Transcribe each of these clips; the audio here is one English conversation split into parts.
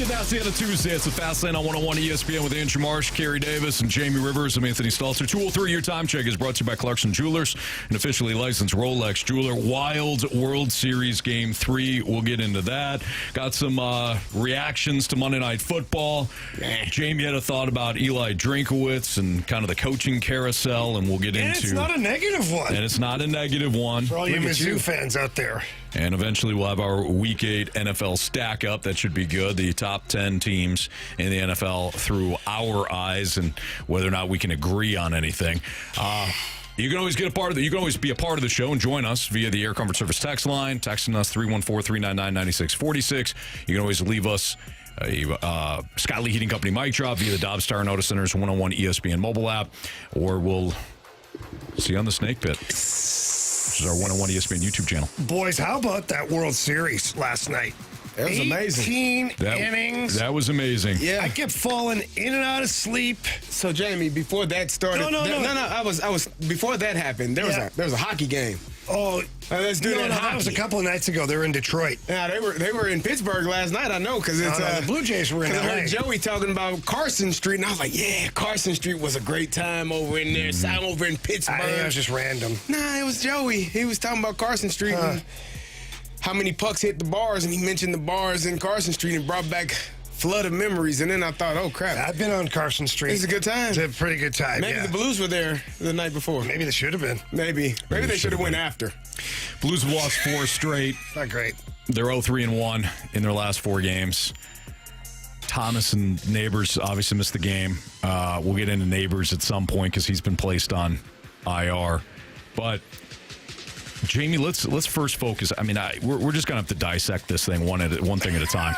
Getting out to the end of Tuesday. It's a Fast Lane on 101 ESPN with Andrew Marsh, Carey Davis, and Jamie Rivers. I'm Anthony Stalter. 203, your time check is brought to you by Clarkson Jewelers, an officially licensed Rolex jeweler. Wild World Series Game 3. We'll get into that. Got some reactions to Monday Night Football. Jamie had a thought about Eli Drinkwitz and kind of the coaching carousel, and we'll get into... it's not a negative one. And it's not a negative one. For all you Mizzou fans out there. And eventually we'll have our Week 8 NFL stack up. That should be good. The top 10 teams in the NFL through our eyes and whether or not we can agree on anything. You can always get a part of you can always be a part of the show and join us via the Air Comfort Service text line, texting us 314-399-9646. You can always leave us a Scott Lee Heating Company mic drop via the Dobbs Tire Notice Center's 101 ESPN mobile app, or we'll see you on the Snake Pit, which is our 101 ESPN YouTube channel. Boys, how about that World Series last night? That was amazing. 18 innings. That was amazing. Yeah. I kept falling in and out of sleep. So Jamie, before that started, No. I was before that happened. There was a hockey game. Oh, let's do that. That was a couple of nights ago. They were in Detroit. Yeah, they were in Pittsburgh last night. I know because it's the Blue Jays were in LA. I heard Joey talking about Carson Street, and I was like, yeah, Carson Street was a great time over in there. I'm over in Pittsburgh. I think it was just random. Nah, it was Joey. He was talking about Carson Street and how many pucks hit the bars, and he mentioned the bars in Carson Street and brought back flood of memories. And then I thought, oh crap, I've been on Carson Street. It's a good time. It's a pretty good time. Maybe the Blues were there the night before. Maybe they should have been. Maybe they should have went after. Blues have lost 4 straight. Not great. They're 0-3-1 in their last 4 games. Thomas and Neighbours obviously missed the game. We'll get into Neighbours at some point because he's been placed on IR. But Jamie, let's first focus. I mean, we're just gonna have to dissect this thing one thing at a time.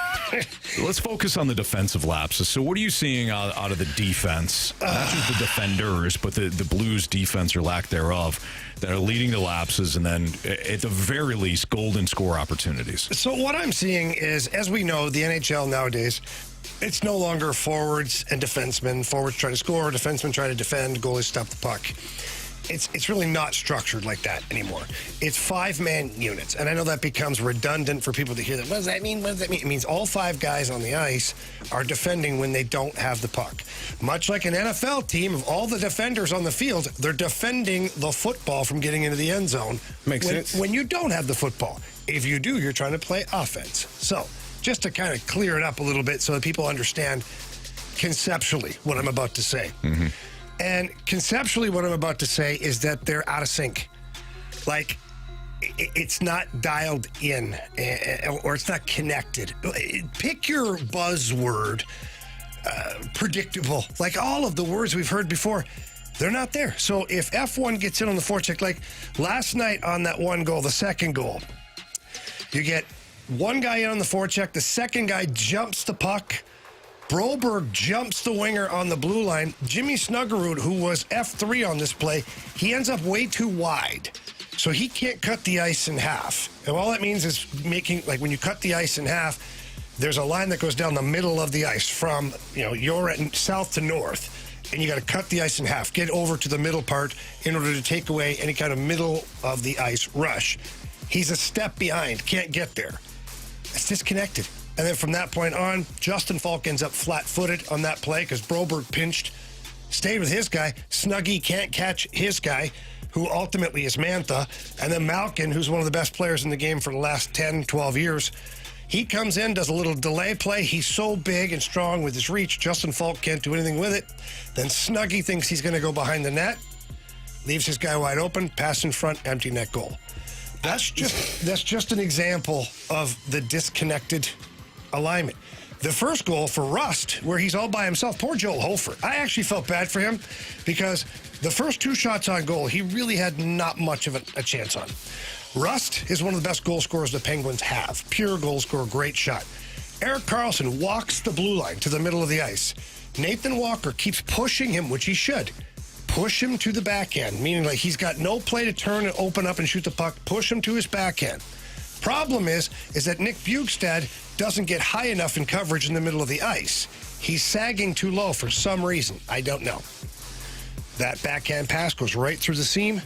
Let's focus on the defensive lapses. So, what are you seeing out of the defense? Not just the defenders, but the Blues defense or lack thereof that are leading the lapses, and then at the very least, golden score opportunities. So, what I'm seeing is, as we know, the NHL nowadays, it's no longer forwards and defensemen. Forwards try to score, defensemen try to defend, goalies stop the puck. It's really not structured like that anymore. It's 5-man units. And I know that becomes redundant for people to hear that. What does that mean? What does that mean? It means all 5 guys on the ice are defending when they don't have the puck. Much like an NFL team, of all the defenders on the field, they're defending the football from getting into the end zone. Makes sense. When you don't have the football. If you do, you're trying to play offense. So, just to kind of clear it up a little bit so that people understand conceptually what I'm about to say. Mm-hmm. And conceptually, what I'm about to say is that they're out of sync. Like, it's not dialed in, or it's not connected. Pick your buzzword, predictable. Like all of the words we've heard before, they're not there. So if F1 gets in on the forecheck, like last night on that one goal, the second goal, you get one guy in on the forecheck, the second guy jumps the puck, Broberg jumps the winger on the blue line. Jimmy Snuggerud, who was F3 on this play, he ends up way too wide. So he can't cut the ice in half. And all that means is making, like when you cut the ice in half, there's a line that goes down the middle of the ice from, you're at south to north. And you got to cut the ice in half, get over to the middle part in order to take away any kind of middle of the ice rush. He's a step behind, can't get there. It's disconnected. And then from that point on, Justin Falk ends up flat-footed on that play because Broberg pinched, stayed with his guy. Snuggie can't catch his guy, who ultimately is Mantha. And then Malkin, who's one of the best players in the game for the last 10, 12 years, he comes in, does a little delay play. He's so big and strong with his reach, Justin Falk can't do anything with it. Then Snuggie thinks he's going to go behind the net, leaves his guy wide open, pass in front, empty net goal. That's just an example of the disconnected alignment. The first goal for Rust, where he's all by himself, poor Joel Holford. I actually felt bad for him because the first 2 shots on goal, he really had not much of a chance on. Rust is one of the best goal scorers the Penguins have. Pure goal scorer, great shot. Erik Karlsson walks the blue line to the middle of the ice. Nathan Walker keeps pushing him, which he should. Push him to the backhand, meaning like he's got no play to turn and open up and shoot the puck. Push him to his backhand. Problem is that Nick Bjugstad doesn't get high enough in coverage in the middle of the ice. He's sagging too low for some reason. I don't know. That backhand pass goes right through the seam.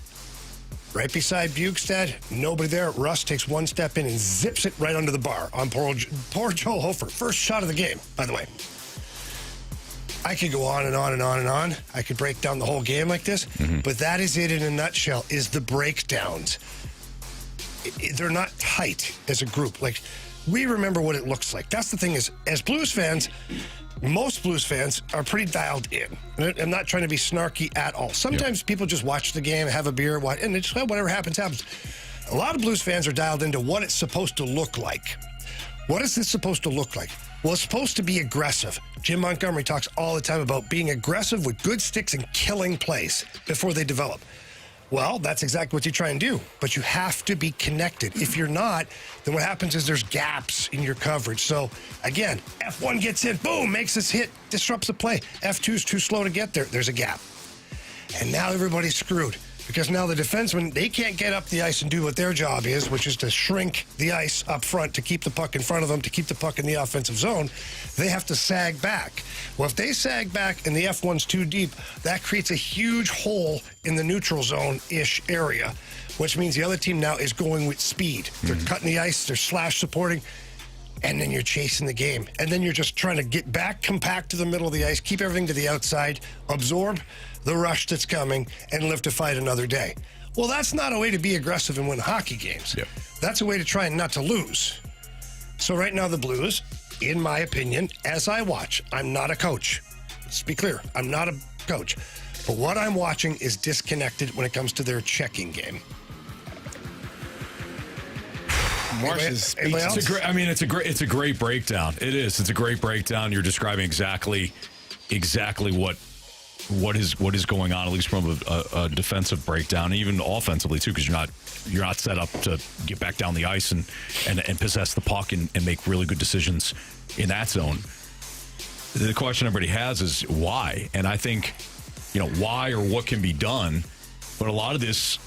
Right beside Bukestad, nobody there. Russ takes one step in and zips it right under the bar on poor Joe Hofer. First shot of the game, by the way. I could go on and on and on and on. I could break down the whole game like this, but that is it in a nutshell, is the breakdowns. They're not tight as a group. Like, we remember what it looks like. That's the thing is, as Blues fans, most Blues fans are pretty dialed in. I'm not trying to be snarky at all. Sometimes people just watch the game, have a beer, and it's whatever happens, happens. A lot of Blues fans are dialed into what it's supposed to look like. What is this supposed to look like? Well, it's supposed to be aggressive. Jim Montgomery talks all the time about being aggressive with good sticks and killing plays before they develop. Well, that's exactly what you try and do, but you have to be connected. If you're not, then what happens is there's gaps in your coverage. So, again, F1 gets in, boom, makes this hit, disrupts the play. F2's too slow to get there. There's a gap. And now everybody's screwed because now the defensemen, they can't get up the ice and do what their job is, which is to shrink the ice up front to keep the puck in front of them, to keep the puck in the offensive zone. They have to sag back. Well, if they sag back and the F1's too deep, that creates a huge hole in the neutral zone-ish area, which means the other team now is going with speed. They're cutting the ice, they're slash supporting, and then you're chasing the game. And then you're just trying to get back compact to the middle of the ice, keep everything to the outside, absorb the rush that's coming, and live to fight another day. Well, that's not a way to be aggressive and win hockey games. Yep. That's a way to try and not to lose. So right now the Blues, in my opinion, as I watch, I'm not a coach. Let's be clear, I'm not a coach. But what I'm watching is disconnected when it comes to their checking game. Marsh's It's a great breakdown. It is. It's a great breakdown. You're describing exactly what is going on, at least from a defensive breakdown, even offensively too, because you're not set up to get back down the ice and possess the puck and make really good decisions in that zone. The question everybody has is why, and I think why or what can be done, but a lot of this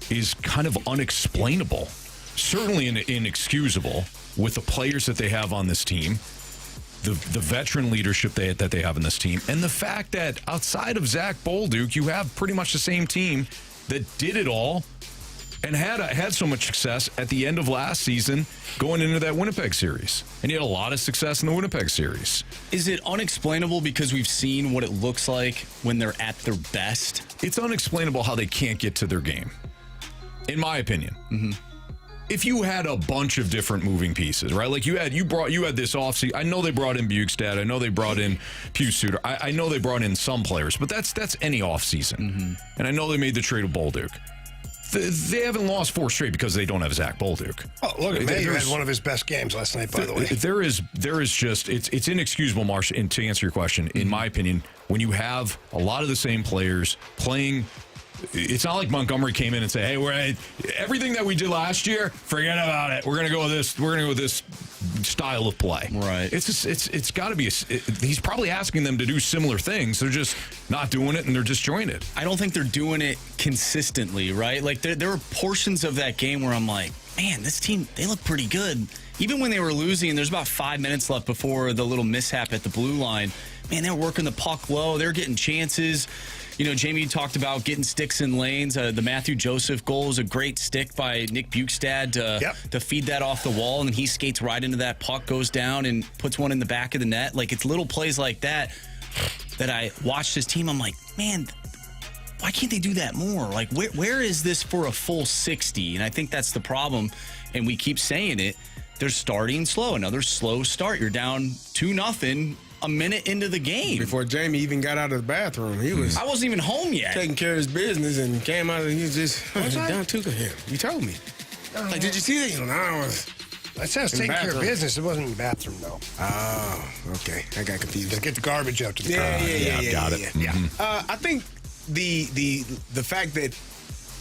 is kind of unexplainable, certainly inexcusable with the players that they have on this team. The veteran leadership that they have in this team, and the fact that outside of Zach Bolduc, you have pretty much the same team that did it all and had so much success at the end of last season going into that Winnipeg series. And he had a lot of success in the Winnipeg series. Is it unexplainable because we've seen what it looks like when they're at their best? It's unexplainable how they can't get to their game, in my opinion. Mm-hmm. If you had a bunch of different moving pieces, right? Like you had this offseason. I know they brought in Bukestad. I know they brought in Suter. I know they brought in some players, but that's any offseason. Mm-hmm. And I know they made the trade of Bolduc. They haven't lost 4 straight because they don't have Zach Bolduc. Oh, look at Mayer had one of his best games last night, by the way. There is just it's inexcusable, Marsh. And to answer your question, in my opinion, when you have a lot of the same players playing. It's not like Montgomery came in and said, "Hey, everything that we did last year, forget about it. We're going to go with this. We're going to go with this style of play." Right. It's got to be. He's probably asking them to do similar things. They're just not doing it, and they're disjointed. I don't think they're doing it consistently, right? Like there were portions of that game where I'm like, man, this team, they look pretty good. Even when they were losing, and there's about 5 minutes left before the little mishap at the blue line. Man, they were working the puck low. They're getting chances. Jamie talked about getting sticks in lanes. The Matthew Joseph goal was a great stick by Nick Bukestad to feed that off the wall, and then he skates right into that puck, goes down, and puts one in the back of the net. Like, it's little plays like that I watched this team. I'm like, man, why can't they do that more? Like, where is this for a full 60? And I think that's the problem, and we keep saying it. They're starting slow. Another slow start. You're down 2-0. A minute into the game. Before Jamie even got out of the bathroom, I wasn't even home yet. Taking care of his business and came out and he was just down to him. You told me. Like, did you see that? I said I was taking care of business. It wasn't in the bathroom, though. Oh, okay. I got confused. Just get the garbage out to the car. Yeah, got it. Yeah. I think the fact that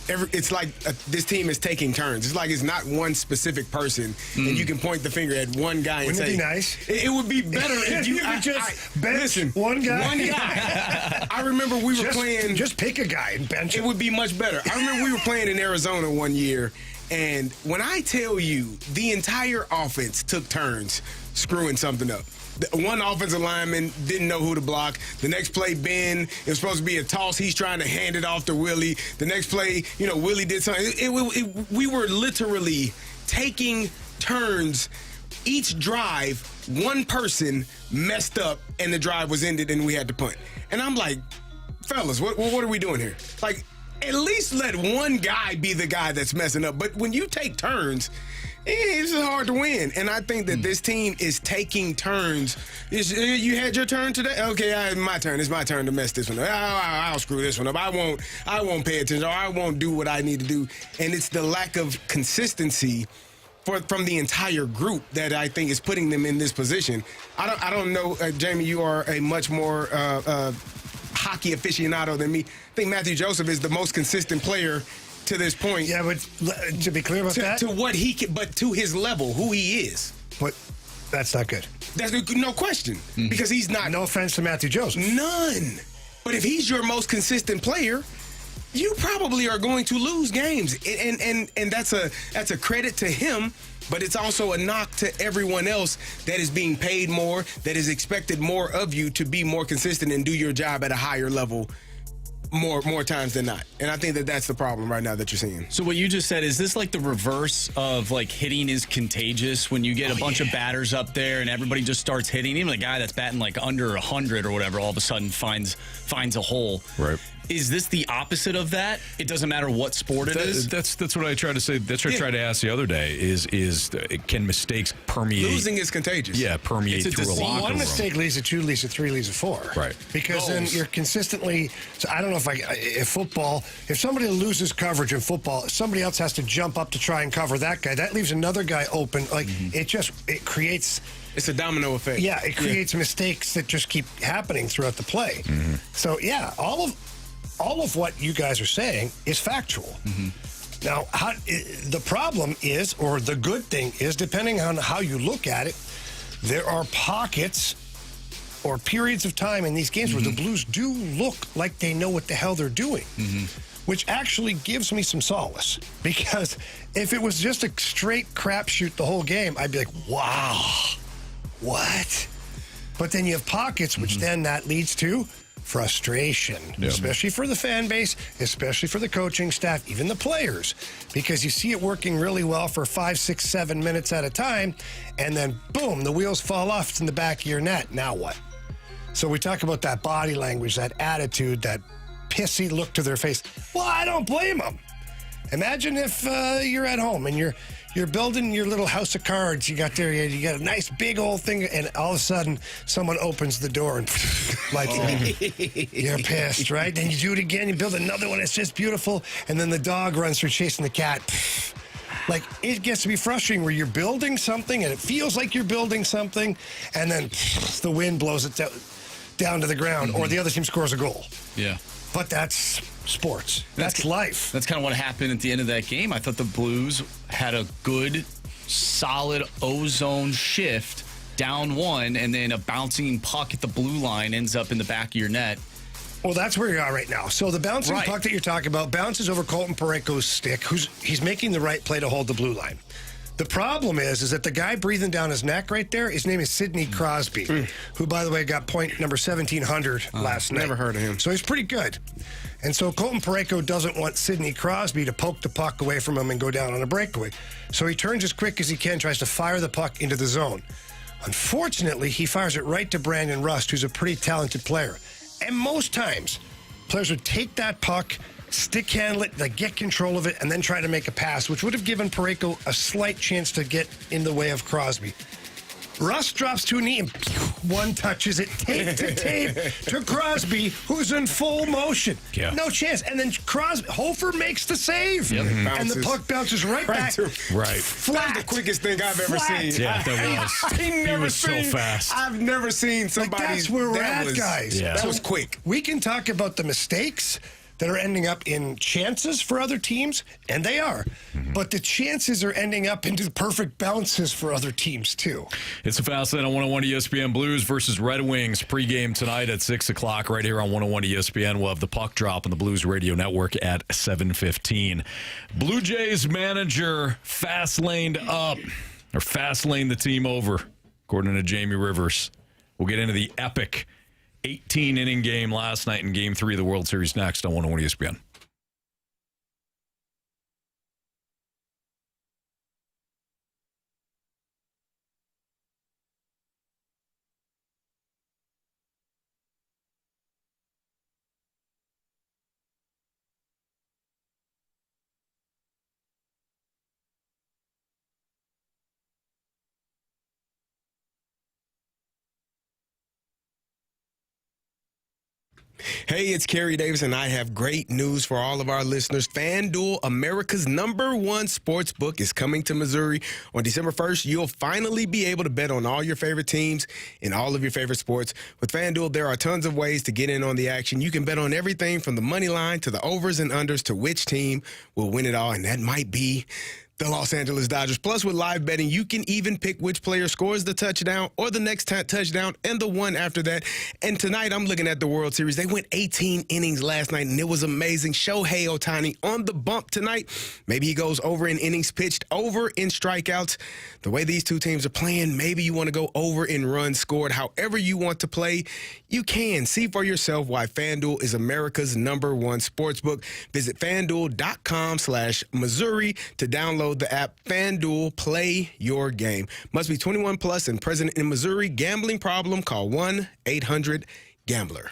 it's like this team is taking turns. It's like it's not one specific person, and you can point the finger at one guy and Wouldn't say, it be nice? It would be better if you could just bench one guy. One guy. I remember we were playing. Just pick a guy and bench him. It would be much better. I remember we were playing in Arizona one year, and when I tell you the entire offense took turns screwing something up. One offensive lineman didn't know who to block. The next play, Ben, it was supposed to be a toss. He's trying to hand it off to Willie. The next play, Willie did something. We were literally taking turns. Each drive, one person messed up, and the drive was ended, and we had to punt. And I'm like, fellas, what are we doing here? Like, at least let one guy be the guy that's messing up. But when you take turns, it's hard to win. And I think that this team is taking turns. You had your turn today? Okay, my turn. It's my turn to mess this one up. I'll screw this one up. I won't pay attention, or I won't do what I need to do. And it's the lack of consistency from the entire group that I think is putting them in this position. I don't know, Jamie, you are a much more hockey aficionado than me. I think Matthew Joseph is the most consistent player to this point. Yeah, but to be clear about that, to what he can, but to his level, who he is. But that's not good. That's no question, because he's not. No offense to Matthew Joseph. None. But if he's your most consistent player, you probably are going to lose games, and that's a credit to him. But it's also a knock to everyone else that is being paid more, that is expected more of you to be more consistent and do your job at a higher level more times than not. And I think that that's the problem right now that you're seeing. So what you just said, is this like the reverse of like hitting is contagious when you get a bunch of batters up there and everybody just starts hitting? Even the guy that's batting like under 100 or whatever all of a sudden finds a hole. Right. Is this the opposite of that? It doesn't matter what sport it is? That's what I tried to say. That's what I tried to ask the other day is can mistakes permeate? Losing is contagious. Yeah, permeate through a locker room. One mistake leads to 2, leads to 3, leads to 4. Right. Because then you're consistently. So I don't know if football, if somebody loses coverage in football, somebody else has to jump up to try and cover that guy. That leaves another guy open. Like it creates. It's a domino effect. Yeah, it creates mistakes that just keep happening throughout the play. So yeah, all of what you guys are saying is factual. Now, the problem is, or the good thing is, depending on how you look at it, there are pockets or periods of time in these games where the Blues do look like they know what the hell they're doing, which actually gives me some solace. Because if it was just a straight crapshoot the whole game, I'd be like, wow, what? But then you have pockets, which then that leads to frustration, especially for the fan base, especially for the coaching staff, even the players, because you see it working really well for 5, 6, 7 minutes at a time, and then boom, the wheels fall off. It's in the back of your net. Now what? So we talk about that body language, that attitude, that pissy look to their face. Well, I don't blame them. Imagine if you're at home and you're building your little house of cards. You got a nice big old thing, and all of a sudden someone opens the door and like you're pissed, right? Then you do it again. You build another one. It's just beautiful, and then the dog runs through chasing the cat. Like, it gets to be frustrating where you're building something and it feels like you're building something, and then the wind blows it down to the ground, or the other team scores a goal. Yeah. But that's sports. That's life. That's kind of what happened at the end of that game. I thought the Blues had a good, solid ozone shift, down 1, and then a bouncing puck at the blue line ends up in the back of your net. Well, that's where you are right now. So the bouncing puck that you're talking about bounces over Colton Parayko's stick, he's making the right play to hold the blue line. The problem is that the guy breathing down his neck right there, his name is Sidney Crosby, who, by the way, got point number 1,700 last night. Never heard of him. So he's pretty good. And so Colton Parayko doesn't want Sidney Crosby to poke the puck away from him and go down on a breakaway. So he turns as quick as he can, tries to fire the puck into the zone. Unfortunately, he fires it right to Brandon Rust, who's a pretty talented player. And most times, players would take that puck, stick handle it, like get control of it, and then try to make a pass, which would have given Parayko a slight chance to get in the way of Crosby. Russ drops to a knee and one touches it tape to tape to Crosby, who's in full motion. Yeah. No chance. And then Hofer makes the save. And the puck bounces right back. Right. Flat. That's the quickest thing I've ever seen. Yeah, that was. He was so fast. I've never seen somebody. Like, that's where we're at, guys. Yeah. That was quick. We can talk about the mistakes that are ending up in chances for other teams, and they are. But the chances are ending up into perfect bounces for other teams, too. It's a Fast Lane on 101 ESPN. Blues versus Red Wings pregame tonight at 6 o'clock right here on 101 ESPN. We'll have the puck drop on the Blues Radio Network at 7:15. Blue Jays manager fast-laned up, or fast-laned the team over, according to Jamie Rivers. We'll get into the epic 18-inning game last night in Game 3 of the World Series next on 101 ESPN. Hey, it's Carey Davis, and I have great news for all of our listeners. FanDuel, America's #1 sports book, is coming to Missouri. On December 1st, you'll finally be able to bet on all your favorite teams in all of your favorite sports. With FanDuel, there are tons of ways to get in on the action. You can bet on everything from the money line to the overs and unders to which team will win it all, and that might be the Los Angeles Dodgers. Plus, with live betting, you can even pick which player scores the touchdown or the next touchdown and the one after that. And tonight, I'm looking at the World Series. They went 18 innings last night, and it was amazing. Shohei Ohtani on the bump tonight. Maybe he goes over in innings pitched, over in strikeouts. The way these two teams are playing, maybe you want to go over in runs scored. However you want to play, you can. See for yourself why FanDuel is America's #1 sportsbook. Visit FanDuel.com/Missouri to download the app. FanDuel, play your game. Must be 21 plus and present in Missouri. Gambling problem? Call 1-800-GAMBLER.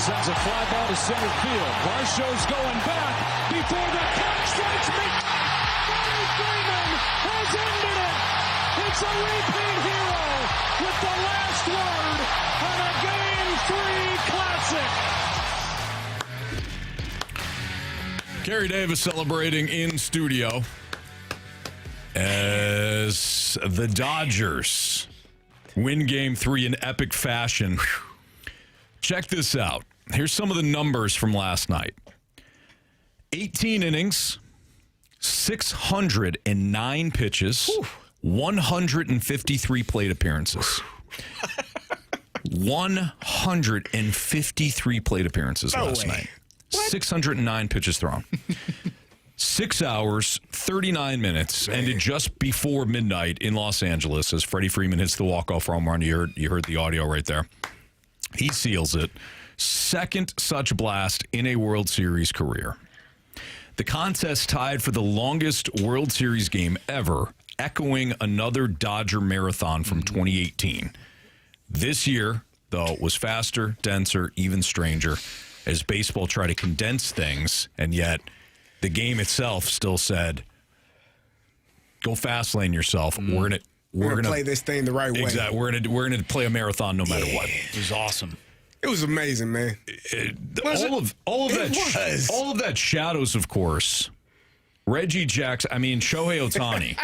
Sends a fly ball to center field. Varsho's going back before the catch. Strikes me. Freddie Freeman has ended it. It's a repeat hero with the last word on a Game 3 classic. Carey Davis celebrating in studio as the Dodgers win Game 3 in epic fashion. Check this out. Here's some of the numbers from last night. 18 innings, 609 pitches, 153 plate appearances. 153 plate appearances last night. 609 pitches thrown. 6 hours, 39 minutes, ended just before midnight in Los Angeles as Freddie Freeman hits the walk-off home run. You heard the audio right there. He seals it. Second such blast in a World Series career. The contest tied for the longest World Series game ever, echoing another Dodger marathon from 2018. This year, though, was faster, denser, even stranger, as baseball tried to condense things, and yet the game itself still said, "Go fast lane yourself. We're gonna play this thing the right way." Exactly. We're gonna play a marathon no matter what. It was awesome. It was amazing, man. All of that shadows, of course. Reggie Jackson. I mean, Shohei Ohtani,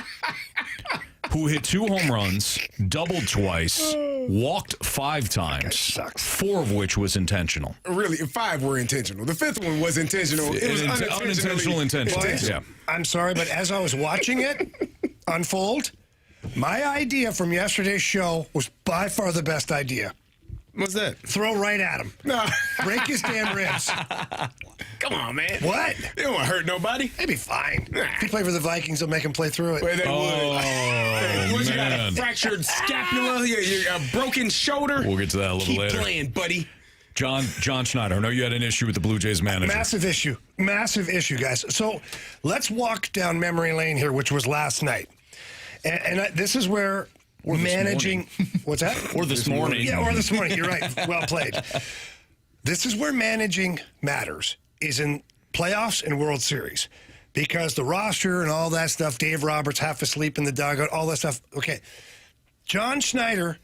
who hit 2 home runs, doubled twice, walked 5 times, 4 of which was intentional. Really, 5 were intentional. The 5th one was intentional. It was unintentional intentional. Yeah. I'm sorry, but as I was watching it unfold, my idea from yesterday's show was by far the best idea. What's that? Throw right at him. No. Break his damn ribs. Come on, man. What? They don't want to hurt nobody. They'd be fine. If he play for the Vikings, they'll make him play through it. Well, they would. What, you got a man. fractured scapula? A broken shoulder? We'll get to that a little Keep later. playing, buddy. John Schneider, I know you had an issue with the Blue Jays manager. Massive issue, guys. So let's walk down memory lane here, which was last night. And this is where managing... What's that? Or this morning. Yeah, or this morning. You're right. Well played. This is where managing matters, is in playoffs and World Series. Because the roster and all that stuff, Dave Roberts half asleep in the dugout, all that stuff. Okay. John Schneider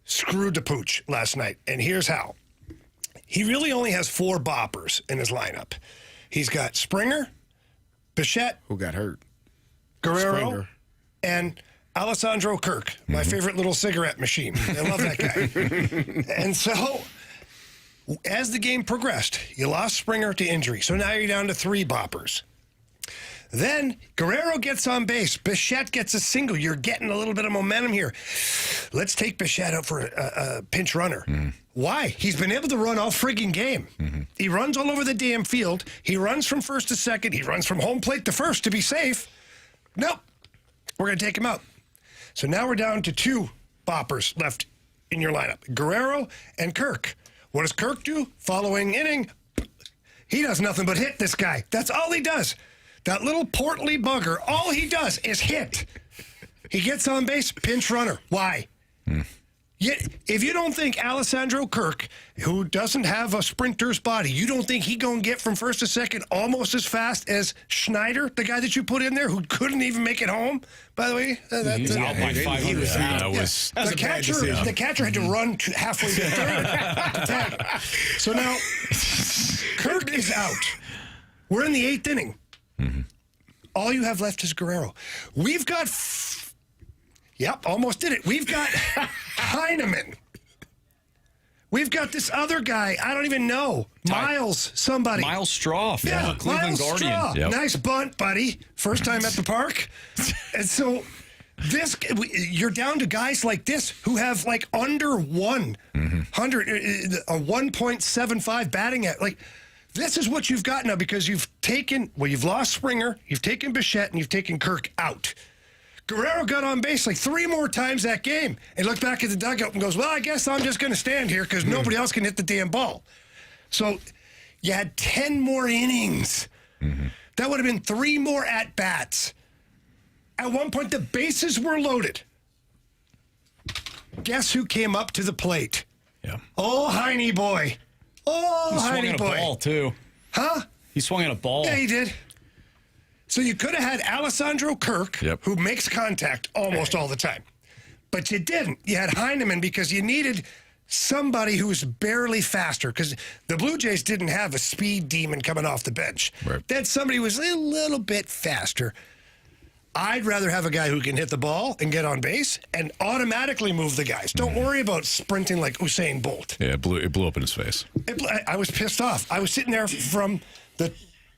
screwed the pooch last night, and here's how. He really only has 4 boppers in his lineup. He's got Springer, Bichette, Who got hurt? Guerrero, Springer. and Alessandro Kirk, my favorite little cigarette machine. I love that guy. And so, as the game progressed, you lost Springer to injury. So now you're down to 3 boppers. Then Guerrero gets on base. Bichette gets a single. You're getting a little bit of momentum here. Let's take Bichette out for a pinch runner. Why? He's been able to run all frigging game. He runs all over the damn field. He runs from first to second. He runs from home plate to first to be safe. Nope. We're going to take him out. So now we're down to 2 boppers left in your lineup. Guerrero and Kirk. What does Kirk do? Following inning, he does nothing but hit this guy. That's all he does. That little portly bugger, all he does is hit. He gets on base, pinch runner. Why? Yet, if you don't think Alessandro Kirk, who doesn't have a sprinter's body, you don't think he going to get from first to second almost as fast as Schneider, the guy that you put in there who couldn't even make it home? By the way, He was out by 500. That was That was a bad decision. the catcher had to run halfway to third to tag him. So now, Kirk is out. We're in the 8th inning. All you have left is Guerrero. We've got... Yep, almost did it. We've got Heineman. We've got this other guy. I don't even know. Miles somebody. Miles Straw from Yeah, Cleveland Miles Guardian. Straw. Yep. Nice bunt, buddy. First time at the park. And so you're down to guys like this who have like under 100, a 1.75 batting at. Like, this is what you've got now because you've lost Springer, you've taken Bichette, and you've taken Kirk out. Guerrero got on base like 3 more times that game and looked back at the dugout and goes, well, I guess I'm just going to stand here because nobody else can hit the damn ball. So you had 10 more innings. That would have been 3 more at-bats. At one point, the bases were loaded. Guess who came up to the plate? Yeah. Oh, Heine boy. Oh, He swung Heine at a boy. ball, too. Huh? He swung at a ball. Yeah, he did. So you could have had Alessandro Kirk, who makes contact almost all the time. But you didn't. You had Heineman because you needed somebody who was barely faster because the Blue Jays didn't have a speed demon coming off the bench. Right. They had somebody who was a little bit faster. I'd rather have a guy who can hit the ball and get on base and automatically move the guys. Don't worry about sprinting like Usain Bolt. Yeah, it blew up in his face. I was pissed off. I was sitting there from the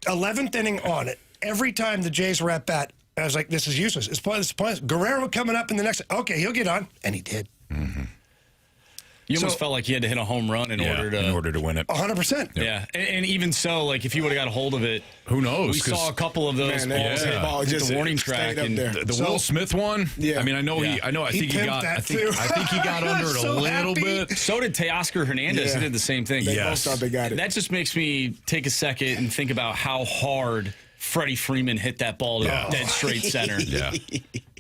11th inning on it. Every time the Jays were at bat, I was like, this is useless. It's pointless. Guerrero coming up in the next, okay, he'll get on. And he did. You almost felt like he had to hit a home run in order to win it. 100%. Yeah, and even so, like if he would have got a hold of it, who knows? We saw a couple of those balls hit the warning track and the Will Smith one. Yeah. I mean, I think he got under it a little bit. So did Teoscar Hernandez. Yeah. He did the same thing. They both thought they got it. That just makes me take a second and think about how hard Freddie Freeman hit that ball to dead straight center. Yeah.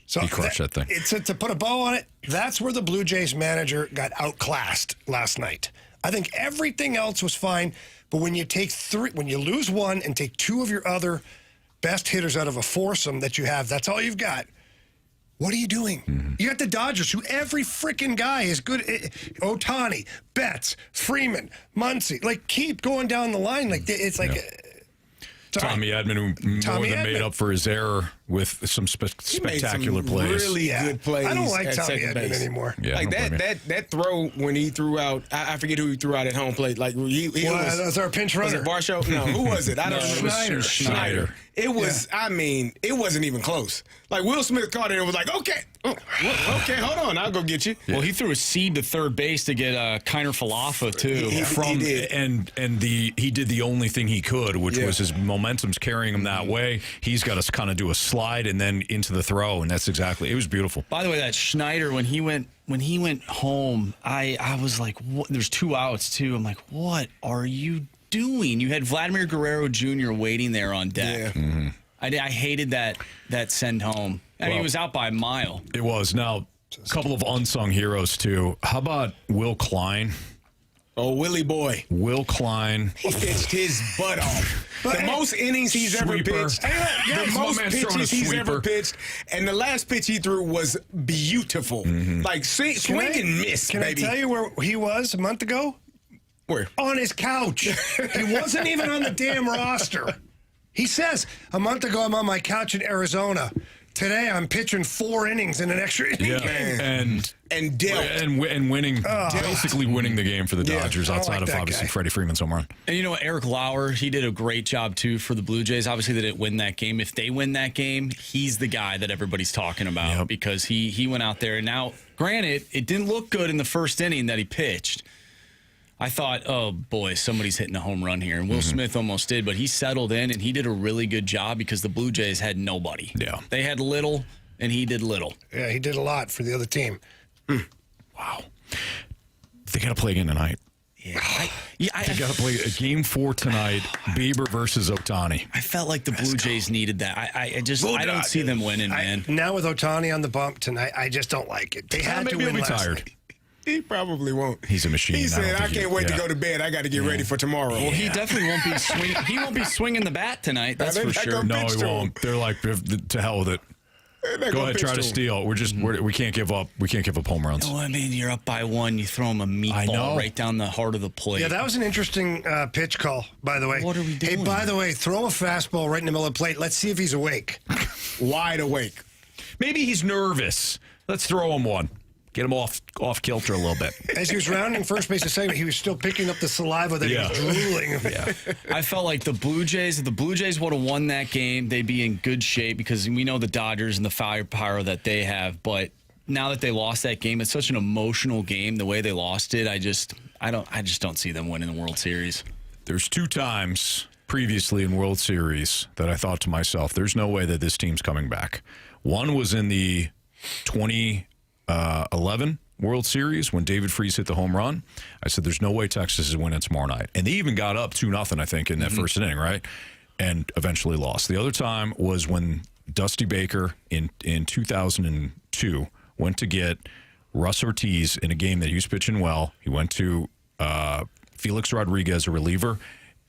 So he crushed that thing. To put a bow on it, that's where the Blue Jays manager got outclassed last night. I think everything else was fine, but when you lose one and take two of your other best hitters out of a foursome that you have, that's all you've got. What are you doing? Mm-hmm. You got the Dodgers, who every freaking guy is good. Ohtani, Betts, Freeman, Muncy. Like, keep going down the line. Like, it's like... Yeah. Tommy Edman, who more than made up for his error with some spectacular plays. Really good plays. I don't like Tommy Edman anymore. Yeah, like that throw when he threw out, I forget who he threw out at home plate. Like he was our pinch runner. Was it Varsho? No, who was it? I don't know. Schneider. It was. Yeah. I mean, it wasn't even close. Like Will Smith caught it and was like, okay, hold on, I'll go get you. Yeah. Well, he threw a seed to third base to get Kiner Falafa too. He did. And he did the only thing he could, which was his momentum's carrying him that way. He's got to kind of do a slide and then into the throw, and that's exactly. It was beautiful. By the way, that Schneider when he went home, I was like, what? There's 2 outs too. I'm like, what are you doing? You had Vladimir Guerrero Jr. waiting there on deck. Yeah. Mm-hmm. I hated that send home. I mean, he was out by a mile. It was. Now, a couple of unsung heroes, too. How about Will Klein? Oh, Willie boy. Will Klein. He pitched his butt off. The most innings he's ever pitched. The most pitches he's ever pitched. And the last pitch he threw was beautiful. Mm-hmm. Like, swing and miss, Can baby. I tell you where he was a month ago? Where? On his couch. He wasn't even on the damn roster. He says, a month ago, I'm on my couch in Arizona. Today, I'm pitching 4 innings in an extra inning game. And dealt. And winning, basically winning the game for the Dodgers outside of obviously Freddie Freeman's home run. And you know what, Eric Lauer, he did a great job too for the Blue Jays. Obviously, they didn't win that game. If they win that game, he's the guy that everybody's talking about because he went out there. And now, granted, it didn't look good in the first inning that he pitched. I thought, oh, boy, somebody's hitting a home run here. And Will Smith almost did, but he settled in, and he did a really good job because the Blue Jays had nobody. Yeah. They had little, and he did little. Yeah, he did a lot for the other team. Wow. They got to play again tonight. Yeah. They got to play a game 4 tonight, Bieber versus Ohtani. I felt like the Blue Jays needed that. I don't see them winning, man. Now with Ohtani on the bump tonight, I just don't like it. They had to win last night. He probably won't. He's a machine. He said, I can't wait to go to bed. I got to get ready for tomorrow. Well, he definitely won't be swinging. He won't be swinging the bat tonight. That's for sure. No, he won't. They're like, to hell with it. Go ahead, try to steal. We can't give up. We can't give up home runs. No, I mean, you're up by 1. You throw him a meatball right down the heart of the plate. Yeah, that was an interesting pitch call, by the way. What are we doing? Hey, by the way, throw a fastball right in the middle of the plate. Let's see if he's awake. Wide awake. Maybe he's nervous. Let's throw him one. Get him off kilter a little bit. As he was rounding first base a second, he was still picking up the saliva that he was drooling. Yeah. I felt like if the Blue Jays would have won that game, they'd be in good shape because we know the Dodgers and the firepower that they have. But now that they lost that game, it's such an emotional game. The way they lost it, I just don't see them winning the World Series. There's 2 times previously in World Series that I thought to myself, there's no way that this team's coming back. One was in the 2011 World Series when David Freese hit the home run. I said, there's no way Texas is winning tomorrow night. And they even got up 2-0, I think, in that first inning, right? And eventually lost. The other time was when Dusty Baker in 2002 went to get Russ Ortiz in a game that he was pitching well. He went to Felix Rodriguez, a reliever.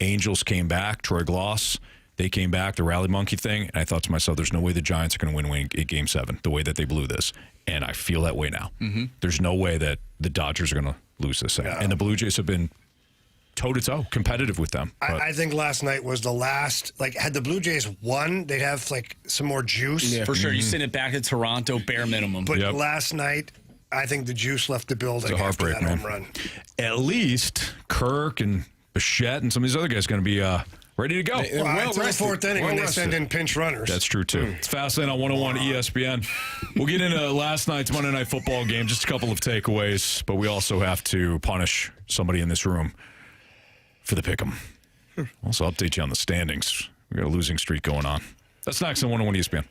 Angels came back, Troy Gloss. They came back, the rally monkey thing, and I thought to myself, there's no way the Giants are going to win Game 7 the way that they blew this. And I feel that way now. There's no way that the Dodgers are going to lose this thing. And the Blue Jays have been toe-to-toe competitive with them. I think last night was the last, like, had the Blue Jays won, they'd have, like, some more juice. Yeah. For sure. You send it back to Toronto, bare minimum. But last night, I think the juice left the building. It's a heartbreak, after that man. home run. At least Kirk and Bichette and some of these other guys are going to be ready to go. Well, until the fourth inning when they send in pinch runners. That's true, too. It's Fastlane on 101 ESPN. We'll get into last night's Monday Night Football game, just a couple of takeaways, but we also have to punish somebody in this room for the pick'em. Also update you on the standings. We got a losing streak going on. That's next on 101 ESPN.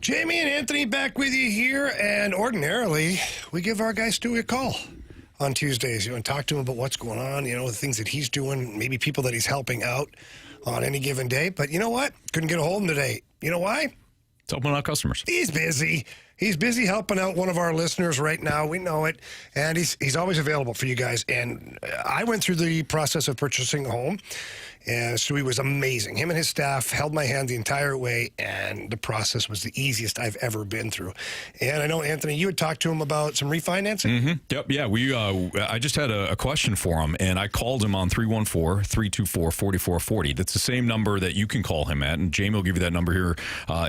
Jamie and Anthony back with you here, and ordinarily we give our guy Stewie a call on Tuesdays. You want to talk to him about what's going on, the things that he's doing, maybe people that he's helping out on any given day. But you know what? Couldn't get a hold of him today. You know why? It's helping out customers. He's busy. He's busy helping out one of our listeners right now. We know it. And he's always available for you guys. And I went through the process of purchasing a home, and Stewie was amazing. Him and his staff held my hand the entire way, and the process was the easiest I've ever been through. And I know, Anthony, you had talked to him about some refinancing. Mm-hmm. Yep, yeah. I just had a question for him, and I called him on 314-324-4440. That's the same number that you can call him at, and Jamie will give you that number here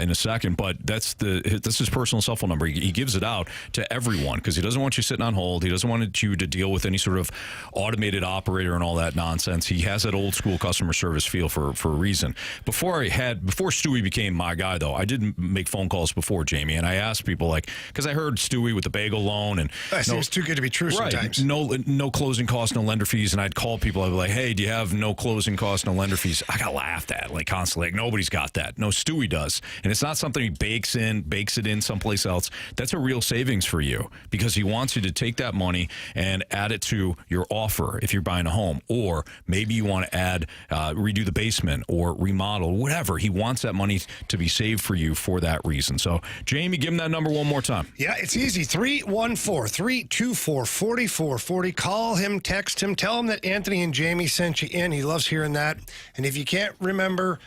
in a second. But that's his personal cell phone number. He gives it out to everyone because he doesn't want you sitting on hold. He doesn't want you to deal with any sort of automated operator and all that nonsense. He has that old school customer service feel for a reason. Before Stewie became my guy, though, I did make phone calls before, Jamie, and I asked people, because I heard Stewie with the bagel loan, and that seems too good to be true sometimes. No closing costs, no lender fees, and I'd call people. I'd be like, hey, do you have no closing costs, no lender fees? I got laughed at constantly. Nobody's got that. No, Stewie does, and it's not something he bakes it in someplace else. That's a real savings for you because he wants you to take that money and add it to your offer if you're buying a home, or maybe you want to add redo the basement or remodel, whatever. He wants that money to be saved for you for that reason. So, Jamie, give him that number one more time. Yeah, it's easy. 314-324-4440. Call him, text him, tell him that Anthony and Jamie sent you in. He loves hearing that. And if you can't remember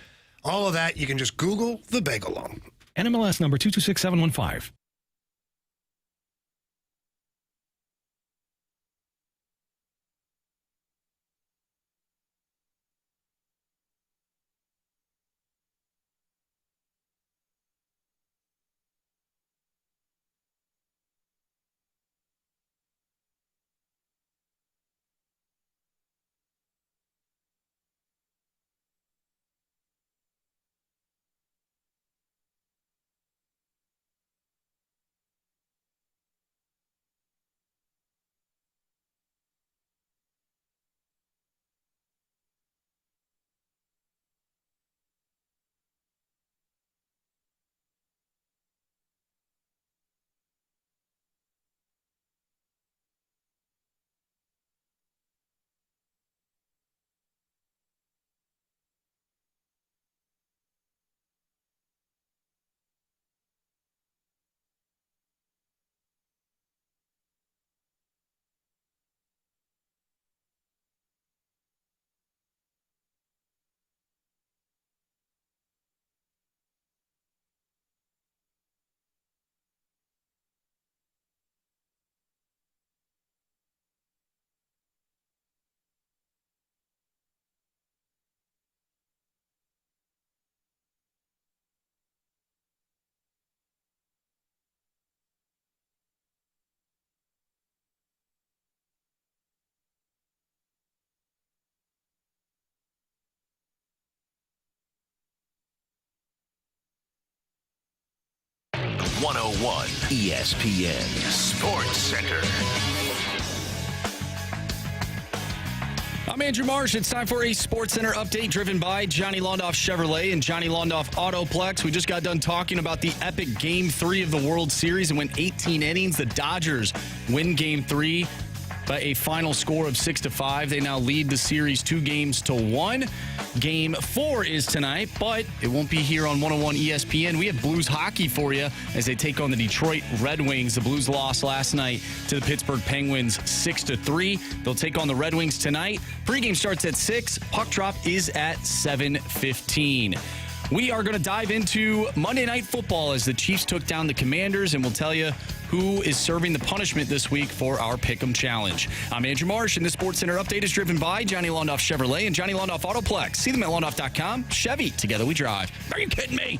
all of that, you can just Google the bagel loan. NMLS number 226715. 101 ESPN Sports Center. I'm Andrew Marsh. It's time for a Sports Center update driven by Johnny Londoff Chevrolet and Johnny Londoff Autoplex. We just got done talking about the epic Game 3 of the World Series and went 18 innings. The Dodgers win Game 3 by a final score of 6-5. They now lead the series 2-1. Game 4 is tonight, but it won't be here on 101 ESPN. We have Blues hockey for you as they take on the Detroit Red Wings. The Blues lost last night to the Pittsburgh Penguins 6-3. They'll take on the Red Wings tonight. Pregame starts at 6. Puck drop is at 7:15. We are going to dive into Monday Night Football as the Chiefs took down the Commanders, and we'll tell you who is serving the punishment this week for our Pick'em Challenge. I'm Andrew Marsh, and this Sports Center update is driven by Johnny Londoff Chevrolet and Johnny Londoff Autoplex. See them at londoff.com. Chevy, together we drive. Are you kidding me?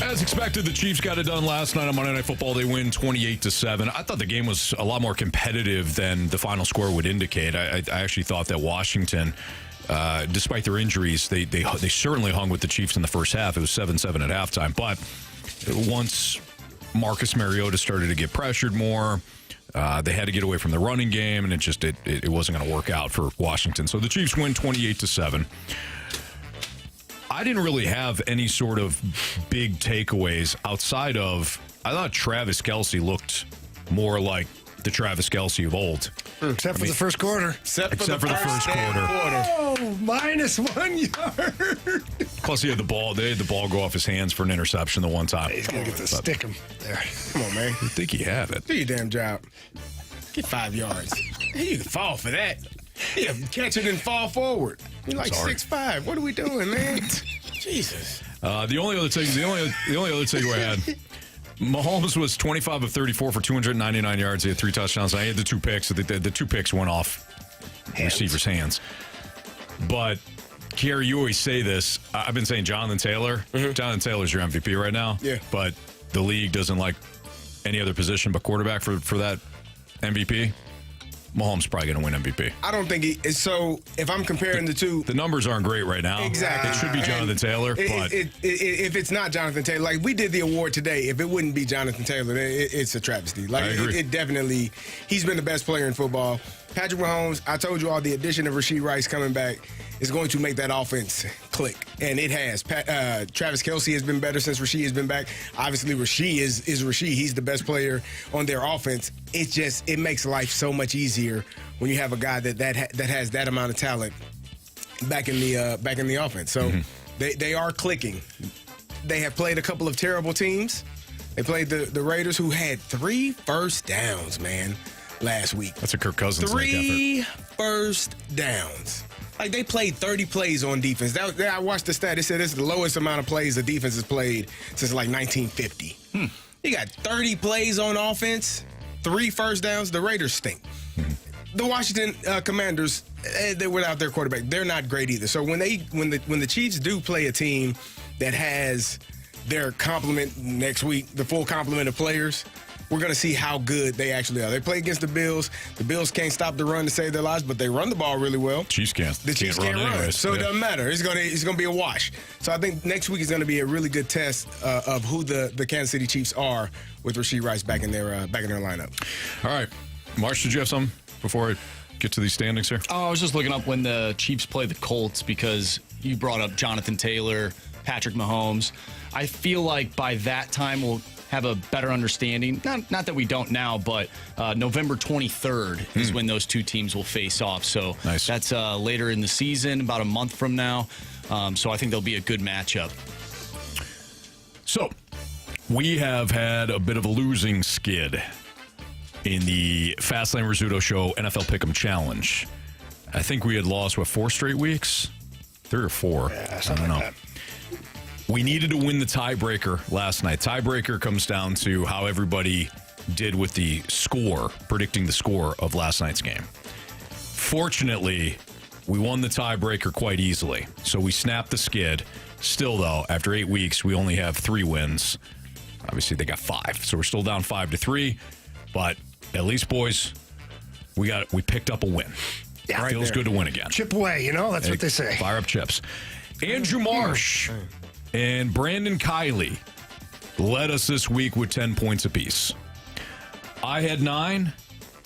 As expected, the Chiefs got it done last night on Monday Night Football. They win 28-7. I thought the game was a lot more competitive than the final score would indicate. I actually thought that Washington, despite their injuries, they certainly hung with the Chiefs in the first half. It was 7-7 at halftime. But once Marcus Mariota started to get pressured more, they had to get away from the running game, and it wasn't going to work out for Washington. So the Chiefs win 28-7. I didn't really have any sort of big takeaways outside of, I thought Travis Kelce looked more like the Travis Kelce of old. Except for the first quarter. Except for the first quarter. Oh, -1 yard. Plus, he had the ball. They had the ball go off his hands for an interception the one time. He's going to get to stick him there. Come on, man. I think he had it. Do your damn job. Get 5 yards. You can fall for that. Yeah, catch it and fall forward. You're like 6'5". What are we doing, man? Jesus. The only other takeaway I had, Mahomes was 25 of 34 for 299 yards. He had 3 touchdowns. I had the 2 picks. The 2 picks went off the receiver's hands. But, Carey, you always say this. I've been saying Jonathan Taylor. Mm-hmm. Jonathan Taylor's your MVP right now. Yeah. But the league doesn't like any other position but quarterback for that MVP. Mahomes probably going to win MVP. I don't think he is. So if I'm comparing the two, the numbers aren't great right now. Exactly. It should be Jonathan Taylor. But if it's not Jonathan Taylor, like we did the award today, if it wouldn't be Jonathan Taylor, it's a travesty. Like I agree. It definitely, he's been the best player in football. Patrick Mahomes, I told you all, the addition of Rashee Rice coming back is going to make that offense click, and it has. Travis Kelce has been better since Rashee has been back. Obviously, Rashee is Rashee. He's the best player on their offense. It makes life so much easier when you have a guy that has that amount of talent back in the offense. So they are clicking. They have played a couple of terrible teams. They played the Raiders, who had 3 first downs, man, last week. That's a Kirk Cousins effort. 3 first downs. Like, they played 30 plays on defense. I watched the stat. It said it's the lowest amount of plays the defense has played since, like, 1950. You got 30 plays on offense, 3 first downs. The Raiders stink. The Washington Commanders, they without their quarterback, they're not great either. So when the Chiefs do play a team that has their complement next week, the full complement of players, we're going to see how good they actually are. They play against the Bills. The Bills can't stop the run to save their lives, but they run the ball really well. Chiefs can't. The Chiefs can't run. Anyways. So it doesn't matter. It's going to be a wash. So I think next week is going to be a really good test of who the Kansas City Chiefs are with Rashee Rice back in their lineup. All right. Marsh, did you have something before I get to these standings here? Oh, I was just looking up when the Chiefs play the Colts because you brought up Jonathan Taylor, Patrick Mahomes. I feel like by that time we'll have a better understanding. Not that we don't now, but November 23rd is when those two teams will face off. So nice. That's later in the season, about a month from now. So I think there'll be a good matchup. So we have had a bit of a losing skid in the Fastlane Rizzuto Show NFL Pick'em Challenge. I think we had lost, 4 straight weeks? 3 or 4. Yeah, I don't know. like that. We needed to win the tiebreaker last night. Tiebreaker comes down to how everybody did with the score, predicting the score of last night's game. Fortunately, we won the tiebreaker quite easily. So we snapped the skid. Still, though, after 8 weeks, we only have 3 wins. Obviously, they got 5. So we're still down 5-3. But at least, boys, we picked up a win. Yeah, right, feels good to win again. Chip away, that's what they say. Fire up chips. Andrew Marsh and Brandon Kiley led us this week with 10 points apiece. I had 9.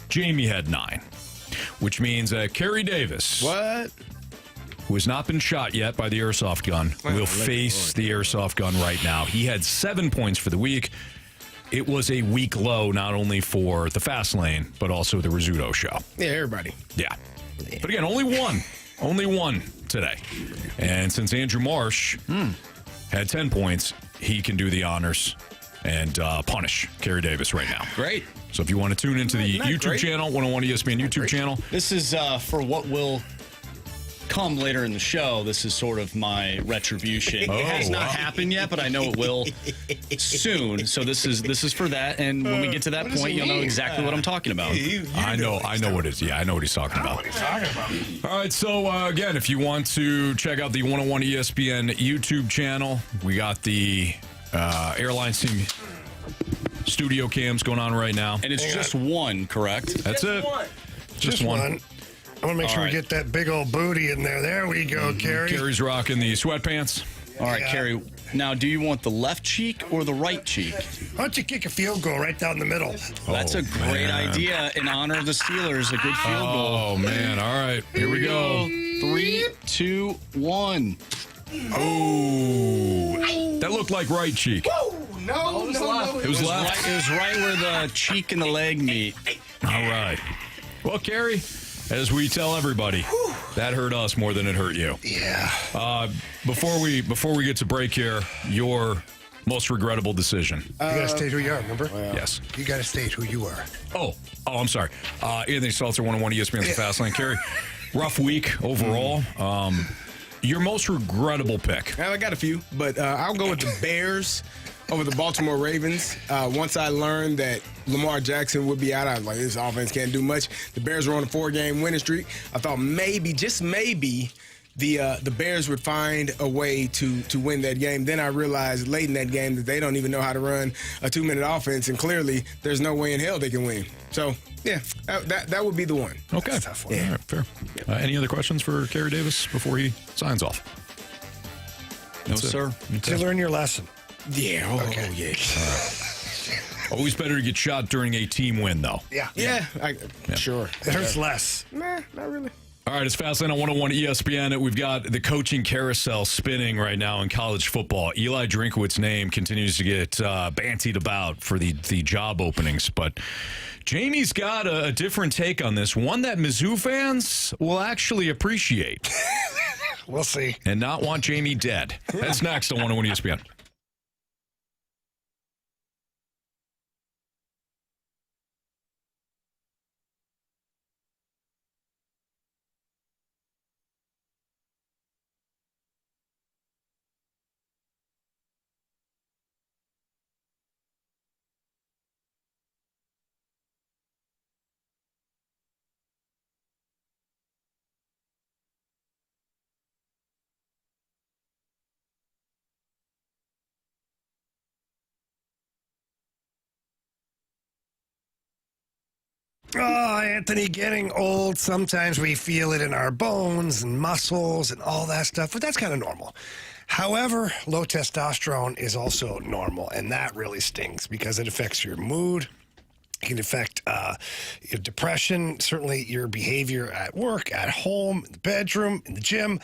Jamie had 9. Which means Carey Davis, who has not been shot yet by the airsoft gun, will face the airsoft gun right now. He had 7 points for the week. It was a week low, not only for the Fast Lane, but also the Rizzuto show. Yeah, everybody. Yeah. But again, only one today. And since Andrew Marsh had 10 points, he can do the honors and punish Carey Davis right now. Great. So if you want to tune into the YouTube channel, 101 ESPN YouTube channel. This is for what will come later in the show. This is sort of my retribution. It has not happened yet, but I know it will soon. So this is for that. And when we get to that point, you'll know exactly what I'm talking about. I know what it is. Yeah, I know what he's talking about. All right, so again, if you want to check out the 101 ESPN YouTube channel, we got the Airlines team studio cams going on right now. And it's just one, correct? That's it. Just one. I want to make sure we get that big old booty in there. There we go, Carey. Carey's rocking the sweatpants. All right, Carey. Now, do you want the left cheek or the right cheek? Why don't you kick a field goal right down the middle? That's a great idea in honor of the Steelers. A good field goal. Oh, man. All right. Here we go. 3, 2, 1. Oh. That looked like right cheek. No. It was left. It was right where the cheek and the leg meet. All right. Well, Carey, as we tell everybody, that hurt us more than it hurt you. Yeah. Before we get to break here, your most regrettable decision. You got to state who you are, remember? Yes. You got to state who you are. Oh, I'm sorry. Anthony Stalter, 101 ESPN's The Fastlane. Carey, rough week overall. Your most regrettable pick. Well, I got a few, but I'll go with the Bears over the Baltimore Ravens. Once I learned that Lamar Jackson would be out, I was like, this offense can't do much. The Bears were on a 4-game winning streak. I thought maybe, just maybe, the Bears would find a way to win that game. Then I realized late in that game that they don't even know how to run a 2-minute offense, and clearly there's no way in hell they can win. So, yeah, that would be the one. Okay. That's a tough one. Yeah. All right, fair. Any other questions for Carey Davis before he signs off? No, sir. Did you learn your lesson? Yeah. Okay. Yeah. Always better to get shot during a team win, though. Yeah. Sure. It hurts less. Nah, not really. All right, it's Fastlane on 101 ESPN. We've got the coaching carousel spinning right now in college football. Eli Drinkwitz's name continues to get bantied about for the job openings, but Jamie's got a different take on this, one that Mizzou fans will actually appreciate. We'll see. And not want Jamie dead. That's next on 101 ESPN. Oh, Anthony, getting old. Sometimes we feel it in our bones and muscles and all that stuff, but that's kind of normal. However, low testosterone is also normal, and that really stings because it affects your mood. It can affect your depression, certainly your behavior at work, at home, in the bedroom, in the gym,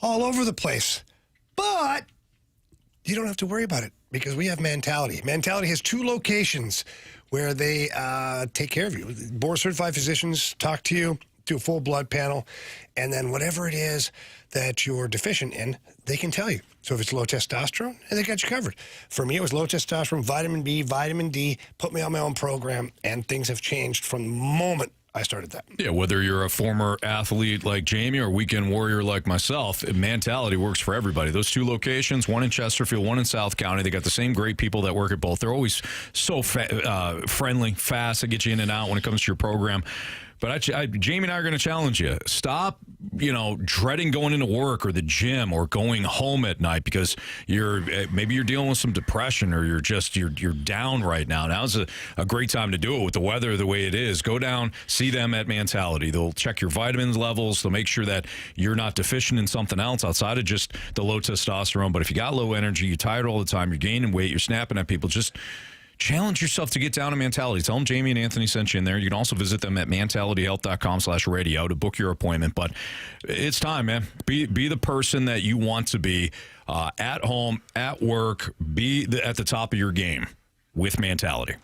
all over the place. But you don't have to worry about it because we have Mentality. Mentality has 2 locations where they take care of you. Board-certified physicians talk to you, do a full blood panel, and then whatever it is that you're deficient in, they can tell you. So if it's low testosterone, they got you covered. For me, it was low testosterone, vitamin B, vitamin D, put me on my own program, and things have changed from the moment I started that. Yeah, whether you're a former athlete like Jamie or a weekend warrior like myself, Mentality works for everybody. Those 2 locations, one in Chesterfield, one in South County. They got the same great people that work at both. They're always so friendly, fast. They get you in and out when it comes to your program. But Jamie and I are going to challenge you. Stop, dreading going into work or the gym or going home at night because maybe you're dealing with some depression or you're down right now. Now's a great time to do it with the weather the way it is. Go down, see them at Mentality. They'll check your vitamins levels. They'll make sure that you're not deficient in something else outside of just the low testosterone. But if you got low energy, you're tired all the time, you're gaining weight, you're snapping at people, just challenge yourself to get down to Mentality. Tell them Jamie and Anthony sent you in there. You can also visit them at mentalityhealth.com/radio to book your appointment. But it's time, man. Be the person that you want to be at home, at work. Be at the top of your game with Mentality.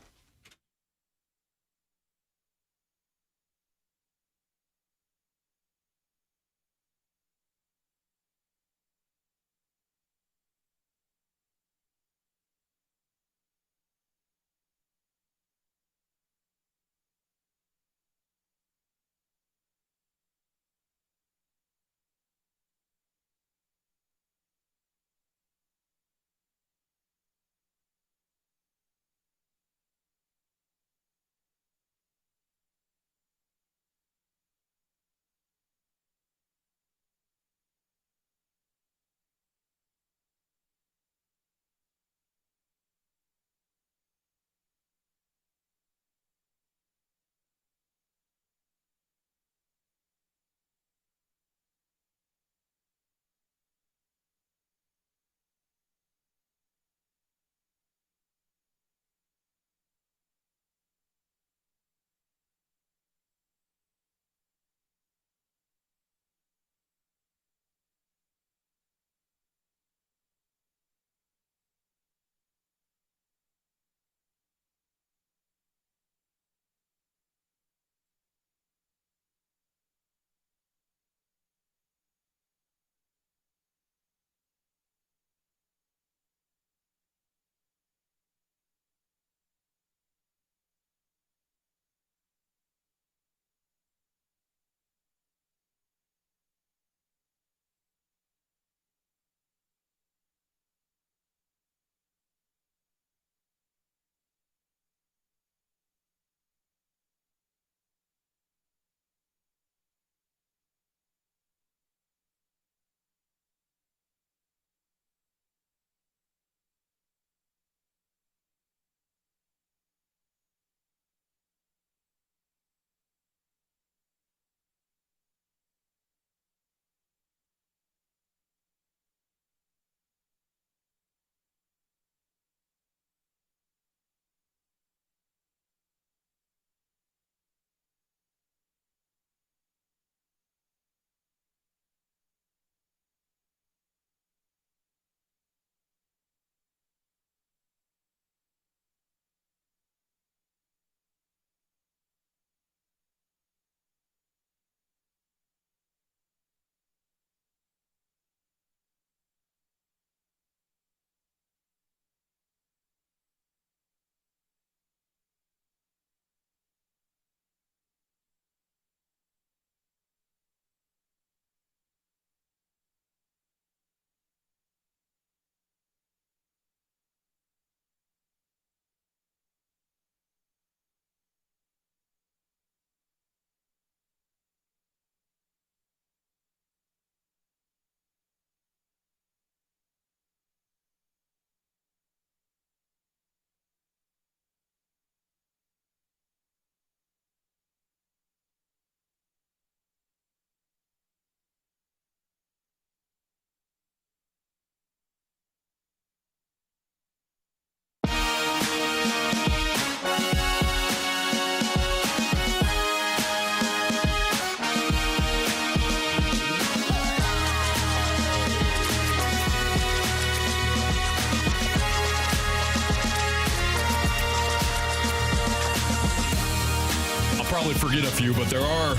Probably forget a few, but there are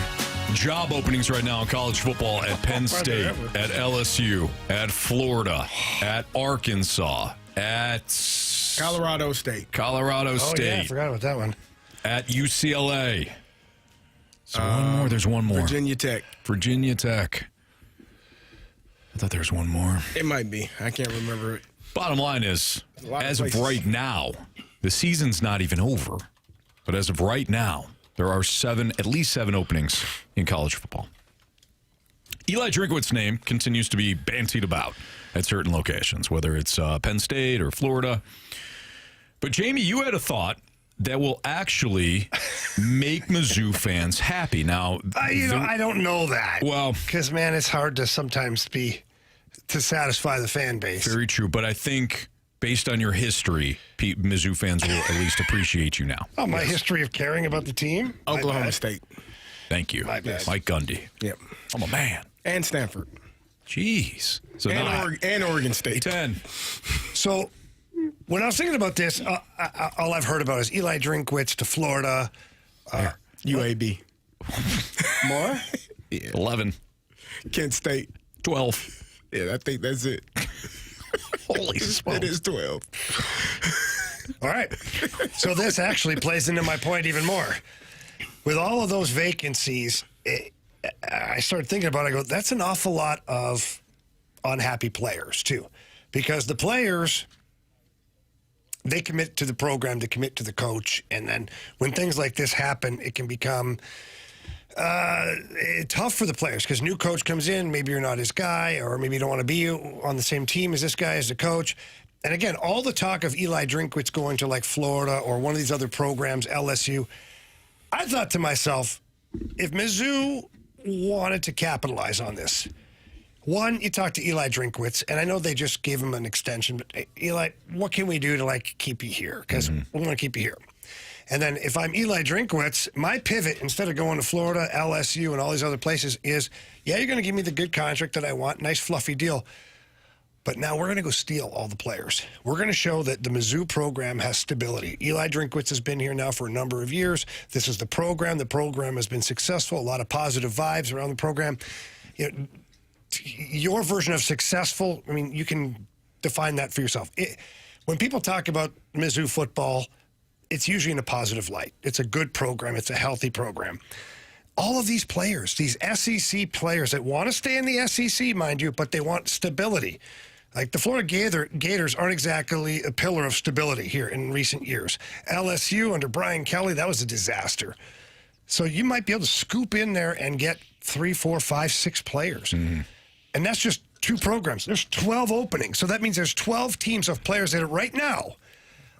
job openings right now in college football at Penn State, at LSU, at Florida, at Arkansas, at Colorado State. Oh, yeah, I forgot about that one. At UCLA. So one more. There's one more. Virginia Tech. I thought there was one more. It might be. I can't remember it. Bottom line is, as of right now, the season's not even over. But as of right now, There are at least seven openings in college football. Eli Drinkwitz's name continues to be bantied about at certain locations, whether it's Penn State or Florida. But, Jamie, you had a thought that will actually make Mizzou fans happy. Now, I don't know that. Well, because, man, it's hard to sometimes to satisfy the fan base. Very true, but I think based on your history, Mizzou fans will at least appreciate you now. Oh, my history of caring about the team? Oklahoma State. Thank you. My bad. Mike Gundy. Yep. I'm a man. And Stanford. Jeez. So And Oregon State. 10. So when I was thinking about this, all I've heard about is Eli Drinkwitz to Florida. UAB. More? 11. Kent State. 12. Yeah, I think that's it. Holy smokes. It is 12. All right. So this actually plays into my point even more. With all of those vacancies, I started thinking about it. I go, that's an awful lot of unhappy players, too. Because the players, they commit to the program, they commit to the coach. And then when things like this happen, it can become tough for the players because new coach comes in. Maybe you're not his guy, or maybe you don't want to be on the same team as this guy as the coach. And again, all the talk of Eli Drinkwitz going to like Florida or one of these other programs, LSU, I thought to myself, if Mizzou wanted to capitalize on this, one, you talk to Eli Drinkwitz, and I know they just gave him an extension, but hey, Eli, what can we do to like keep you here? Because we want to keep you here. And then if I'm Eli Drinkwitz, my pivot, instead of going to Florida, LSU, and all these other places is, yeah, you're going to give me the good contract that I want, nice fluffy deal. But now we're going to go steal all the players. We're going to show that the Mizzou program has stability. Eli Drinkwitz has been here now for a number of years. This is the program. The program has been successful. A lot of positive vibes around the program. You know, your version of successful, I mean, you can define that for yourself. When people talk about Mizzou football, it's usually in a positive light. It's a good program. It's a healthy program. All of these players, these SEC players that want to stay in the SEC, mind you, but they want stability. Like the Florida Gators aren't exactly a pillar of stability here in recent years. LSU under Brian Kelly, that was a disaster. So you might be able to scoop in there and get 3, 4, 5, 6 players. Mm-hmm. And that's just 2 programs. There's 12 openings. So that means there's 12 teams of players that right now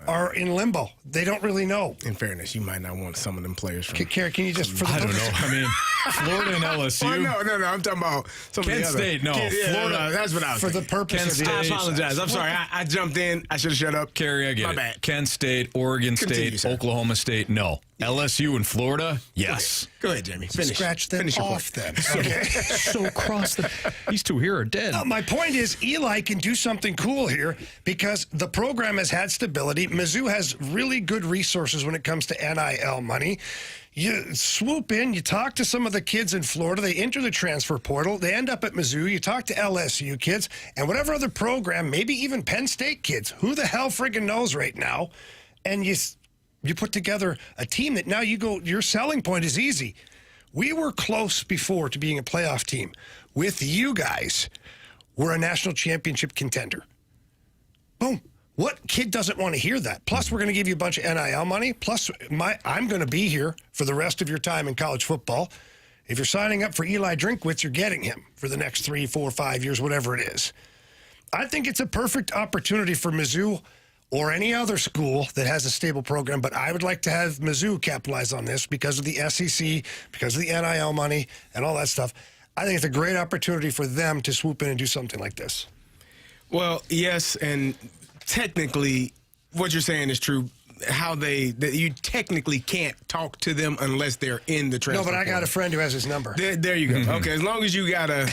are in limbo. They don't really know. In fairness, you might not want some of them players from. Carey, can you just for the I don't know. I mean, Florida and LSU. Oh, no. I'm talking about some Kent of the State. No, Florida. That's what I was for thinking. the purpose Kent of State. I apologize. I'm sorry. I jumped in. I should have shut up. Carey, I get My it. bad. Kent State, Oregon Continue, State, sir. Oklahoma State. No. LSU and Florida. Yes. Go ahead, Jamie. Finish. Scratch them Finish your off point. then. Okay. So across these two here are dead. My point is Eli can do something cool here because the program has had stability. Mizzou has really good resources when it comes to NIL money. You swoop in, you talk to some of the kids in Florida, they enter the transfer portal, they end up at Mizzou, you talk to LSU kids, and whatever other program, maybe even Penn State kids, who the hell friggin' knows right now, and you put together a team that now your selling point is easy. We were close before to being a playoff team. With you guys, we're a national championship contender. Boom. What kid doesn't want to hear that? Plus, we're going to give you a bunch of NIL money. Plus, I'm going to be here for the rest of your time in college football. If you're signing up for Eli Drinkwitz, you're getting him for the next 3, 4, 5 years, whatever it is. I think it's a perfect opportunity for Mizzou or any other school that has a stable program, but I would like to have Mizzou capitalize on this because of the SEC, because of the NIL money, and all that stuff. I think it's a great opportunity for them to swoop in and do something like this. Well, yes, and technically, what you're saying is true. That you technically can't talk to them unless they're in the transfer. No, but I got a friend who has his number. There you go. Mm-hmm. Okay, as long as you got a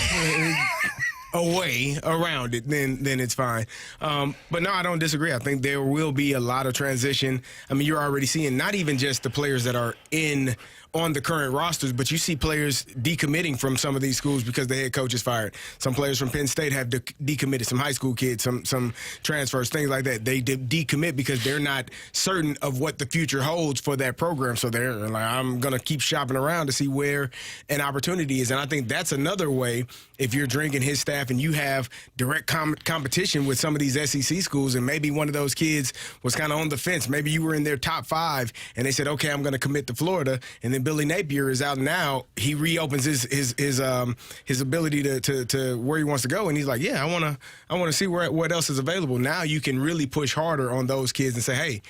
way around it, then it's fine. But no, I don't disagree. I think there will be a lot of transition. I mean, you're already seeing not even just the players that are in on the current rosters, but you see players decommitting from some of these schools because the head coach is fired. Some players from Penn State have decommitted, some high school kids, some transfers, things like that. They decommit because they're not certain of what the future holds for that program. So they're like, I'm going to keep shopping around to see where an opportunity is. And I think that's another way, if you're drinking his staff and you have direct competition with some of these SEC schools, and maybe one of those kids was kind of on the fence. Maybe you were in their top 5 and they said, okay, I'm going to commit to Florida. And then Billy Napier is out now. He reopens his ability to where he wants to go. And he's like, yeah, I want to see what else is available. Now you can really push harder on those kids and say, hey,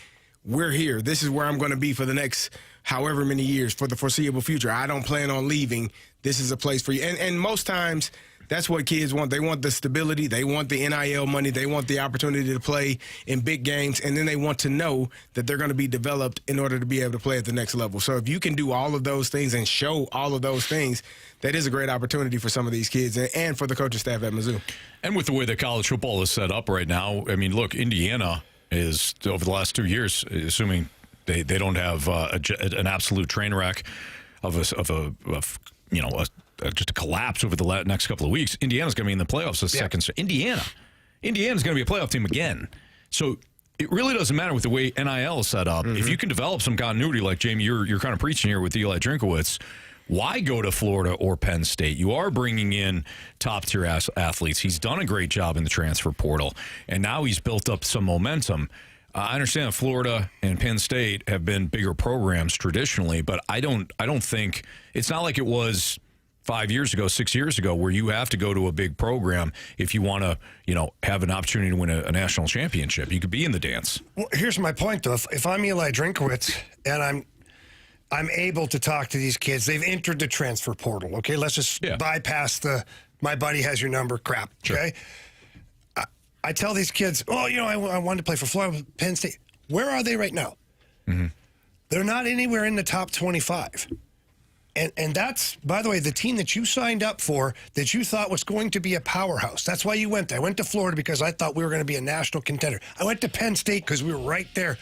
we're here. This is where I'm going to be for the next however many years, for the foreseeable future. I don't plan on leaving. This is a place for you. And most times that's what kids want. They want the stability. They want the NIL money. They want the opportunity to play in big games. And then they want to know that they're going to be developed in order to be able to play at the next level. So if you can do all of those things and show all of those things, that is a great opportunity for some of these kids and for the coaching staff at Mizzou. And with the way that college football is set up right now, I mean, look, Indiana is, over the last 2 years, assuming they don't have an absolute train wreck of just a collapse over the next couple of weeks, Indiana's going to be in the playoffs the second. Indiana's going to be a playoff team again. So it really doesn't matter with the way NIL is set up. If you can develop some continuity, like Jamie, you're kind of preaching here with Eli Drinkwitz, why go to Florida or Penn State? You are bringing in top-tier athletes. He's done a great job in the transfer portal, and now he's built up some momentum. I understand that Florida and Penn State have been bigger programs traditionally, but I don't think it's not like it was 5 years ago, 6 years ago, where you have to go to a big program if you want to, have an opportunity to win a national championship. You could be in the dance. Well, here's my point, though. If I'm Eli Drinkwitz and I'm able to talk to these kids, they've entered the transfer portal. Okay, let's just bypass my buddy has your number crap. Okay. Sure. I tell these kids, I wanted to play for Florida, Penn State. Where are they right now? Mm-hmm. They're not anywhere in the top 25. And that's, by the way, the team that you signed up for that you thought was going to be a powerhouse. That's why you went there. I went to Florida because I thought we were going to be a national contender. I went to Penn State because we were right there.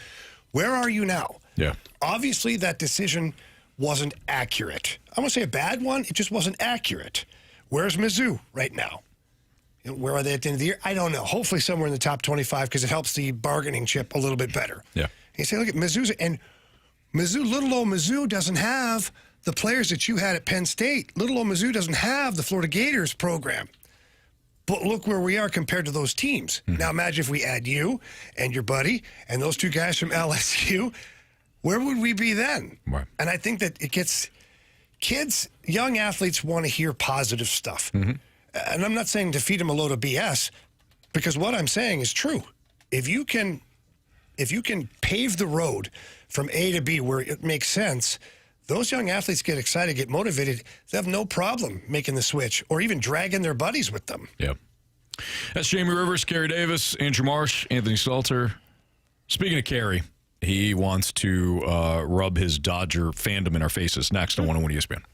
Where are you now? Yeah. Obviously, that decision wasn't accurate. I won't say a bad one. It just wasn't accurate. Where's Mizzou right now? Where are they at the end of the year? I don't know. Hopefully somewhere in the top 25 because it helps the bargaining chip a little bit better. Yeah. And you say, look at Mizzou's, and little old Mizzou doesn't have the players that you had at Penn State. Little old Mizzou doesn't have the Florida Gators program. But look where we are compared to those teams. Mm-hmm. Now imagine if we add you and your buddy and those two guys from LSU. Where would we be then? Right. And I think that it gets kids, young athletes want to hear positive stuff. Mm-hmm. And I'm not saying to feed them a load of BS, because what I'm saying is true. If you can pave the road from A to B where it makes sense, those young athletes get excited, get motivated. They have no problem making the switch or even dragging their buddies with them. Yeah. That's Jamie Rivers, Carey Davis, Andrew Marsh, Anthony Stalter. Speaking of Carey, he wants to rub his Dodger fandom in our faces. Next on 101 ESPN.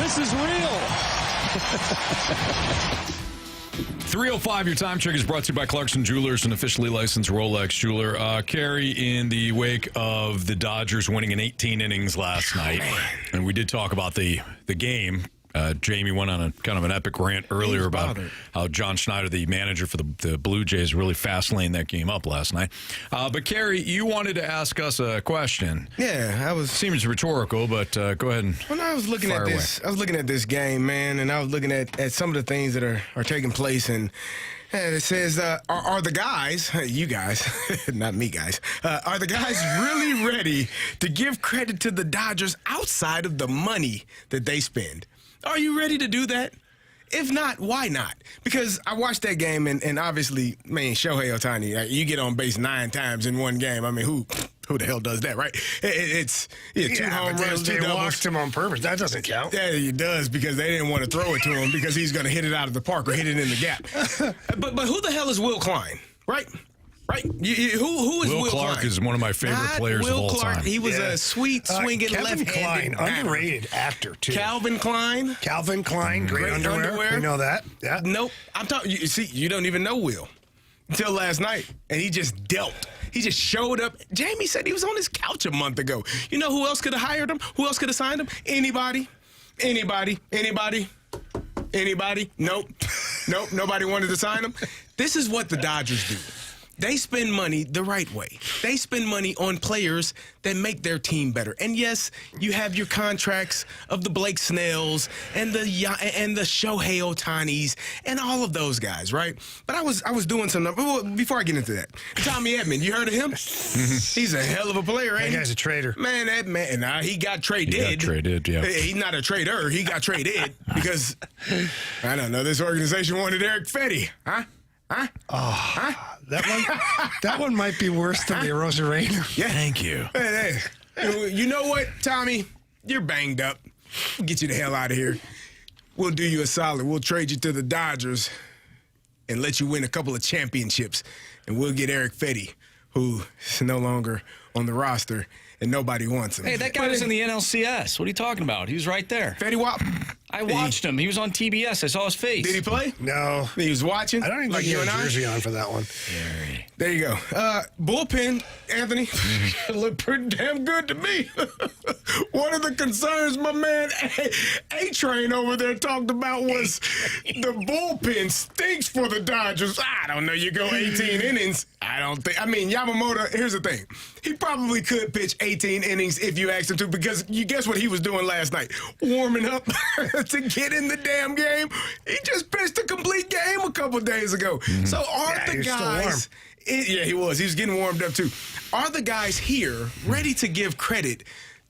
This is real. 3:05, your time check is brought to you by Clarkson Jewelers, an officially licensed Rolex jeweler. Carey, in the wake of the Dodgers winning in 18 innings last night, and we did talk about the game. Jamie went on a kind of an epic rant earlier about how John Schneider, the manager for the Blue Jays, really fast-laned that game up last night. But, Carey, you wanted to ask us a question. Yeah, Seems rhetorical, but go ahead and When I was looking at this, I was looking at this game, man, and I was looking at some of the things that are taking place, and it says, are the guys, you guys, not me guys, are the guys really ready to give credit to the Dodgers outside of the money that they spend? Are you ready to do that? If not, why not? Because I watched that game, and obviously, man, Shohei Ohtani, you get on base 9 times in one game. I mean, who the hell does that, right? It's 2 home runs, 2 they doubles. walked him on purpose. That doesn't count. Yeah, it does, because they didn't want to throw it to him because he's going to hit it out of the park or hit it in the gap. But who the hell is Will Klein, right? Right? Who is Will Clark Klein? is one of my favorite players of all time. He was a sweet swinging Kevin left-handed Klein, batter. underrated actor too. Calvin Klein. Great underwear. We know that. Yeah. Nope. I'm talking. You see, you don't even know Will until last night, and he just dealt. He just showed up. Jamie said he was on his couch a month ago. You know who else could have hired him? Who else could have signed him? Anybody? Nope. Nobody wanted to sign him. This is what the Dodgers do. They spend money the right way. They spend money on players that make their team better. And yes, you have your contracts of the Blake Snells and the Shohei Ohtanis and all of those guys, right? But I was doing some numbers. Well, before I get into that, Tommy Edman, you heard of him? He's a hell of a player, ain't he? That guy's a traitor. Man, that man, he got traded. Yeah. He's not a trader. He got traded because, I don't know, this organization wanted Eric Fetty. Huh? That one might be worse than the Rosarena. Yeah. Thank you. Hey. You know what, Tommy? You're banged up. We'll get you the hell out of here. We'll do you a solid. We'll trade you to the Dodgers and let you win a couple of championships. And we'll get Eric Fetty, who is no longer on the roster, and nobody wants him. Hey, that guy was in the NLCS. What are you talking about? He was right there. Fetty Wap. I watched him. He was on TBS. I saw his face. Did he play? No. He was watching? I don't even like think he you had and a I? jersey on for that one. There you go. Bullpen, Anthony, looked pretty damn good to me. One of the concerns my man A-Train over there talked about was the bullpen stinks for the Dodgers. I don't know. You go 18 innings. I mean, Yamamoto, here's the thing. He probably could pitch 18 innings if you asked him to, because you guess what he was doing last night? Warming up to get in the damn game. He just pitched a complete game a couple days ago. So aren't the guys... Yeah, he was. He was getting warmed up, too. Are the guys here ready to give credit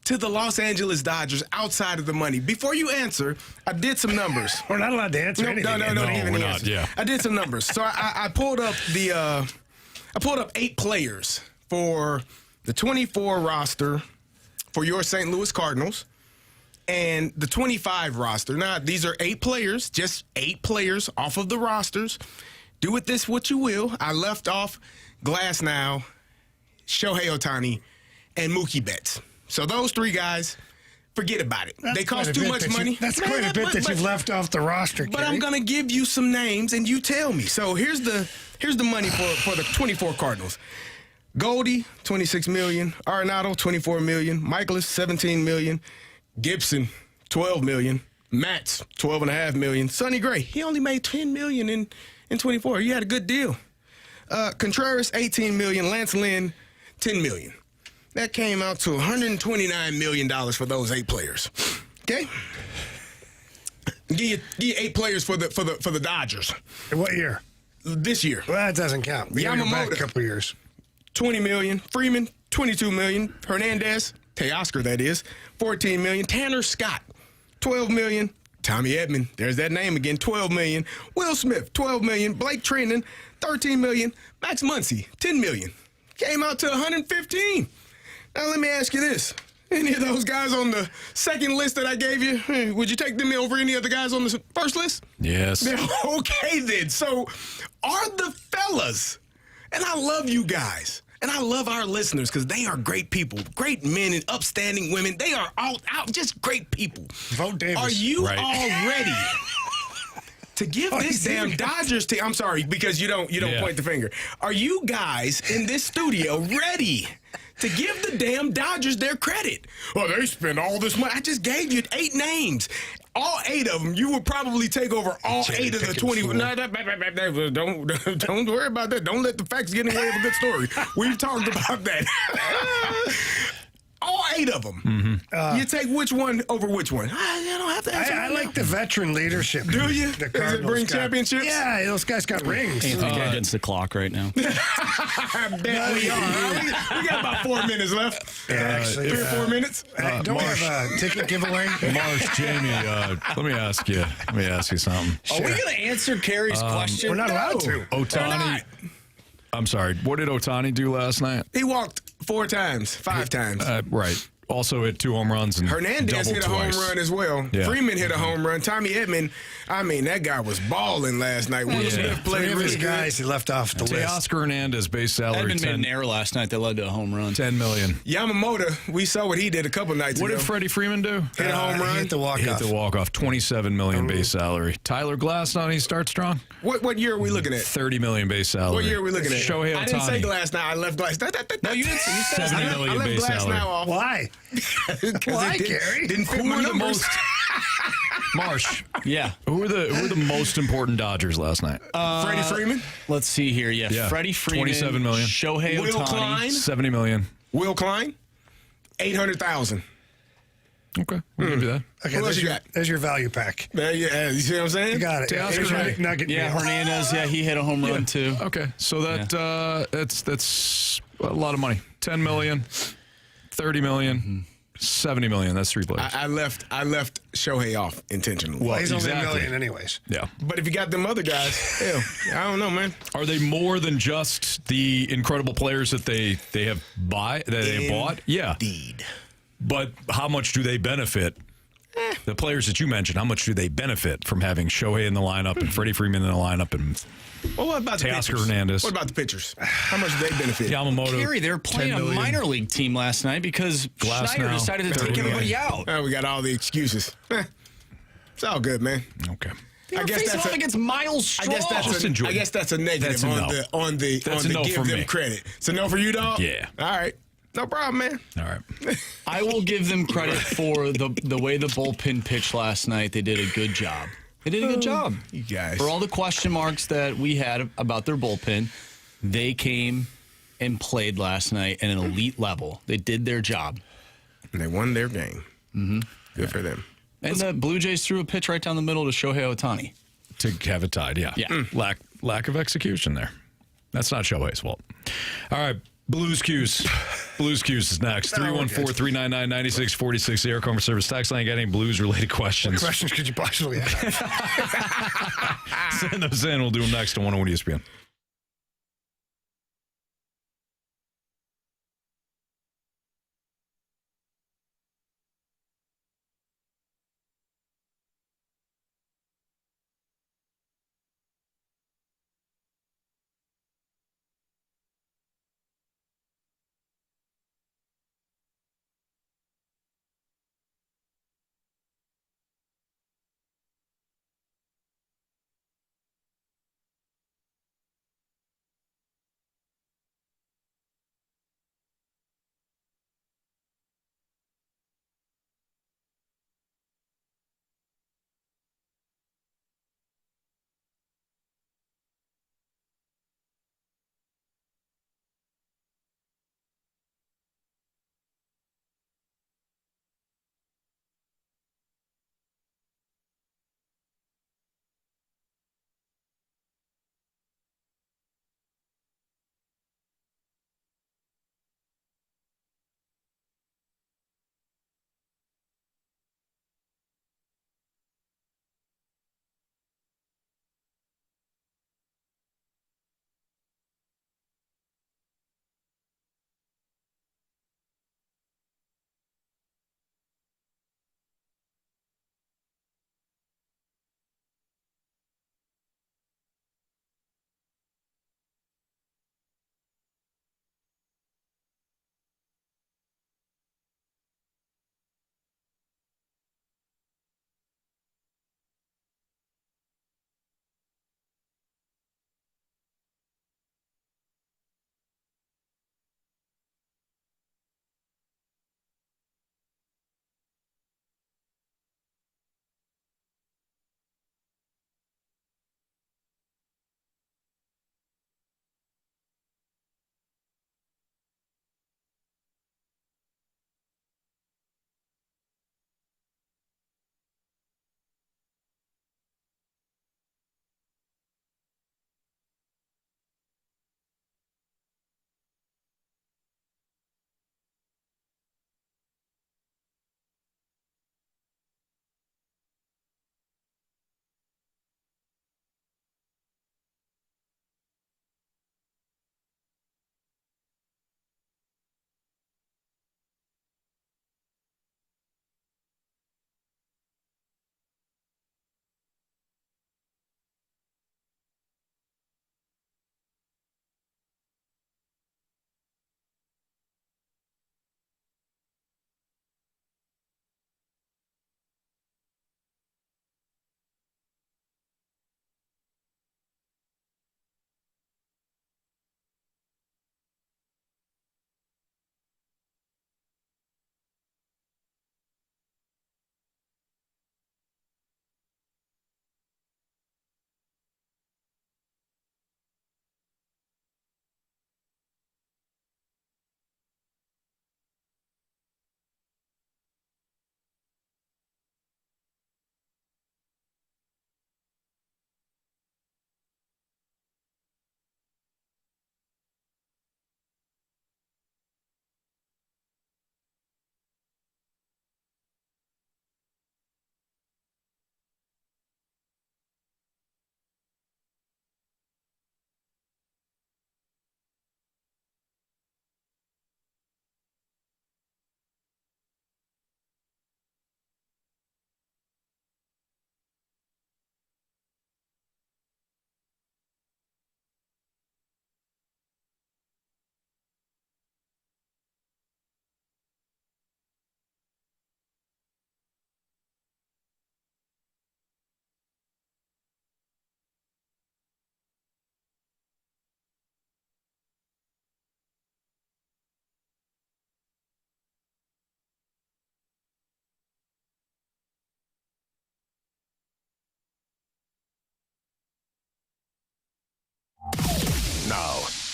to the Los Angeles Dodgers outside of the money? Before you answer, I did some numbers. We're not allowed to answer anything. No, we're not. Yeah. I did some numbers. So I pulled up I pulled up 8 players for the 24 roster for your St. Louis Cardinals and the 25 roster. Now, these are 8 players, just 8 players off of the rosters. Do with this what you will. I left off Glasnow, Shohei Ohtani, and Mookie Betts. So those 3 guys, forget about it. They cost too much money. That's quite a bit that you've left off the roster, But Carey. I'm going to give you some names, and you tell me. So here's the money for the 24 Cardinals. Goldie, $26 million. Arenado, $24 million. Michaelis, $17 million. Gibson, $12 million. Matz, $12.5 million. Sonny Gray, he only made $10 million in 24. You had a good deal. Contreras, $18 million. Lance Lynn, $10 million. That came out to $129 million for those 8 players. Okay? Give you 8 players for the Dodgers. In what year? This year. Well, that doesn't count. We gotta go back a couple of years. $20 million. Freeman, $22 million. Hernandez, Teoscar that is, $14 million. Tanner Scott, $12 million. Tommy Edman, there's that name again, $12 million. Will Smith, $12 million. Blake Trinan, $13 million. Max Muncy, $10 million. Came out to $115. Now let me ask you this. Any of those guys on the second list that I gave you, would you take them over any of the guys on the first list? Yes. Okay then. So are the fellas, and I love you guys, And I love our listeners because they are great people, great men and upstanding women. They are all out, just great people. Vote Davis. Are you all ready to give this damn Dodgers team? I'm sorry, because you don't point the finger. Are you guys in this studio ready to give the damn Dodgers their credit? Well, they spent all this money. I just gave you 8 names. All 8 of them, you would probably take over all 8 of the 20. Don't worry about that. Don't let the facts get in the way of a good story. We've talked about that. All 8 of them. You take which one over which one? I don't have to answer. I like the veteran leadership. Do you? The Does it bring championships? Yeah, those guys got rings. Anthony against the clock right now. I bet we are. We got about 4 minutes left. Yeah, actually, 3 or 4 minutes. don't we have a ticket giveaway? Marsh, Jamie, let me ask you something. Are we going to answer Carey's question? We're not allowed to. Ohtani. I'm sorry. What did Ohtani do last night? He walked 4 times, 5 times. Right. Also hit 2 home runs and Hernandez hit a twice. home run as well. Yeah. Freeman hit a home run. Tommy Edman, I mean, that guy was balling last night. Will Smith played 3 of his really guys he left off the list. Oscar Hernandez base salary Edmund made an error last night that led to a home run. $10 million. Yamamoto, we saw what he did a couple nights What ago. did Freddie Freeman do? Hit a home run. Hit the walk Hit off. the walk-off. $27 million base salary. Tyler Glass, he start strong? What year are we looking at? $30 million base salary. What year are we looking at? Shohei Ohtani. I didn't say Glass now. I left Glass. No, you didn't. You said $70 million I left base Glass salary. now off. Why? Why, Carey? Didn't fit Who my were the numbers. most Marsh? Yeah. Who were the most important Dodgers last night? Freddie Freeman, Let's see here. Yeah. Freddie Freeman. $27 million. Shohei Will Ohtani. Klein. $70 million. Will Klein, 800,000. Okay, we'll give you that. Okay, Who else there's you your, got? there's your value pack. Yeah, you see what I'm saying? You got it. Teoscar Here's your Hernandez. nugget Yeah, meal. Hernandez. Yeah, he hit a home run too. Okay, so that's a lot of money. $10 million, $30 million, $70 million. That's 3 players. I left Shohei off intentionally. Well, He's only exactly. $1 million anyways. Yeah. But if you got them other guys, hell, I don't know, man. Are they more than just the incredible players that they have bought? Yeah. Indeed. But how much do they benefit? The players that you mentioned, how much do they benefit from having Shohei in the lineup and Freddie Freeman in the lineup and Well, what about the Teoscar pitchers? Hernandez? What about the pitchers? How much do they benefit? Yamamoto? Carey, they were playing $10 a million. minor league team last night because Glass Schneider now, decided to take $30 everybody million. out. Oh, we got all the excuses. It's all good, man. Okay. They were I guess facing that's off a- agative Miles I Straw. guess that's Just a, enjoy I guess that's a negative That's a no. on the That's a no give for them me. credit. So no for you, dog? Yeah. All right. No problem, man. All right. I will give them credit for the way the bullpen pitched last night. They did a good job. They did a good job. You guys. For all the question marks that we had about their bullpen, they came and played last night at an elite level. They did their job. And they won their game. Mm-hmm. Good for them. And the Blue Jays threw a pitch right down the middle to Shohei Ohtani. To have it tied, yeah. Yeah. Lack of execution there. That's not Shohei's fault. All right. Blues Q's. Blues Q's is next. 314-399-9646. The Air Comfort Service text line. Got any blues-related questions? What questions could you possibly have? Send those in. We'll do them next on 101 ESPN.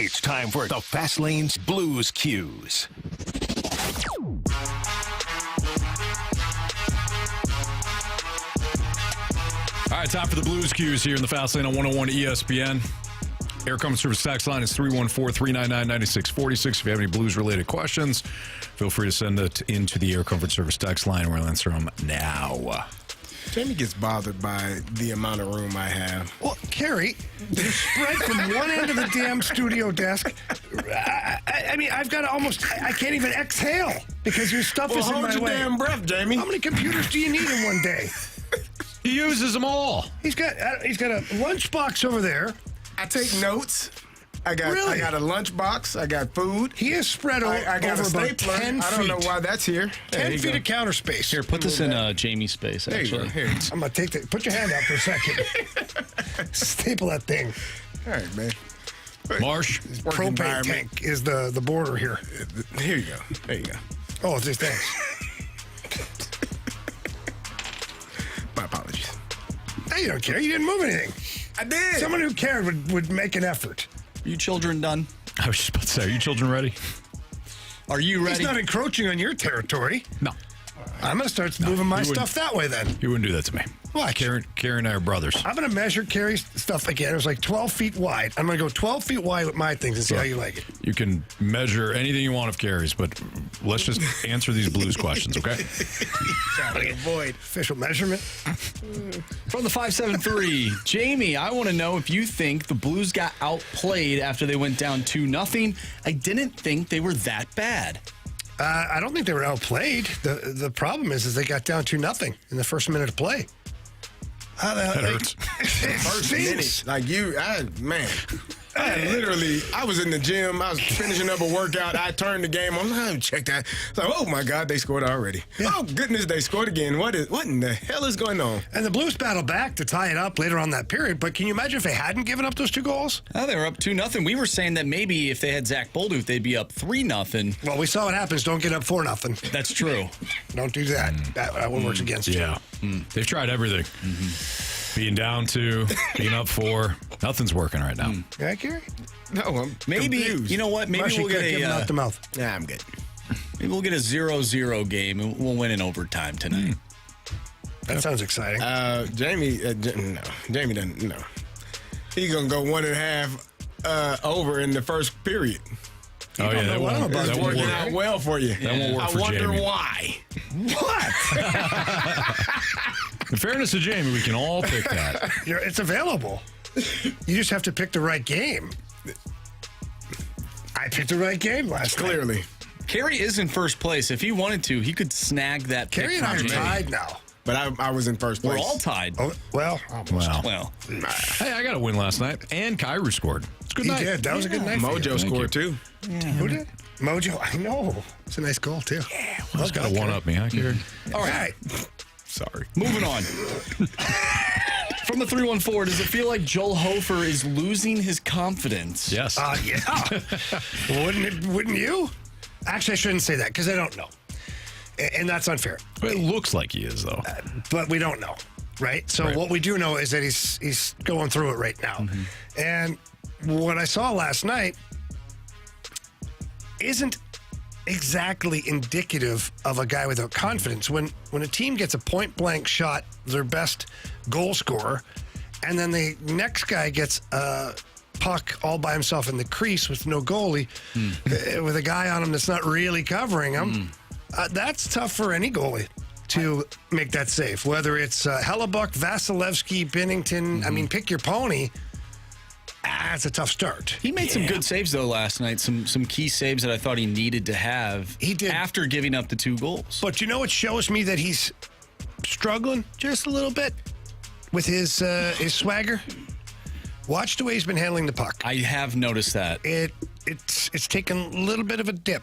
It's time for the Fast Lane's Blues Cues. All right, time for the Blues Cues here in the Fast Lane on 101 ESPN. Air Comfort Service text line is 314-399-9646. If you have any Blues-related questions, feel free to send it into the Air Comfort Service text line. We'll answer them now. Jamie gets bothered by the amount of room I have. Well, Carey, you spread from one end of the damn studio desk. I mean, I've got to I can't even exhale because your stuff is in my way. Hold your damn breath, Jamie. How many computers do you need in one day? He uses them all. He's got a lunchbox over there. I take notes. I got a lunchbox. I got food. He is spread over I got a about stapler. 10 feet. I don't know why that's here. 10 feet of counter space. Here, put this in Jamie's space, There you go. actually. Here. I'm going to take that. Put your hand out for a second. Staple that thing. All right, man. Marsh. Work Propane environment. tank is the border here. Here you go. There you go. Oh, just thanks. My apologies. Hey, you don't care. You didn't move anything. I did. Someone who cared would make an effort. You children done? I was just about to say, are you children ready? Are you ready? He's not encroaching on your territory. No. I'm going to start moving my you stuff that way then. You wouldn't do that to me. Why? Carey and I are brothers. I'm going to measure Carey's stuff again. It was like 12 feet wide. I'm going to go 12 feet wide with my things and see how you like it. You can measure anything you want of Carey's, but let's just answer these Blues questions, okay? Trying to avoid. Official measurement. From the 573, Jamie, I want to know if you think the Blues got outplayed after they went down 2-0. I didn't think they were that bad. I don't think they were outplayed. The problem is they got down 2-0 in the first minute of play. That hurts. First minute. Like I was in the gym. I was finishing up a workout. I turned the game on. I checked that. It's like, oh my God, they scored already. Yeah. Oh goodness, they scored again. What in the hell is going on? And the Blues battled back to tie it up later on that period. But can you imagine if they hadn't given up those 2 goals? Oh, they were up 2-0. We were saying that maybe if they had Zach Bolduc, they'd be up 3-0. Well, we saw what happens. Don't get up 4-0. That's true. Don't do that. That one works against you. Yeah. They've tried everything. Being down 2, being up 4. Nothing's working right now. Yeah, Carey? No, I'm Maybe, confused. you know what? Maybe Rushy we'll get giving out the mouth. Nah, I'm good. maybe we'll get a 0-0 game and we'll win in overtime tonight. That sounds exciting. Jamie doesn't. No, he's gonna go 1.5 over in the first period. Oh, yeah, that won't It's work. working out well for you. That won't work I for wonder Jamie. why. What? In fairness to Jamie, we can all pick that. It's available. You just have to pick the right game. I picked the right game last night. Clearly. Carey is in first place. If he wanted to, he could snag that pick Carey and I from are Jamie. tied now. But I was in first place. We're all tied. Oh, well, almost. Wow. Well, Hey, I got a win last night, and Kyrie scored. It's a good He night. did. That was a good night for you. Mojo scored too. Who did? Mojo. I know. It's a nice goal, too. Yeah, well, got to one-up me, huh, Carey? All right. Sorry. moving on. From the 314, does it feel like Joel Hofer is losing his confidence? Yes. Yeah. Wouldn't you? Actually, I shouldn't say that because I don't know. And that's unfair. But it looks like he is, though. But we don't know, right? So Right. what we do know is that he's going through it right now. And what I saw last night isn't exactly indicative of a guy without confidence. When a team gets a point-blank shot, their best goal scorer, and then the next guy gets a puck all by himself in the crease with no goalie, with a guy on him that's not really covering him, that's tough for any goalie to make that save. Whether it's Hellebuck, Vasilevsky, Binnington, I mean, pick your pony. It's a tough start. He made some good saves, though, last night. Some key saves that I thought he needed to have. He did. After giving up the 2 goals. But you know what shows me that he's struggling just a little bit with his swagger? Watch the way he's been handling the puck. I have noticed that. It's taken a little bit of a dip.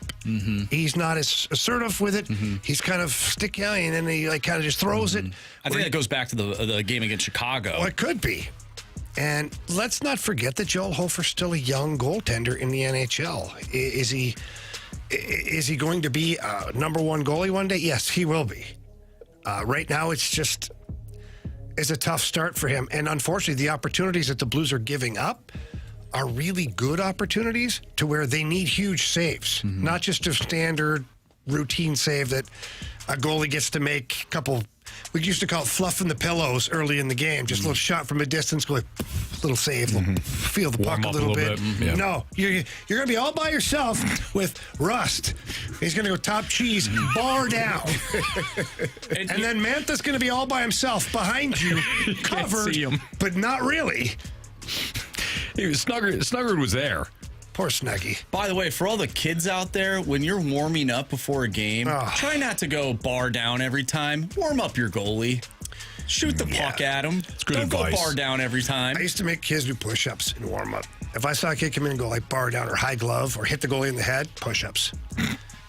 He's not as assertive with it. He's kind of sticky, and then he kind of just throws it. I think that goes back to the game against Chicago. Well, it could be. And let's not forget that Joel Hofer's still a young goaltender in the NHL. Is he going to be a number 1 goalie one day? Yes, he will be. Right now, it's a tough start for him. And unfortunately, the opportunities that the Blues are giving up are really good opportunities to where they need huge saves, not just a standard routine save that a goalie gets to make a couple. We used to call it fluffing the pillows early in the game. Just a little shot from a distance, go like, little save, feel the Warm puck a up little bit. Yeah. No, you're going to be all by yourself with Rust. He's going to go top cheese, bar down. and then Mantha's going to be all by himself behind you, covered, see him. but not really. Snuggered was there. Poor Snuggy. By the way, for all the kids out there, when you're warming up before a game, try not to go bar down every time. Warm up your goalie. Shoot the puck at him. It's good Don't advice. go bar down every time. I used to make kids do push-ups in warm-up. If I saw a kid come in and go like bar down or high glove or hit the goalie in the head, push-ups.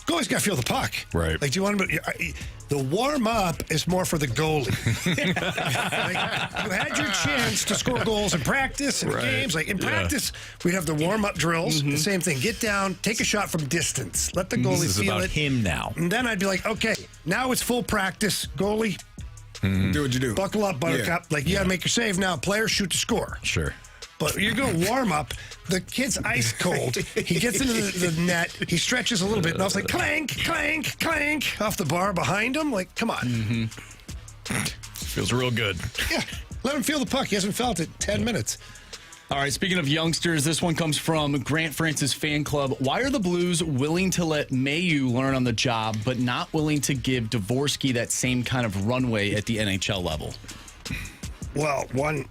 Goalie's got to feel the puck. Right. Like, do you want to... The warm-up is more for the goalie. Like, you had your chance to score goals in practice and games. Like, in practice, we'd have the warm-up drills. The same thing. Get down, take a shot from distance. Let the goalie This is feel about it. him now. And then I'd be like, okay, now it's full practice. Goalie, Do what you do. buckle up, buttercup. Like, you got to make your save now. Player, shoot to score. Sure. But you're going to warm up. The kid's ice cold. He gets into the net. He stretches a little bit. And I was like, clank, clank, clank, off the bar behind him. Like, come on. Feels real good. Yeah. Let him feel the puck. He hasn't felt it 10 minutes. All right, speaking of youngsters, this one comes from Grant Francis Fan Club. Why are the Blues willing to let Mayu learn on the job, but not willing to give Dvorsky that same kind of runway at the NHL level? Well, one,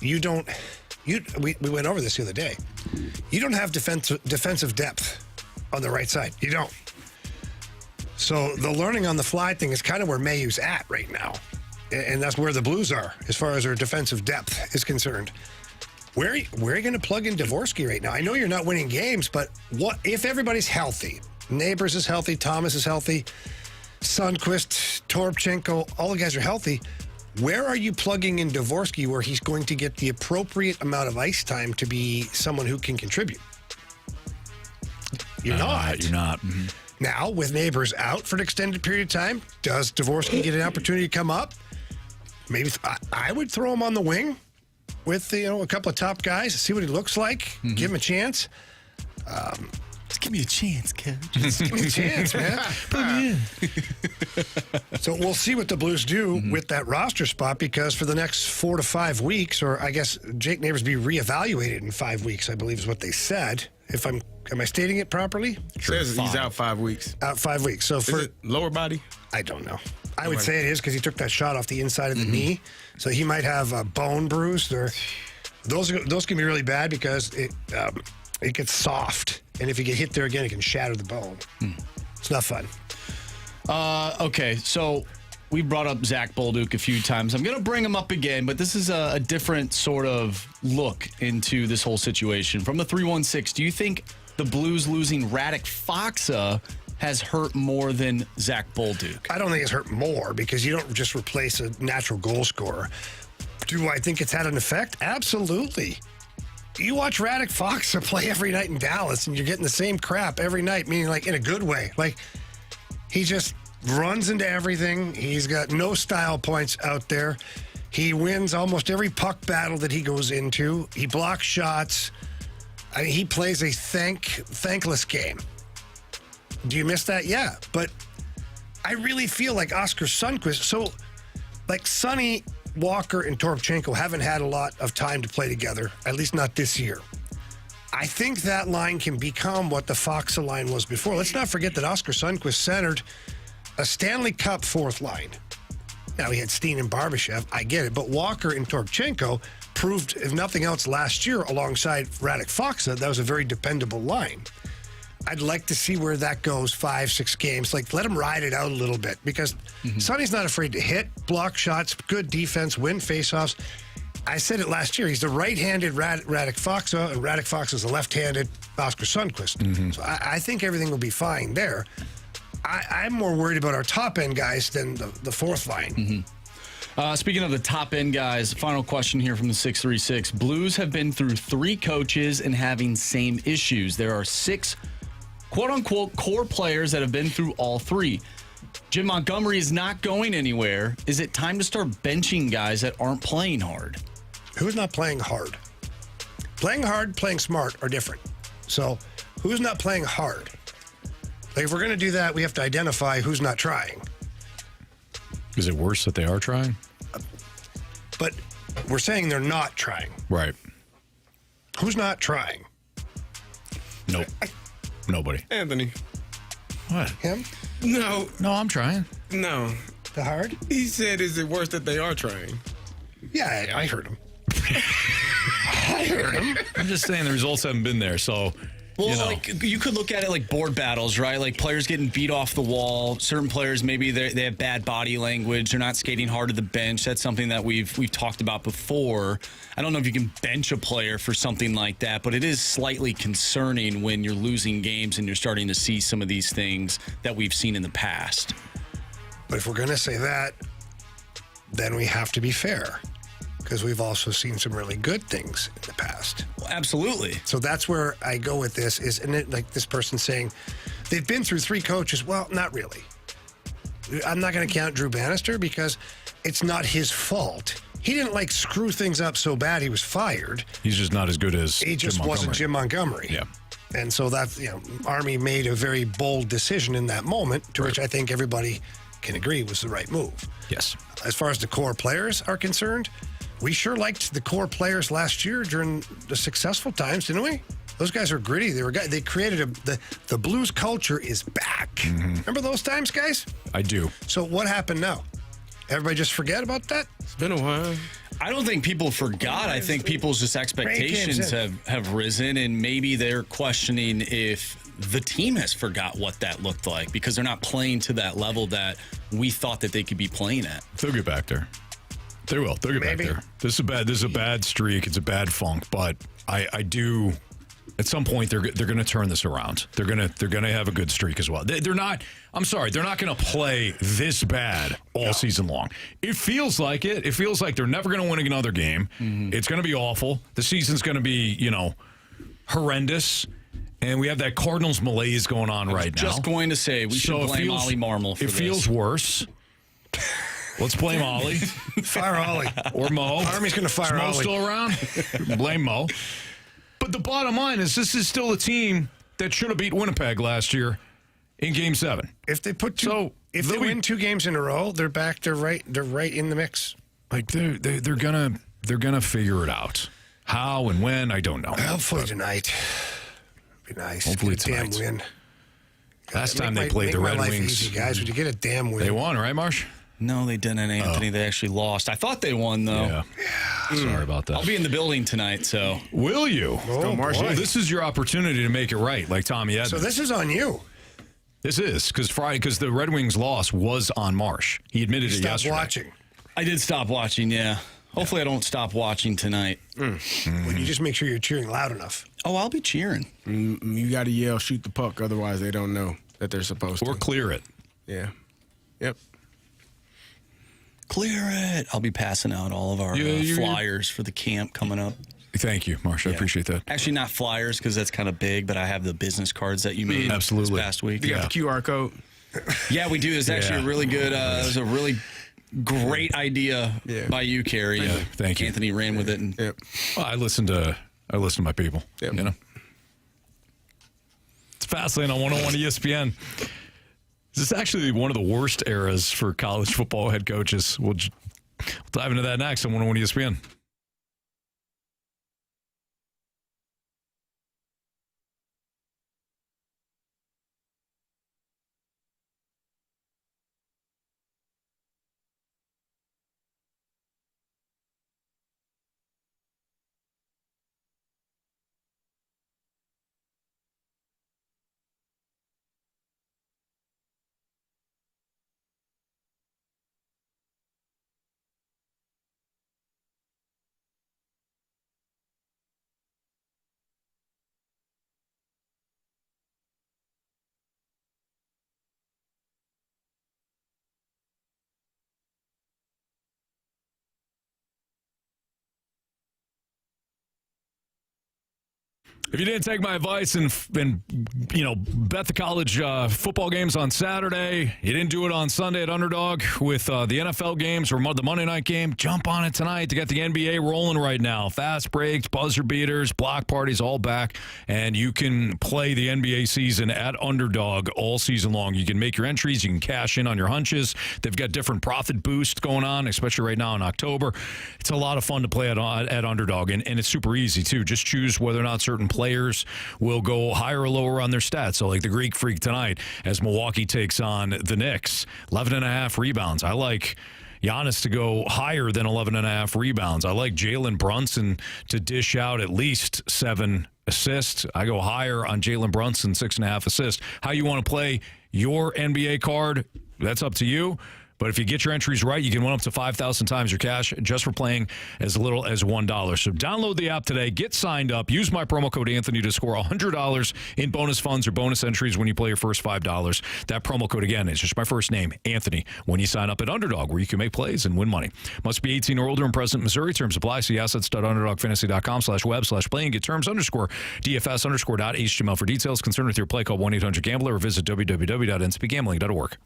you don't... We went over this the other day. You don't have defensive depth on the right side. You don't. So the learning on the fly thing is kind of where Mayhew's at right now. And that's where the Blues are as far as their defensive depth is concerned. Where are you going to plug in Dvorsky right now? I know you're not winning games, but what if everybody's healthy? Neighbours is healthy. Thomas is healthy. Sundqvist, Toropchenko, all the guys are healthy. Where are you plugging in Dvorsky where he's going to get the appropriate amount of ice time to be someone who can contribute? You're not. You're not. Now, with Neighbours out for an extended period of time, does Dvorsky get an opportunity to come up? Maybe I would throw him on the wing with a couple of top guys, see what he looks like, give him a chance. Just give me a chance, Coach. Just give me a chance, man. So we'll see what the Blues do with that roster spot, because for the next 4 to 5 weeks, or I guess Jake Neighbours be reevaluated in 5 weeks, I believe is what they said. Am I stating it properly? Says he's out 5 weeks. Out 5 weeks. So Is it lower body? I don't know. I would say it is because he took that shot off the inside of the knee, so he might have a bone bruise. Or those can be really bad because it gets soft, and if you get hit there again, it can shatter the bone. It's not fun. Okay, so we brought up Zach Bolduc a few times. I'm going to bring him up again, but this is a different sort of look into this whole situation. From the 316, do you think the Blues losing Radek Faksa has hurt more than Zach Bolduc? I don't think it's hurt more, because you don't just replace a natural goal scorer. Do I think it's had an effect? Absolutely. You watch Radek Faksa play every night in Dallas, and you're getting the same crap every night, meaning like in a good way. Like, he just runs into everything. He's got no style points out there. He wins almost every puck battle that he goes into. He blocks shots. I mean, he plays a thankless game. Do you miss that? Yeah. But I really feel like Oscar Sundqvist. So, like, Sonny, Walker, and Toropchenko haven't had a lot of time to play together, at least not this year. I think that line can become what the Faksa line was before. Let's not forget that Oscar Sundqvist centered a Stanley Cup fourth line. Now, he had Steen and Barbashev. I get it. But Walker and Toropchenko proved, if nothing else, last year alongside Radek Faksa, that was a very dependable line. I'd like to see where that goes 5-6 games. Like, let him ride it out a little bit, because Sonny's not afraid to hit, block shots, good defense, win faceoffs. I said it last year. He's the right-handed Radek Faksa, and Radek Faksa is the left-handed Oscar Sundqvist. So I think everything will be fine there. I'm more worried about our top-end guys than the fourth line. Speaking of the top-end guys, final question here from the 636. Blues have been through 3 coaches and having same issues. There are 6 quote-unquote core players that have been through all 3. Jim Montgomery is not going anywhere. Is it time to start benching guys that aren't playing hard? Who's not playing hard? Playing hard, playing smart are different. So who's not playing hard? Like, if we're going to do that, we have to identify who's not trying. Is it worse that they are trying? But we're saying they're not trying. Right. Who's not trying? Nope. Nobody. Anthony. What? Him? No, No, I'm trying. no. The hard? He said, is it worse that they are trying? Yeah, I heard him. I heard him. I'm just saying the results haven't been there, so... Well, you know. like you could look at it like board battles, right? Like players getting beat off the wall. Certain players maybe they have bad body language. They're not skating hard to the bench. That's something that we've talked about before. I don't know if you can bench a player for something like that, but it is slightly concerning when you're losing games and you're starting to see some of these things that we've seen in the past. But if we're going to say that, then we have to be fair, because we've also seen some really good things in the past. Well, absolutely. So that's where I go with this, isn't it? Like this person saying they've been through 3 coaches. Well, not really. I'm not going to count Drew Bannister because it's not his fault. He didn't like screw things up so bad he was fired. He's just not as good as He just Jim wasn't Montgomery. Jim Montgomery. Yeah. And so that, Army made a very bold decision in that moment, to which I think everybody can agree was the right move. Yes. As far as the core players are concerned, we sure liked the core players last year during the successful times, didn't we? Those guys are gritty. They created the Blues culture is back. Mm-hmm. Remember those times, guys? I do. So what happened now? Everybody just forget about that? It's been a while. I don't think people forgot. I think people's just expectations have risen, and maybe they're questioning if the team has forgot what that looked like because they're not playing to that level that we thought that they could be playing at. They'll get back there. They will. They'll get Maybe. back there. This is a bad streak. It's a bad funk, but I do. At some point, they're going to turn this around. They're going to have a good streak as well. They're not. I'm sorry. They're not going to play this bad all season long. It feels like it. It feels like they're never going to win another game. Mm-hmm. It's going to be awful. The season's going to be horrendous. And we have that Cardinals malaise going on right now. Just going to say we should blame Ollie Marmol for this. It feels worse. Let's blame Ollie. Fire Ollie. Or Mo. Army's going to fire Is Mo Ollie. still around? Blame Mo. But the bottom line is this is still a team that should have beat Winnipeg last year in Game 7. If they they win 2 games in a row, they're back. They're right in the mix. Like they're gonna figure it out. How and when, I don't know. Hopefully tonight. Be nice. Hopefully Get a damn tonight. win. Last time they played the Make Red my life Wings, easy, guys. Would you get a damn win? they won, right, Marsh? No, they didn't, Anthony. They actually lost. I thought they won, though. Yeah. Sorry about that. I'll be in the building tonight, so. Will you? Oh, boy. Well, this is your opportunity to make it right, like Tommy Edmonds. So this is on you. This is because the Red Wings loss was on Marsh. He admitted it Stop yesterday. watching. I did stop watching, yeah. Hopefully I don't stop watching tonight. Well, you just make sure you're cheering loud enough. Oh, I'll be cheering. You got to yell, shoot the puck, otherwise they don't know that they're supposed to. Or clear it. Yeah. Yep. Clear it. I'll be passing out all of our flyers for the camp coming up. Thank you, Marsh. I appreciate that. Actually, not flyers because that's kind of big, but I have the business cards that you made Absolutely. this past week. You got the QR code. Yeah, we do. It's actually a really good. It was a really great idea by you, Carey. Thank you. Anthony ran with it. And Yep. Well, I listen to my people. Yep. You know, it's fascinating on 101 ESPN. This is actually one of the worst eras for college football head coaches. We'll dive into that next on 101 ESPN. If you didn't take my advice and bet the college football games on Saturday, you didn't do it on Sunday at Underdog with the NFL games or the Monday night game, jump on it tonight to get the NBA rolling right now. Fast breaks, buzzer beaters, block parties, all back, and you can play the NBA season at Underdog all season long. You can make your entries. You can cash in on your hunches. They've got different profit boosts going on, especially right now in October. It's a lot of fun to play at Underdog, and it's super easy, too. Just choose whether or not certain players will go higher or lower on their stats. So like the Greek Freak tonight as Milwaukee takes on the Knicks. 11.5 rebounds. I like Giannis to go higher than 11.5 rebounds. I like Jalen Brunson to dish out at least 7 assists. I go higher on Jalen Brunson, 6.5 assists. How you want to play your NBA card, that's up to you. But if you get your entries right, you can win up to 5,000 times your cash just for playing as little as $1. So download the app today, get signed up, use my promo code Anthony to score $100 in bonus funds or bonus entries when you play your first $5. That promo code, again, is just my first name, Anthony, when you sign up at Underdog, where you can make plays and win money. Must be 18 or older and present in Missouri. Terms apply. See assets.underdogfantasy.com/web/play and get terms _DFS_.html for details. Concerned with your play, call 1-800-GAMBLER or visit www.ncbgambling.org.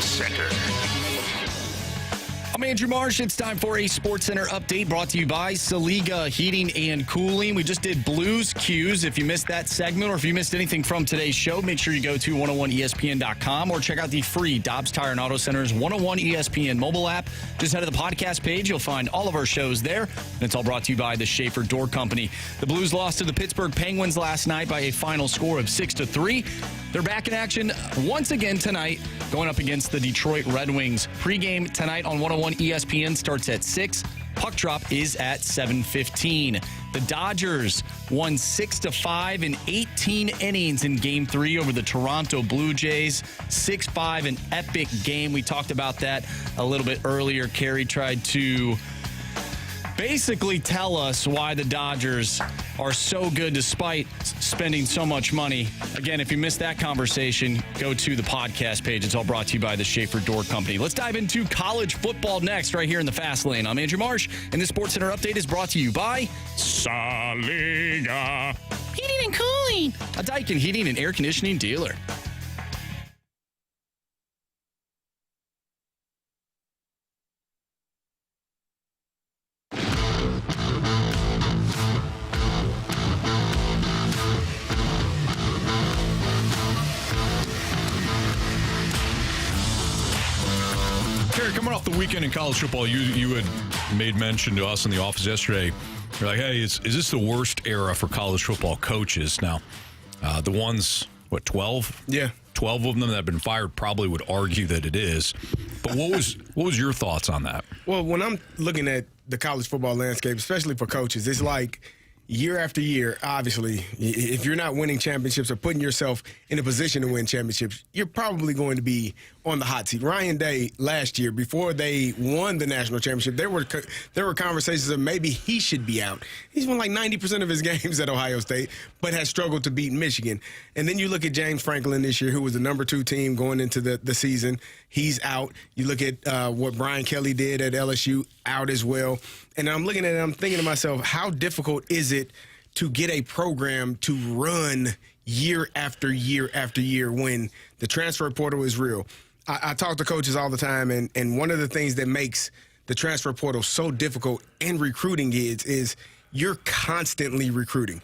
Center. I'm Andrew Marsh. It's time for a SportsCenter update brought to you by Saliga Heating and Cooling. We just did Blues Cues. If you missed that segment or if you missed anything from today's show, make sure you go to 101ESPN.com or check out the free Dobbs Tire and Auto Center's 101 ESPN mobile app. Just head to the podcast page. You'll find all of our shows there. And it's all brought to you by the Schaefer Door Company. The Blues lost to the Pittsburgh Penguins last night by a final score of 6-3. They're back in action once again tonight, going up against the Detroit Red Wings. Pre-game tonight on 101 ESPN starts at 6. Puck drop is at 7:15. The Dodgers won 6-5 in 18 innings in Game 3 over the Toronto Blue Jays. 6-5, an epic game. We talked about that a little bit earlier. Carey tried to basically tell us why the Dodgers are so good despite spending so much money. Again, if you missed that conversation, go to the podcast page. It's all brought to you by the Schaefer Door Company. Let's dive into college football next right here in the Fast Lane. I'm Andrew Marsh, and this SportsCenter update is brought to you by Saliga Heating and Cooling, a Daikin heating and air conditioning dealer. Coming off the weekend in college football, you had made mention to us in the office yesterday. You're like, hey, is this the worst era for college football coaches? Now, the ones, 12? Yeah. 12 of them that have been fired probably would argue that it is. But what was your thoughts on that? Well, when I'm looking at the college football landscape, especially for coaches, it's like year after year, obviously, if you're not winning championships or putting yourself in a position to win championships, you're probably going to be on the hot seat. Ryan Day last year, before they won the national championship, there were conversations of maybe he should be out. He's won like 90% of his games at Ohio State, but has struggled to beat Michigan. And then you look at James Franklin this year, who was the number 2 team going into the season. He's out. You look at what Brian Kelly did at LSU, out as well. And I'm looking at it, I'm thinking to myself, how difficult is it to get a program to run year after year after year when the transfer portal is real? I talk to coaches all the time, and one of the things that makes the transfer portal so difficult and recruiting is you're constantly recruiting.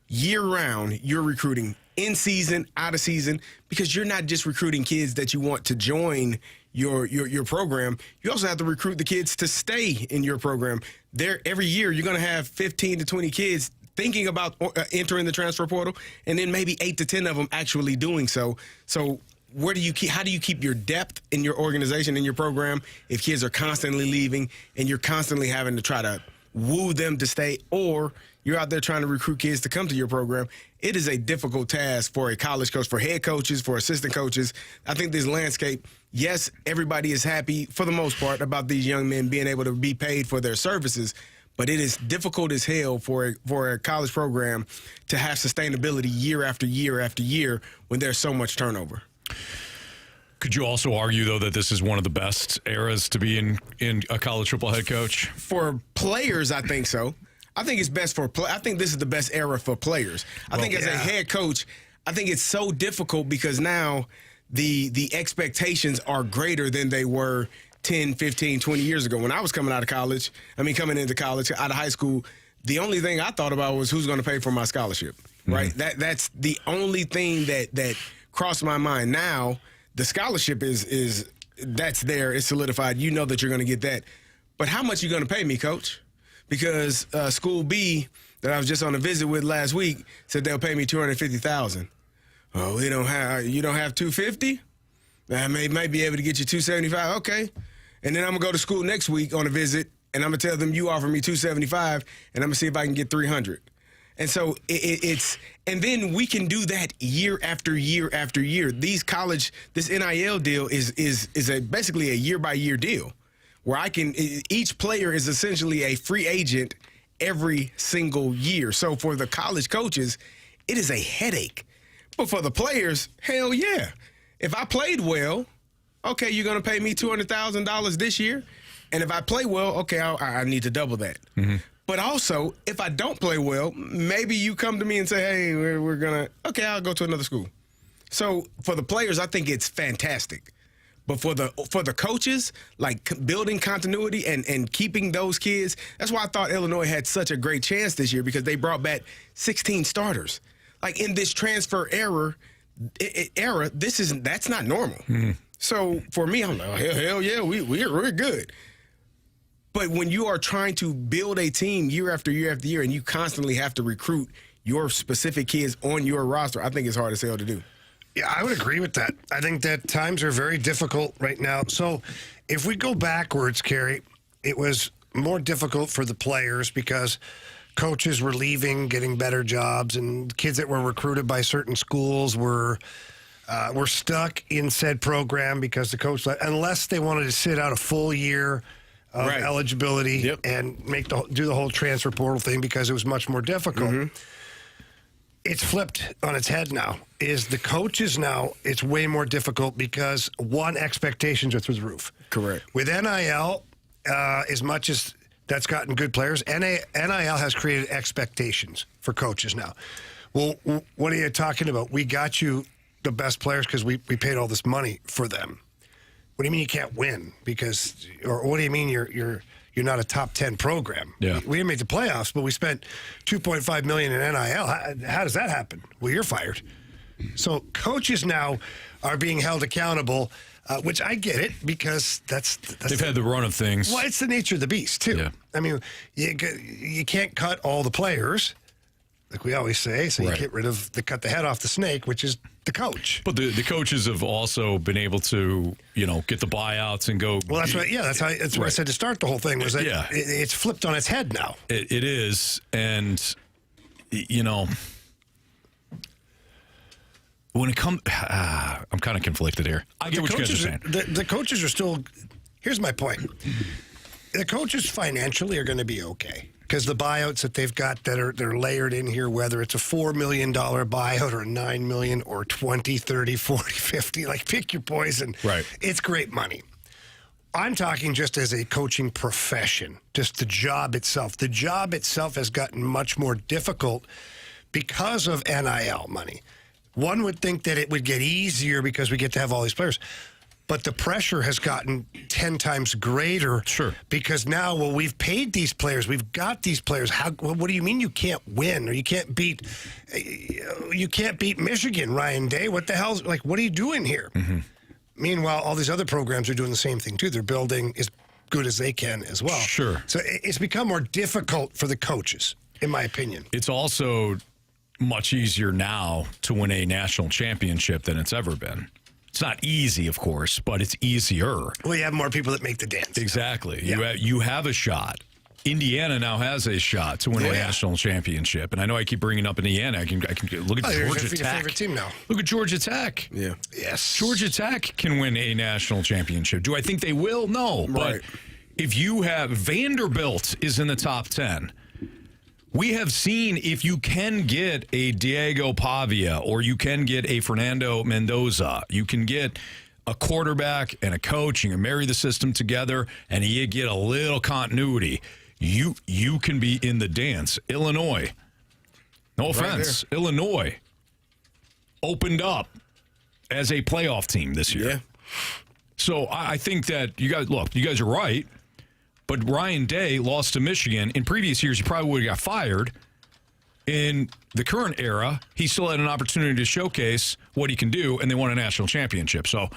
Year-round, you're recruiting in season, out of season, because you're not just recruiting kids that you want to join your program. You also have to recruit the kids to stay in your program. Every year, you're going to have 15 to 20 kids thinking about entering the transfer portal, and then maybe 8 to 10 of them actually doing so. So how do you keep your depth in your organization, in your program, if kids are constantly leaving and you're constantly having to try to woo them to stay, or you're out there trying to recruit kids to come to your program? It is a difficult task for a college coach, for head coaches, for assistant coaches. I think this landscape, yes, everybody is happy for the most part about these young men being able to be paid for their services, but it is difficult as hell for a college program to have sustainability year after year after year when there's so much turnover. Could you also argue, though, that this is one of the best eras to be in a college football head coach? For players, I think so. I think it's best for I think this is the best era for players. I think as a head coach, I think it's so difficult because now the expectations are greater than they were 10, 15, 20 years ago. When I was coming into college, out of high school, the only thing I thought about was who's going to pay for my scholarship, right? That's the only thing that crossed my mind. Now, the scholarship is that's there. It's solidified. You know that you're going to get that. But how much are you going to pay me, Coach? Because School B that I was just on a visit with last week said they'll pay me $250,000. Oh, you don't have $250? I might be able to get you $275. Okay. And then I'm going to go to school next week on a visit, and I'm going to tell them you offer me $275, and I'm going to see if I can get $300. And so and then we can do that year after year after year. This NIL deal is basically a year-by-year deal where each player is essentially a free agent every single year. So for the college coaches, it is a headache. But for the players, hell yeah. If I played well, okay, you're going to pay me $200,000 this year. And if I play well, okay, I need to double that. Mm-hmm. But also, if I don't play well, maybe you come to me and say, hey, we're going to, okay, I'll go to another school. So for the players, I think it's fantastic. But for the coaches, like building continuity and keeping those kids, that's why I thought Illinois had such a great chance this year, because they brought back 16 starters. Like, in this transfer era, that's not normal. Mm-hmm. So for me, I'm like, hell yeah, we're good. But when you are trying to build a team year after year after year, and you constantly have to recruit your specific kids on your roster, I think it's hard as hell to do. Yeah, I would agree with that. I think that times are very difficult right now. So if we go backwards, Carey, it was more difficult for the players because coaches were leaving, getting better jobs, and kids that were recruited by certain schools were stuck in said program because the coach, unless they wanted to sit out a full year of eligibility and do the whole transfer portal thing, because it was much more difficult. Mm-hmm. It's flipped on its head now. Is the coaches now, it's way more difficult because, one, expectations are through the roof. Correct. With NIL, as much as that's gotten good players, NIL has created expectations for coaches now. Well, what are you talking about? We got you the best players because we paid all this money for them. What do you mean you can't win? Or what do you mean you're not a top 10 program? Yeah. We didn't make the playoffs, but we spent $2.5 million in NIL. How does that happen? Well, you're fired. So coaches now are being held accountable, which I get it, because that's they've had the run of things. Well, it's the nature of the beast too. Yeah. I mean, you can't cut all the players, like we always say. So you get rid of cut the head off the snake, which is the coach. But the coaches have also been able to, get the buyouts and go. Well, that's what I said to start the whole thing, was that it's flipped on its head now. It is, and when it comes, I'm kind of conflicted here. I get what you guys are saying. The coaches are still. Here's my point. The coaches financially are going to be okay, because the buyouts that they've got they're layered in here, whether it's a $4 million buyout or $9 million or 20, 30, 40, 50, like, pick your poison. Right. It's great money. I'm talking just as a coaching profession, just the job itself. The job itself has gotten much more difficult because of NIL money. One would think that it would get easier because we get to have all these players. But the pressure has gotten 10 times greater. Sure. Because now, we've paid these players. We've got these players. What do you mean you can't win, or you can't beat Michigan, Ryan Day? What the hell? Like, what are you doing here? Mm-hmm. Meanwhile, all these other programs are doing the same thing too. They're building as good as they can as well. Sure. So it's become more difficult for the coaches, in my opinion. It's also much easier now to win a national championship than it's ever been. It's not easy, of course, but it's easier. Well, you have more people that make the dance. Exactly. Yeah. You have a shot. Indiana now has a shot to win a national championship. And I know I keep bringing up Indiana. I can look at Georgia Tech. Your favorite team now. Look at Georgia Tech. Yeah. Yes. Georgia Tech can win a national championship. Do I think they will? No. Right. But if you have Vanderbilt is in the top 10. We have seen if you can get a Diego Pavia or you can get a Fernando Mendoza, you can get a quarterback and a coach, and you marry the system together, and you get a little continuity, you can be in the dance. Illinois, no offense, Illinois opened up as a playoff team this year. Yeah. So I think that you guys are right. But Ryan Day lost to Michigan. In previous years, he probably would have got fired. In the current era, he still had an opportunity to showcase what he can do, and they won a national championship. So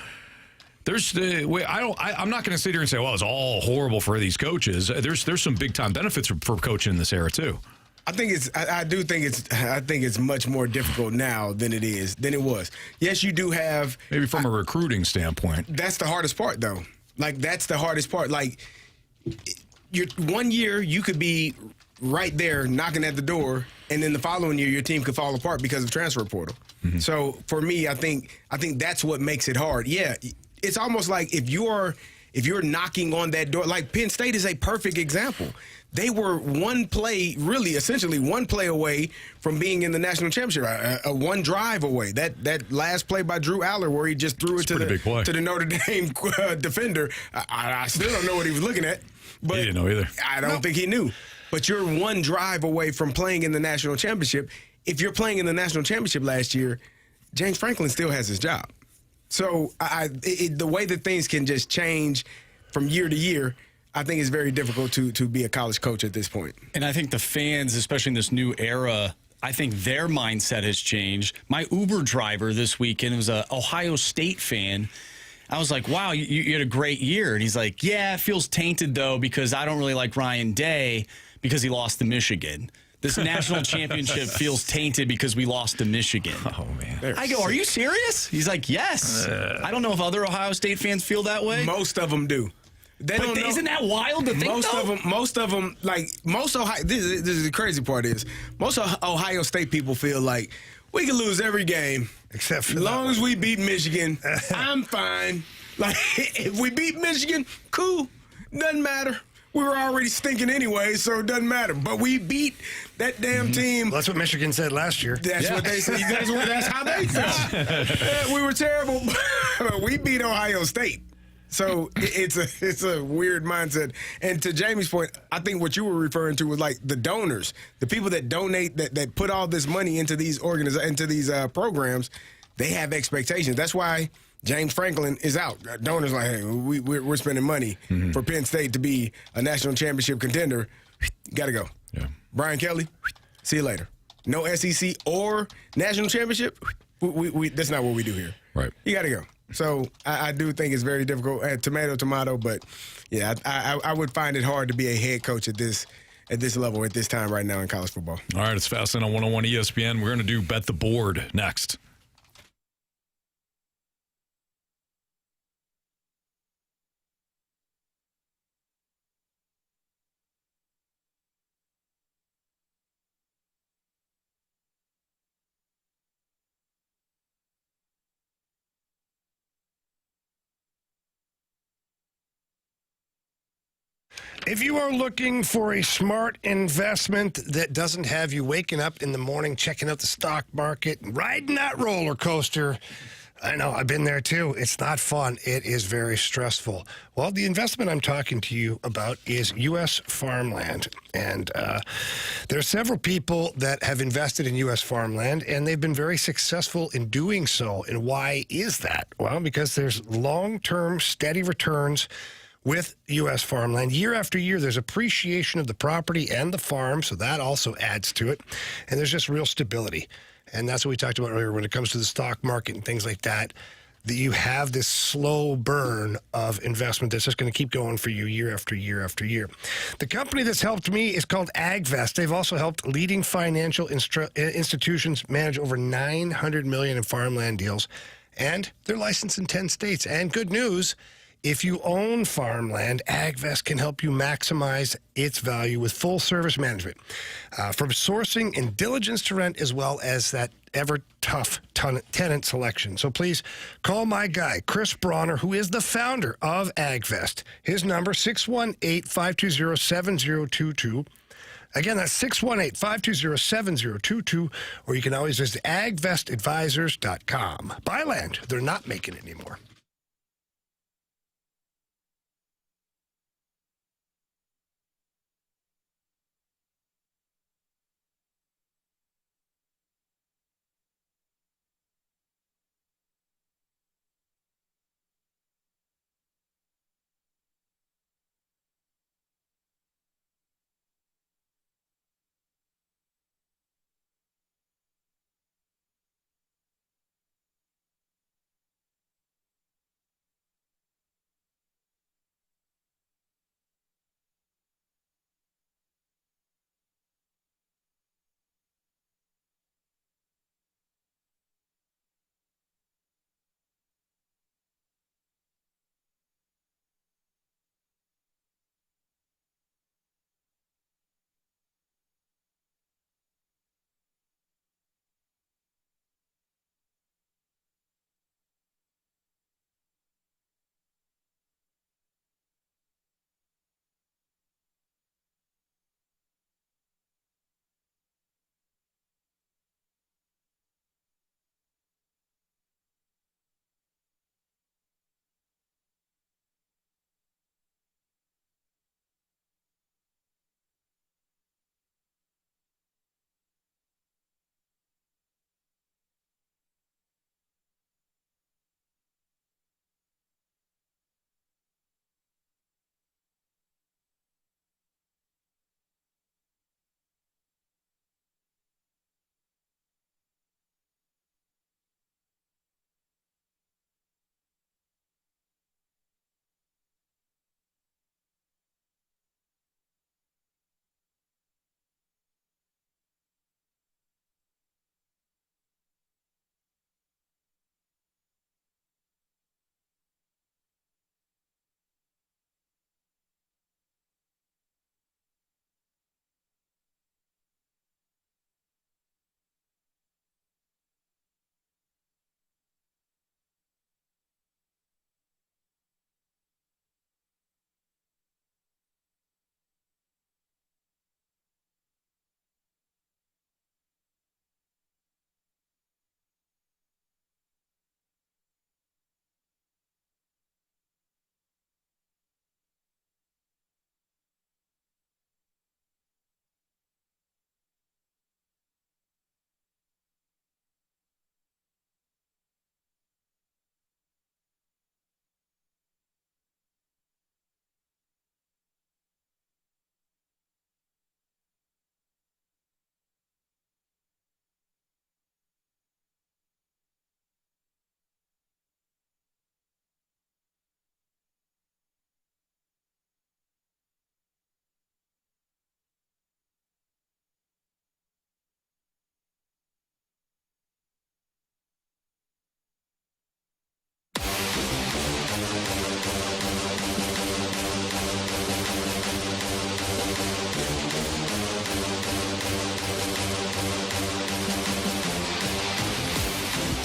I'm not going to sit here and say, well, it's all horrible for these coaches. There's some big time benefits for coaching in this era too. I think it's much more difficult now than it was. Yes, you do have, maybe from a recruiting standpoint. That's the hardest part, though. Like, that's the hardest part. Like, one year you could be right there knocking at the door, and then the following year your team could fall apart because of transfer portal. Mm-hmm. So for me, I think that's what makes it hard. Yeah, it's almost like if you're knocking on that door, like Penn State is a perfect example. They were essentially one play away from being in the national championship, a one drive away. That last play by Drew Aller where he just threw it to the Notre Dame defender. I still don't know what he was looking at. But he didn't know either. I don't think he knew. But you're one drive away from playing in the national championship. If you're playing in the national championship last year, James Franklin still has his job. So the way that things can just change from year to year, I think it's very difficult to be a college coach at this point. And I think the fans, especially in this new era, I think their mindset has changed. My Uber driver this weekend was an Ohio State fan. I was like, wow, you had a great year. And he's like, yeah, it feels tainted, though, because I don't really like Ryan Day because he lost to Michigan. This national championship feels tainted because we lost to Michigan. Oh, man. I go, are you serious? He's like, yes. I don't know if other Ohio State fans feel that way. Most of them do. They But don't know. isn't that wild to think, Most of them, like most Ohio. This is the crazy part is most Ohio State people feel like we can lose every game Except for as long as we beat Michigan. I'm fine. Like if we beat Michigan, cool, doesn't matter. We were already stinking anyway, so it doesn't matter. But we beat that damn team. Well, that's what Michigan said last year. That's what they said. That's how they felt. We were terrible. We beat Ohio State. So it's a weird mindset. And to Jamie's point, I think what you were referring to was like the donors, the people that donate, that put all this money into these programs. They have expectations. That's why James Franklin is out. Donors like, hey, we're spending money for Penn State to be a national championship contender. Got to go. Yeah. Brian Kelly, see you later. No SEC or national championship. That's not what we do here. Right. You got to go. So I do think it's very difficult. Tomato, but yeah, I would find it hard to be a head coach at this level at this time right now in college football. All right, it's Fastlane on 101 ESPN. We're going to do Bet the Board next. If you are looking for a smart investment that doesn't have you waking up in the morning, checking out the stock market, and riding that roller coaster, I know, I've been there too. It's not fun. It is very stressful. Well, the investment I'm talking to you about is U.S. farmland. And there are several people that have invested in U.S. farmland, and they've been very successful in doing so. And why is that? Well, because there's long-term steady returns with U.S. farmland. Year after year, there's appreciation of the property and the farm, so that also adds to it. And there's just real stability. And that's what we talked about earlier when it comes to the stock market and things like that, that you have this slow burn of investment that's just going to keep going for you year after year after year. The company that's helped me is called AgVest. They've also helped leading financial institutions manage over $900 million in farmland deals, and they're licensed in 10 states. And good news, if you own farmland, AgVest can help you maximize its value with full service management, from sourcing and diligence to rent, as well as that ever tough tenant selection. So please call my guy, Chris Bronner, who is the founder of AgVest. His number, 618-520-7022. Again, that's 618-520-7022, or you can always visit agvestadvisors.com. Buy land. They're not making it anymore.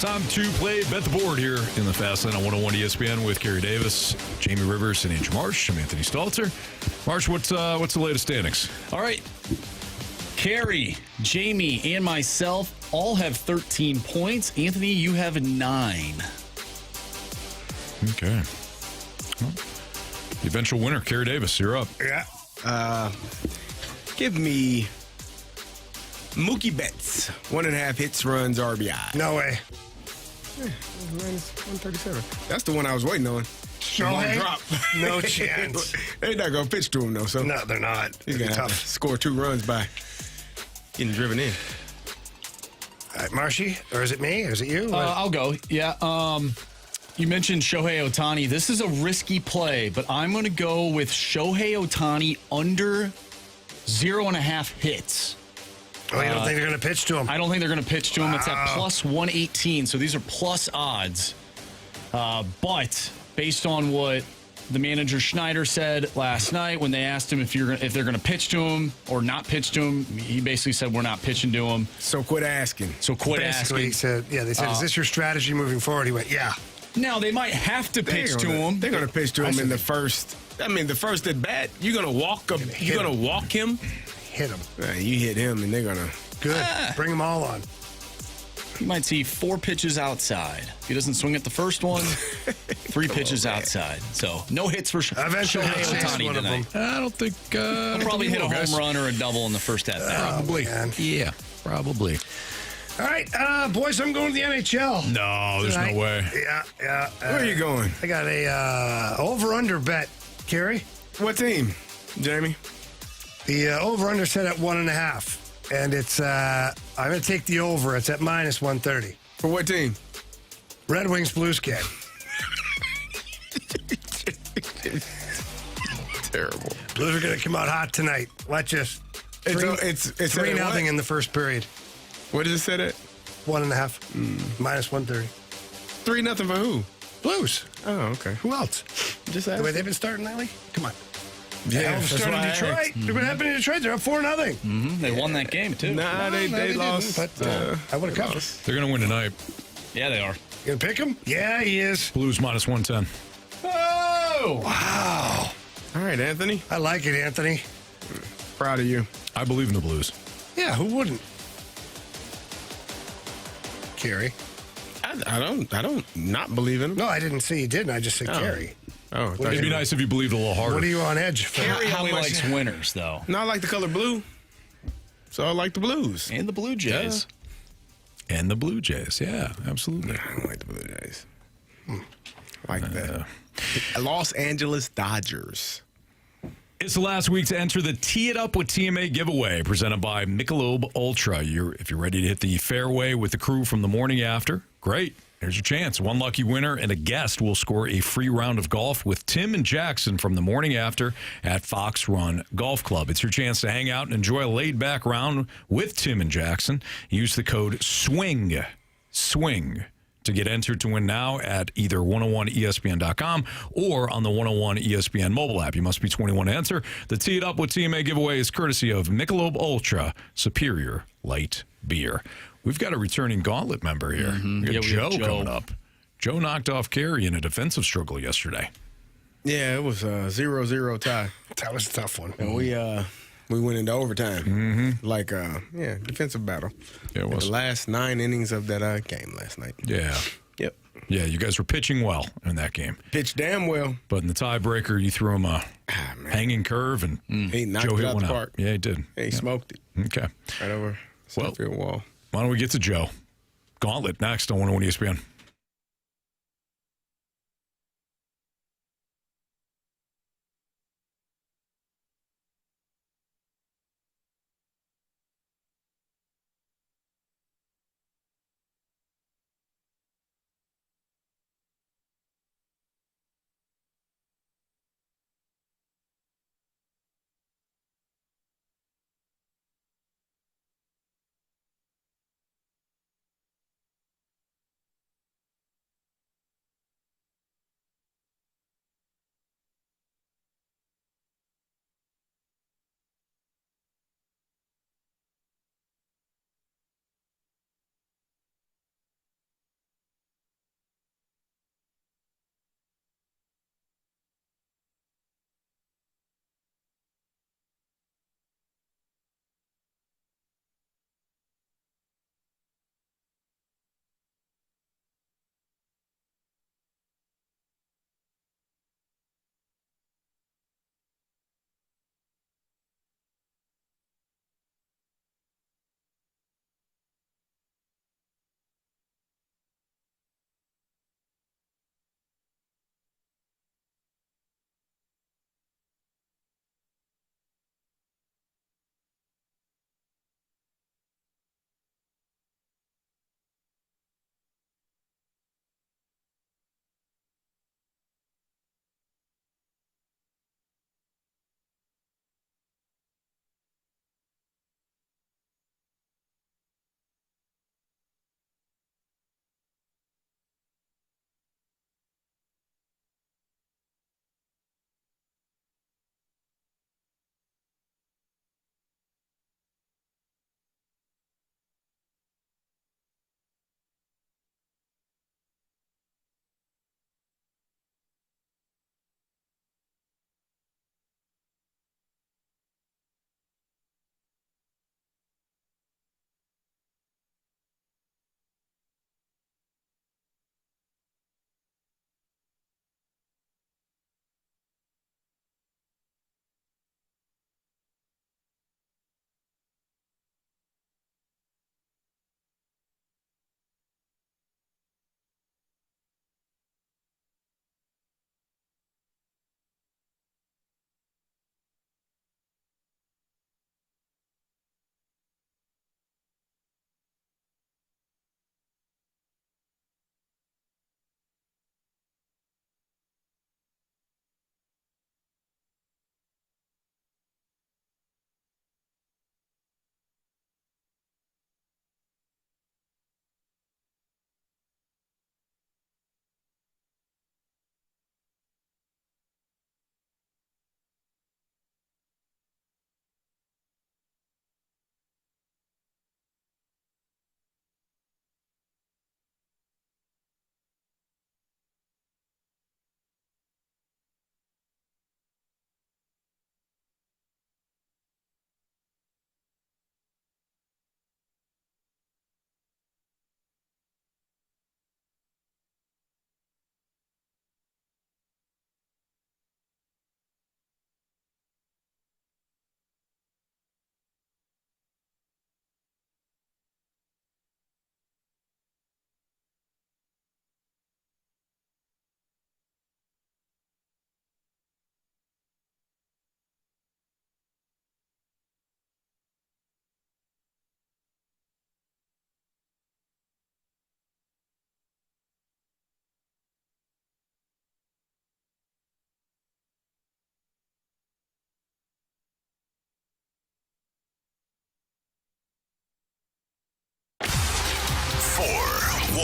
Time to play Bet the Board here in the Fast Lane on 101 ESPN with Carey Davis, Jamie Rivers, and Andrew Marsh. I'm Anthony Stalter. Marsh, what's the latest standings? All right. Carey, Jamie, and myself all have 13 points. Anthony, you have 9. Okay. Well, the eventual winner, Carey Davis, you're up. Yeah. Give me Mookie Betts. 1.5 hits, runs, RBI. No way. Minus 137. That's the one I was waiting on. Shohei? Drop. No chance. They're not going to pitch to him, though. So No, they're not. he's It'd going be to have to tough. score 2 runs by getting driven in. All right, Marshy, or is it me? Or is it you? I'll go. Yeah. You mentioned Shohei Ohtani. This is a risky play, but I'm going to go with Shohei Ohtani under 0.5 hits. Oh, you don't think they're going to pitch to him? I don't think they're going to pitch to him. It's at plus 118, so these are plus odds. But based on what the manager Schneider said last night when they asked him if they're going to pitch to him or not pitch to him, he basically said we're not pitching to him. So quit asking. So quit Basically, he asking. said, they said, is this your strategy moving forward? He went, yeah. Now they might have to pitch to him. They're going to pitch to him in the first. I mean, the first at bat. You're going to walk him. You're going to walk him. Hit him. You hit him, and they're going to. Good. Bring them all on. You might see 4 pitches outside. If he doesn't swing at the first one, 3 pitches outside. So no hits for Eventually, Shohei he'll chase Ohtani one of tonight. them. I don't think... He'll probably hit a home run or a double in the first at bat. Probably. man. Yeah, probably. All right, boys, I'm going to the NHL. No, there's Tonight. no way. Yeah. Where are you going? I got a over-under bet, Carey. What team, Jamie? The over-under set at 1.5. And it's, I'm going to take the over. It's at minus 130. For what team? Red Wings Blues game. Terrible. Blues are going to come out hot tonight. Watch this. It's 3-0 in the first period. What did it say that? 1.5. Minus 130. 3-0 for who? Blues. Oh, okay. Who else? Just The way asking. they've been starting lately? Come on. Yeah, Hell, starting in Detroit. Look what happened in Detroit. They're up 4-0. They won that game, too. Nah, they didn't, lost. but I would have covered. They're going to win tonight. Yeah, they are. You gonna pick him? Yeah, he is. Blues minus 110. Oh! Wow. All right, Anthony. I like it, Anthony. Proud of you. I believe in the Blues. Yeah, who wouldn't? Carey. I don't not believe in him. No, I didn't say you didn't. I just said Oh. Carey. Oh, I thought It'd be you- nice if you believed a little harder. What are you on edge for? Carey How only much- likes winners, though. No, I like the color blue. So I like the Blues. And the Blue Jays. And the Blue Jays. Yeah, absolutely. I don't like the Blue Jays. I like the Los Angeles Dodgers. It's the last week to enter the Tee It Up with TMA giveaway presented by Michelob Ultra. If you're ready to hit the fairway with the crew from the morning after, great. Here's your chance. One lucky winner and a guest will score a free round of golf with Tim and Jackson from the morning after at Fox Run Golf Club. It's your chance to hang out and enjoy a laid-back round with Tim and Jackson. Use the code SWING to get entered to win now at either 101ESPN.com or on the 101 ESPN mobile app. You must be 21 to enter. The Tee It Up with TMA giveaway is courtesy of Michelob Ultra Superior Light Beer. We've got a returning Gauntlet member here. We got Yeah, we have Joe Joe. coming up. Joe knocked off Carey in a defensive struggle yesterday. Yeah, it was a 0-0 tie. That was a tough one. And we went into overtime. Like defensive battle. Yeah, it was. The last 9 innings of that game last night. Yeah. Yep. Yeah, you guys were pitching well in that game. Pitched damn well. But in the tiebreaker, you threw him a Man. hanging curve, and He knocked Joe it hit out one the out. park. Yeah, he did. Yeah, he smoked it Okay. right over Well- center field wall. Why don't we get to Joe? Gauntlet next on 101 ESPN.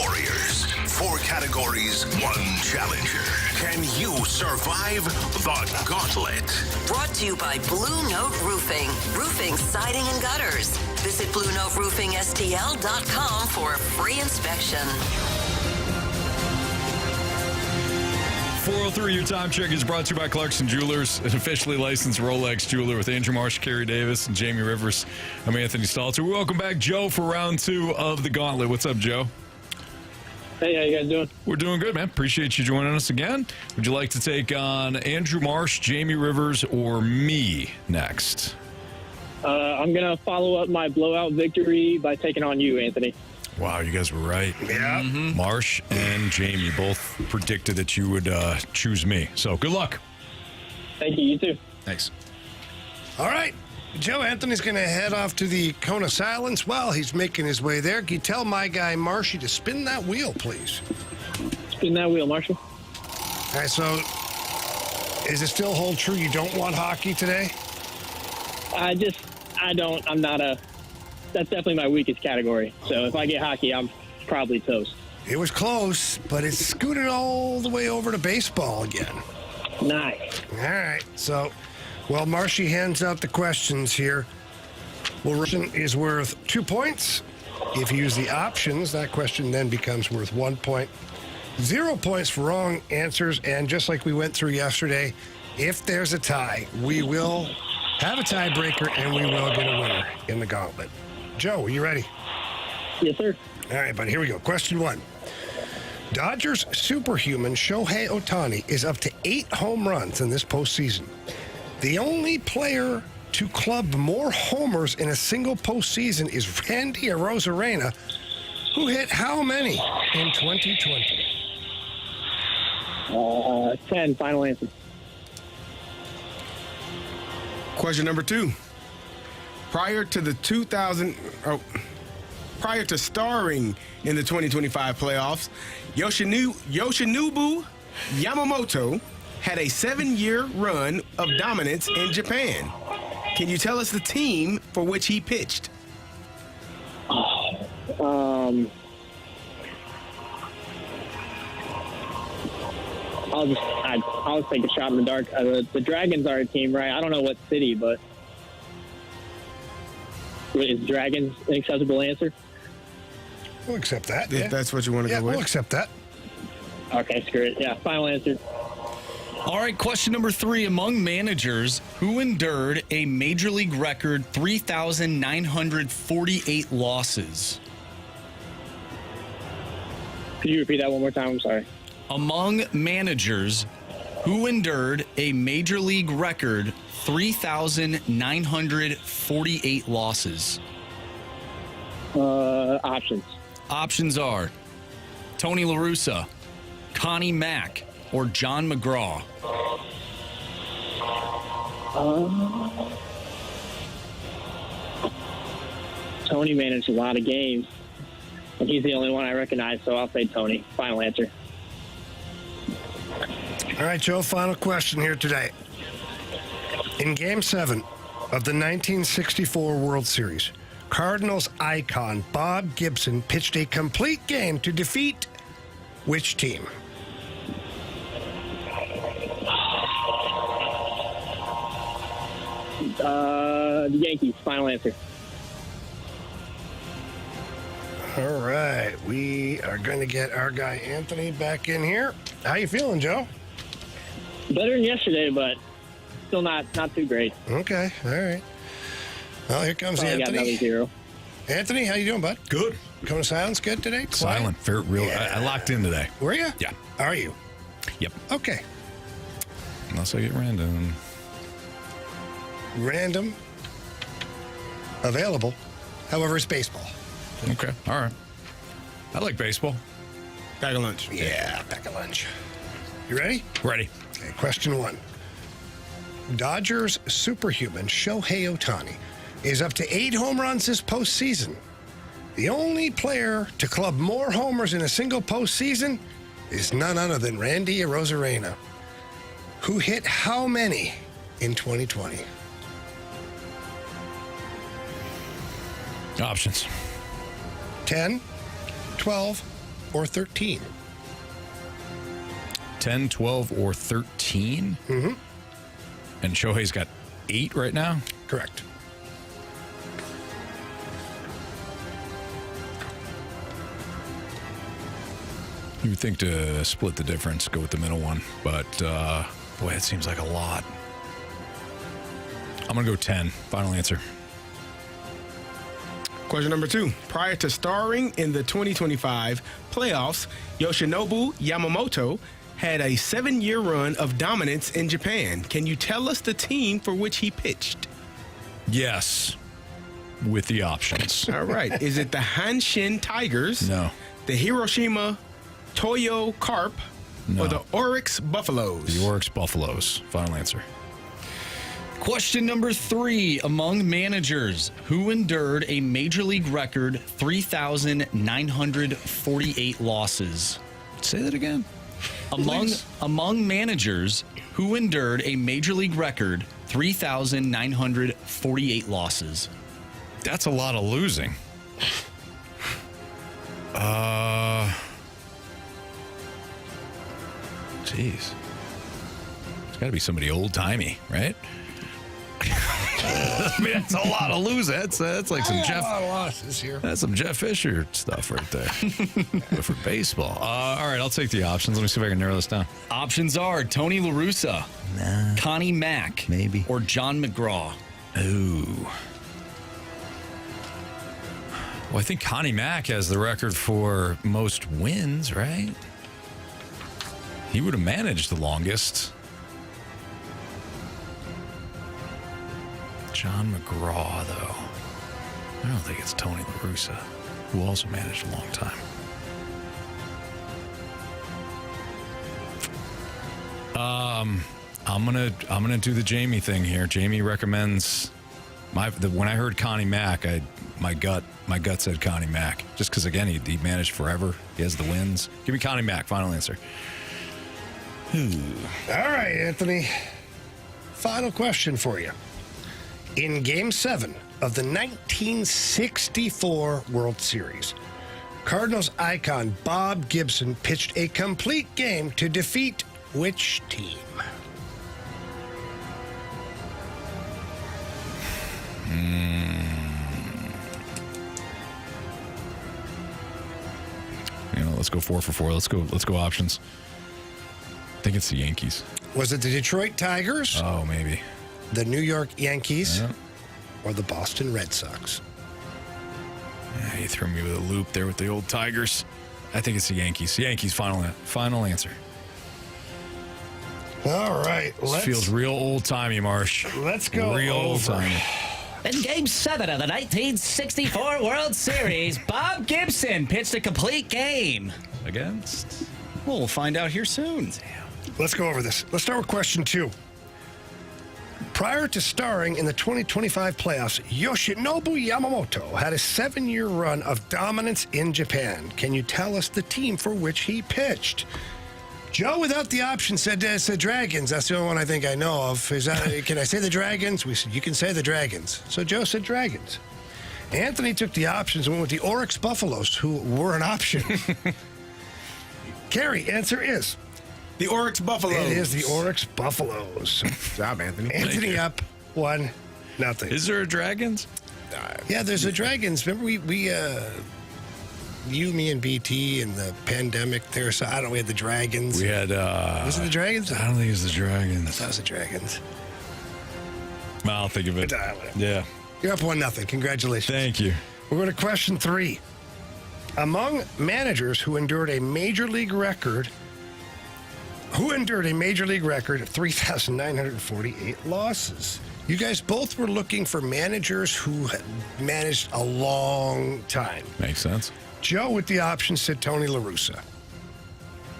warriors. 4 categories, 1 challenger. Can you survive the gauntlet? Brought to you by Blue Note Roofing. Roofing, siding, and gutters. Visit BlueNoteRoofingSTL.com for a free inspection. 403, your time check is brought to you by Clarkson Jewelers, an officially licensed Rolex jeweler with Andrew Marsh, Carey Davis, and Jamie Rivers. I'm Anthony Stalter. Welcome back, Joe, for round 2 of the Gauntlet. What's up, Joe? Hey, how you guys doing? We're doing good, man. Appreciate you joining us again. Would you like to take on Andrew Marsh, Jamie Rivers, or me next? I'm going to follow up my blowout victory by taking on you, Anthony. Wow, you guys were right. Yeah. Marsh and Jamie both predicted that you would choose me. So good luck. Thank you. You too. Thanks. All right. Joe, Anthony's going to head off to the cone of silence while he's making his way there. Can you tell my guy Marshy to spin that wheel, please? Spin that wheel, Marshall. All right, so is it still hold true you don't want hockey today? That's definitely my weakest category. So if I get hockey, I'm probably toast. It was close, but it's scooted all the way over to baseball again. Nice. All right, so while Marshy hands out the questions here, question is worth 2 points. If you use the options, that question then becomes worth 1 point. 0 points for wrong answers, and just like we went through yesterday, if there's a tie, we will have a tiebreaker and we will get a winner in the gauntlet. Joe, are you ready? Yes, sir. All right, buddy, here we go. Question 1. Dodgers superhuman Shohei Ohtani is up to 8 home runs in this postseason. The only player to club more homers in a single postseason is Randy Arozarena, who hit how many in 2020? 10, final answer. Question number 2. Prior to starring in the 2025 playoffs, Yoshinobu Yamamoto had a 7-year run of dominance in Japan. Can you tell us the team for which he pitched? I'll take a shot in the dark. The Dragons are a team, right? I don't know what city, but is Dragons an acceptable answer? We'll accept that. If that's what you want to Yeah, go we'll with. accept that. Okay, screw it. Yeah, final answer. All right, question number 3. Among managers who endured a major league record 3,948 losses. Could you repeat that one more time? I'm sorry. Among managers who endured a major league record 3,948 losses. Options. Options are Tony La Russa, Connie Mack, or John McGraw. Tony managed a lot of games, and he's the only one I recognize, so I'll say Tony. Final answer. All right, Joe, final question here today. In Game 7 of the 1964 World Series, Cardinals icon Bob Gibson pitched a complete game to defeat which team? The Yankees. Final answer. All right, we are going to get our guy Anthony back in here. How you feeling, Joe? Better than yesterday, but still not too great. Okay, all right. Well, here comes Probably got another Anthony. 0. Anthony, how you doing, bud? Good. Coming to silence good today? Quiet? Silent. Very real. Yeah. I locked in today. Were you? Yeah. Are you? Yep. Okay. Unless I get random. Random. Available. However, it's baseball. Okay. All right. I like baseball. Bag of lunch. Yeah, pack a lunch. You ready? Ready. Okay, question 1. Dodgers superhuman Shohei Ohtani is up to 8 home runs this postseason. The only player to club more homers in a single postseason is none other than Randy Arozarena, who hit how many in 2020? Options. 10, 12, or 13? 10, 12, or 13? Mm-hmm. And Shohei's got 8 right now? Correct. You would think to split the difference, go with the middle one. But, boy, it seems like a lot. I'm going to go 10. Final answer. Question number 2. Prior to starring in the 2025 playoffs, Yoshinobu Yamamoto had a 7-year run of dominance in Japan. Can you tell us the team for which he pitched? Yes. With the options. All right. Is it the Hanshin Tigers? No. The Hiroshima Toyo Carp? No. Or the Oryx Buffaloes? The Oryx Buffaloes. Final answer. Question number 3. Among managers who endured a major league record 3,948 losses. Say that again. Among managers who endured a major league record 3,948 losses. That's a lot of losing. Jeez. It's got to be somebody old-timey, right? I mean, that's a lot of losing. That's like some Jeff. A lot of losses here. That's some Jeff Fisher stuff right there. But for baseball. All right, I'll take the options. Let me see if I can narrow this down. Options are Tony La Russa, Connie Mack, Maybe. or John McGraw. Ooh. Well, I think Connie Mack has the record for most wins, right? He would have managed the longest. John McGraw, though. I don't think it's Tony La Russa, who also managed a long time. I'm gonna do the Jamie thing here. Jamie recommends when I heard Connie Mack, my gut said Connie Mack, just because again he managed forever. He has the wins. Give me Connie Mack. Final answer. All right, Anthony. Final question for you. In Game 7 of the 1964 World Series, Cardinals icon Bob Gibson pitched a complete game to defeat which team? Let's go 4 for 4. Let's go options. I think it's the Yankees. Was it the Detroit Tigers? Oh, maybe. The New York Yankees? Yeah. Or the Boston Red Sox? Yeah, you threw me with a loop there with the old Tigers. I think it's the Yankees. Yankees, final answer. All right. This feels real old-timey, Marsh. Let's go real old-timey. In Game 7 of the 1964 World Series, Bob Gibson pitched a complete game. Against? Well, we'll find out here soon. Let's go over this. Let's start with question 2. Prior to starring in the 2025 playoffs, Yoshinobu Yamamoto had a 7-year run of dominance in Japan. Can you tell us the team for which he pitched? Joe, without the option, said it's the Dragons. That's the only one I think I know of. Can I say the Dragons? We said, you can say the Dragons. So Joe said Dragons. Anthony took the options and went with the Oryx Buffaloes, who were an option. Carey, answer is... The Oryx Buffaloes. It is the Oryx Buffaloes. Good job, Anthony. Anthony up 1-0. Is there a Dragons? Yeah, there's a Dragons. Remember we you, me, and BT in the pandemic there. So I don't know. We had the Dragons. We had. Was it the Dragons? I don't think it was the Dragons. That was the Dragons. I'll think of it. Yeah. You're up 1-0. Congratulations. Thank you. We're going to question 3. Among managers who endured a major league record of 3,948 losses. You guys both were looking for managers who had managed a long time. Makes sense. Joe with the option said Tony La Russa.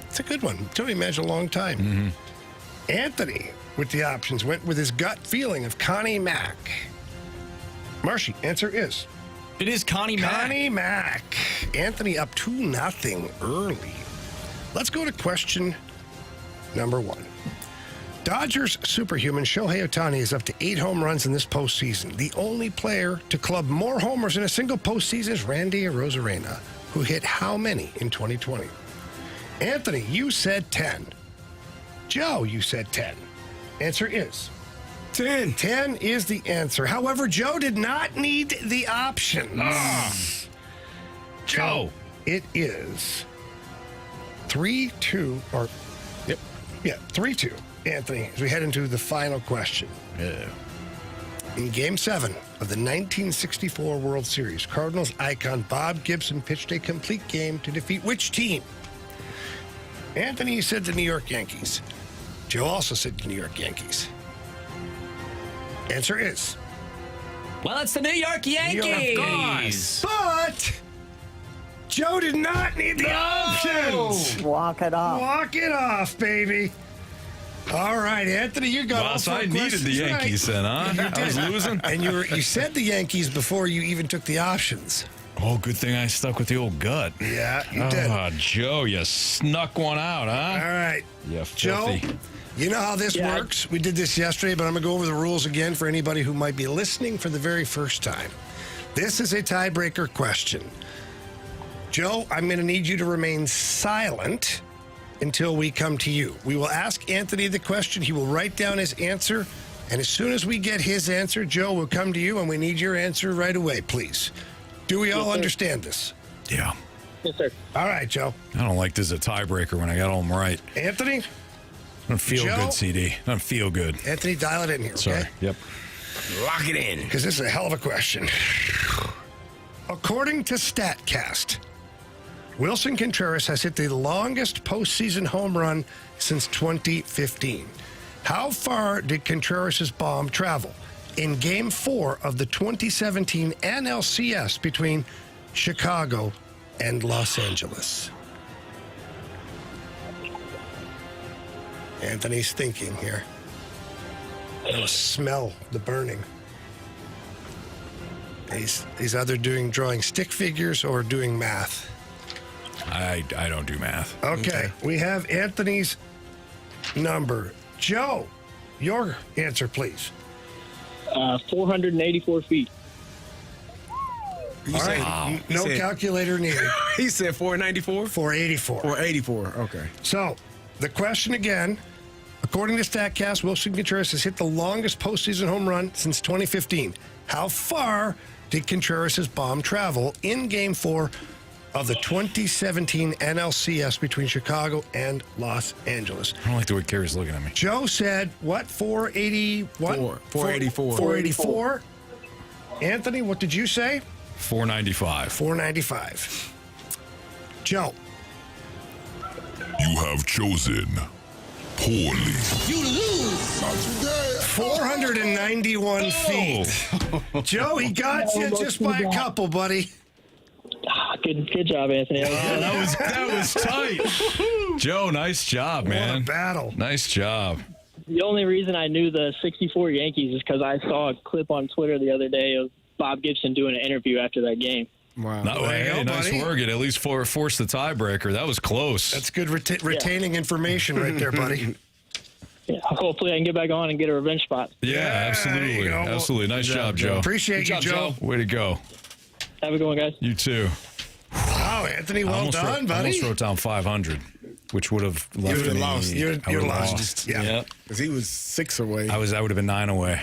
It's a good one. Tony managed a long time. Mm-hmm. Anthony with the options went with his gut feeling of Connie Mack. Marshy, answer is? It is Connie Mack. Connie Mack. Anthony up 2-0 early. Let's go to question number 1. Dodgers superhuman Shohei Ohtani is up to 8 home runs in this postseason. The only player to club more homers in a single postseason is Randy Arozarena. who hit how many in 2020? Anthony, you said 10. Joe, you said 10. Answer is 10. 10 is the answer. However, Joe did not need the options. Joe. It is 3-2 or Yep. yeah, 3-2. Anthony, as we head into the final question. Yeah. In Game 7 of the 1964 World Series, Cardinals icon Bob Gibson pitched a complete game to defeat which team? Anthony said the New York Yankees. Joe also said the New York Yankees. Answer is... Well, it's the New York Yankees. But Joe did not need the options. Walk it off. Walk it off, baby. All right, Anthony, you got all So four I needed the questions Yankees right. then, huh? I was losing. And you said the Yankees before you even took the options. Oh, good thing I stuck with the old gut. Yeah, you did. Oh, Joe, you snuck one out, huh? All right. Yeah, Joe, filthy. you know how this works. We did this yesterday, but I'm going to go over the rules again for anybody who might be listening for the very first time. This is a tiebreaker question. Joe, I'm going to need you to remain silent until we come to you. We will ask Anthony the question. He will write down his answer. And as soon as we get his answer, Joe will come to you, and we need your answer right away, please. Do we all understand this? Yeah. Yes, sir. All right, Joe. I don't like this as a tiebreaker when I got all them right. Anthony? I don't feel Joe? good, CD. I don't feel good. Anthony, dial it in here, Sorry. okay? Yep. Lock it in. Because this is a hell of a question. According to StatCast, Wilson Contreras has hit the longest postseason home run since 2015. How far did Contreras' bomb travel in Game 4 of the 2017 NLCS between Chicago and Los Angeles? Anthony's thinking here. I can smell the burning. He's either drawing stick figures or doing math. I don't do math. Okay, we have Anthony's number. Joe, your answer, please. 484 feet. All right, no calculator needed. He said 494? 484. 484, okay. So, the question again. According to StatCast, Wilson Contreras has hit the longest postseason home run since 2015. How far did Contreras' bomb travel in Game 4 of the 2017 NLCS between Chicago and Los Angeles? I don't like the way Carey's looking at me. Joe said, what, 481? 484. 484. Anthony, what did you say? 495. 495. Joe. You have chosen poorly. You lose. 491 feet. Joe, he got you just by a couple, buddy. Good job, Anthony. That was tight. Joe, nice job, man. What a battle. Nice job. The only reason I knew the 64 Yankees is because I saw a clip on Twitter the other day of Bob Gibson doing an interview after that game. Wow. Hey, nice work. It at least forced the tiebreaker. That was close. That's good retaining information right there, buddy. Yeah, hopefully I can get back on and get a revenge spot. Yeah, absolutely. there you go. Absolutely. Nice job, Joe. Appreciate you, Joe. Way to go. Have a good one, guys. You too. Wow, Anthony, well done, I buddy. almost wrote down 500, which would have left would've me. lost. You'd I would've lost. Yeah. Yep. Because he was 6 away. I would have been 9 away.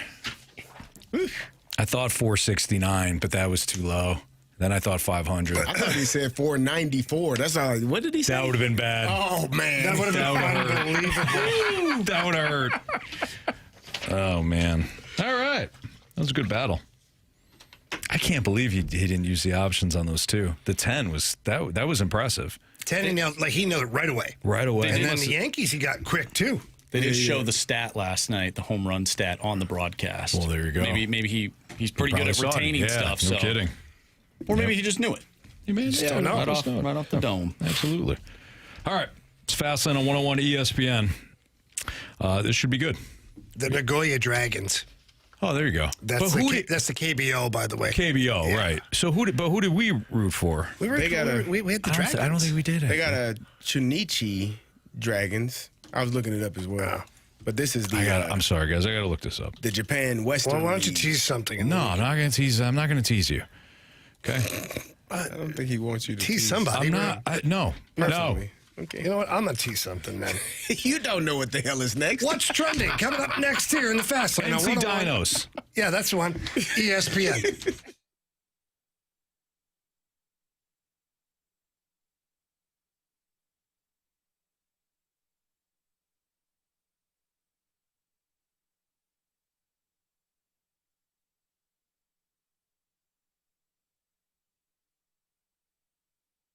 I thought 469, but that was too low. Then I thought 500. I thought he said 494. That's all. What did he say? That would have been bad. Oh, man. That would have been unbelievable. That would have hurt. Oh, man. All right. That was a good battle. I can't believe he didn't use the options on those two. The 10 was that was impressive. 10, he nailed it right away. Right away. And then the Yankees, he got quick, too. They did show the stat last night, the home run stat on the broadcast. Well, there you go. Maybe he's pretty good at retaining stuff. No kidding. Or maybe he just knew it. He may just know right off the dome. Absolutely. All right. It's Fastlane on 101 ESPN. This should be good. The Nagoya Dragons. Oh, there you go. That's the KBO, by the way. KBO, yeah. Right. So who did we root for? We had the Dragons. I don't think we did. They got a Chunichi Dragons. I was looking it up as well. But this is the. I'm sorry, guys. I got to look this up. The Japan Western. Well, why don't you League. tease something? No, I'm not going to tease. I'm not going to tease you. Okay. I don't think he wants you to tease somebody. I'm not. No. Okay. You know what? I'm going to tease something then. You don't know what the hell is next. What's trending? Coming up next here in the Fast Lane. NC Dinos. Yeah, that's the one. ESPN.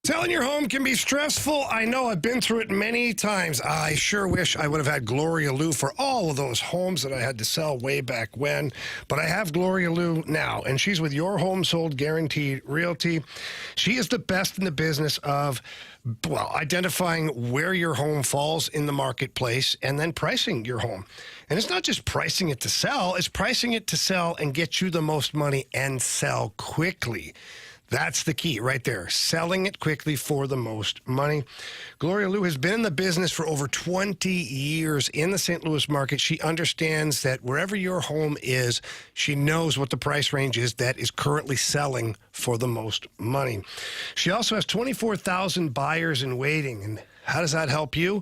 Selling your home can be stressful. I know, I've been through it many times. I sure wish I would have had Gloria Lou for all of those homes that I had to sell way back when. But I have Gloria Lou now, and she's with Your Home Sold Guaranteed Realty. She is the best in the business of, well, identifying where your home falls in the marketplace and then pricing your home. And it's not just pricing it to sell, it's pricing it to sell and get you the most money and sell quickly. That's the key right there, selling it quickly for the most money. Gloria Lou has been in the business for over 20 years in the St. Louis market. She understands that wherever your home is, she knows what the price range is that is currently selling for the most money. She also has 24,000 buyers in waiting. And how does that help you?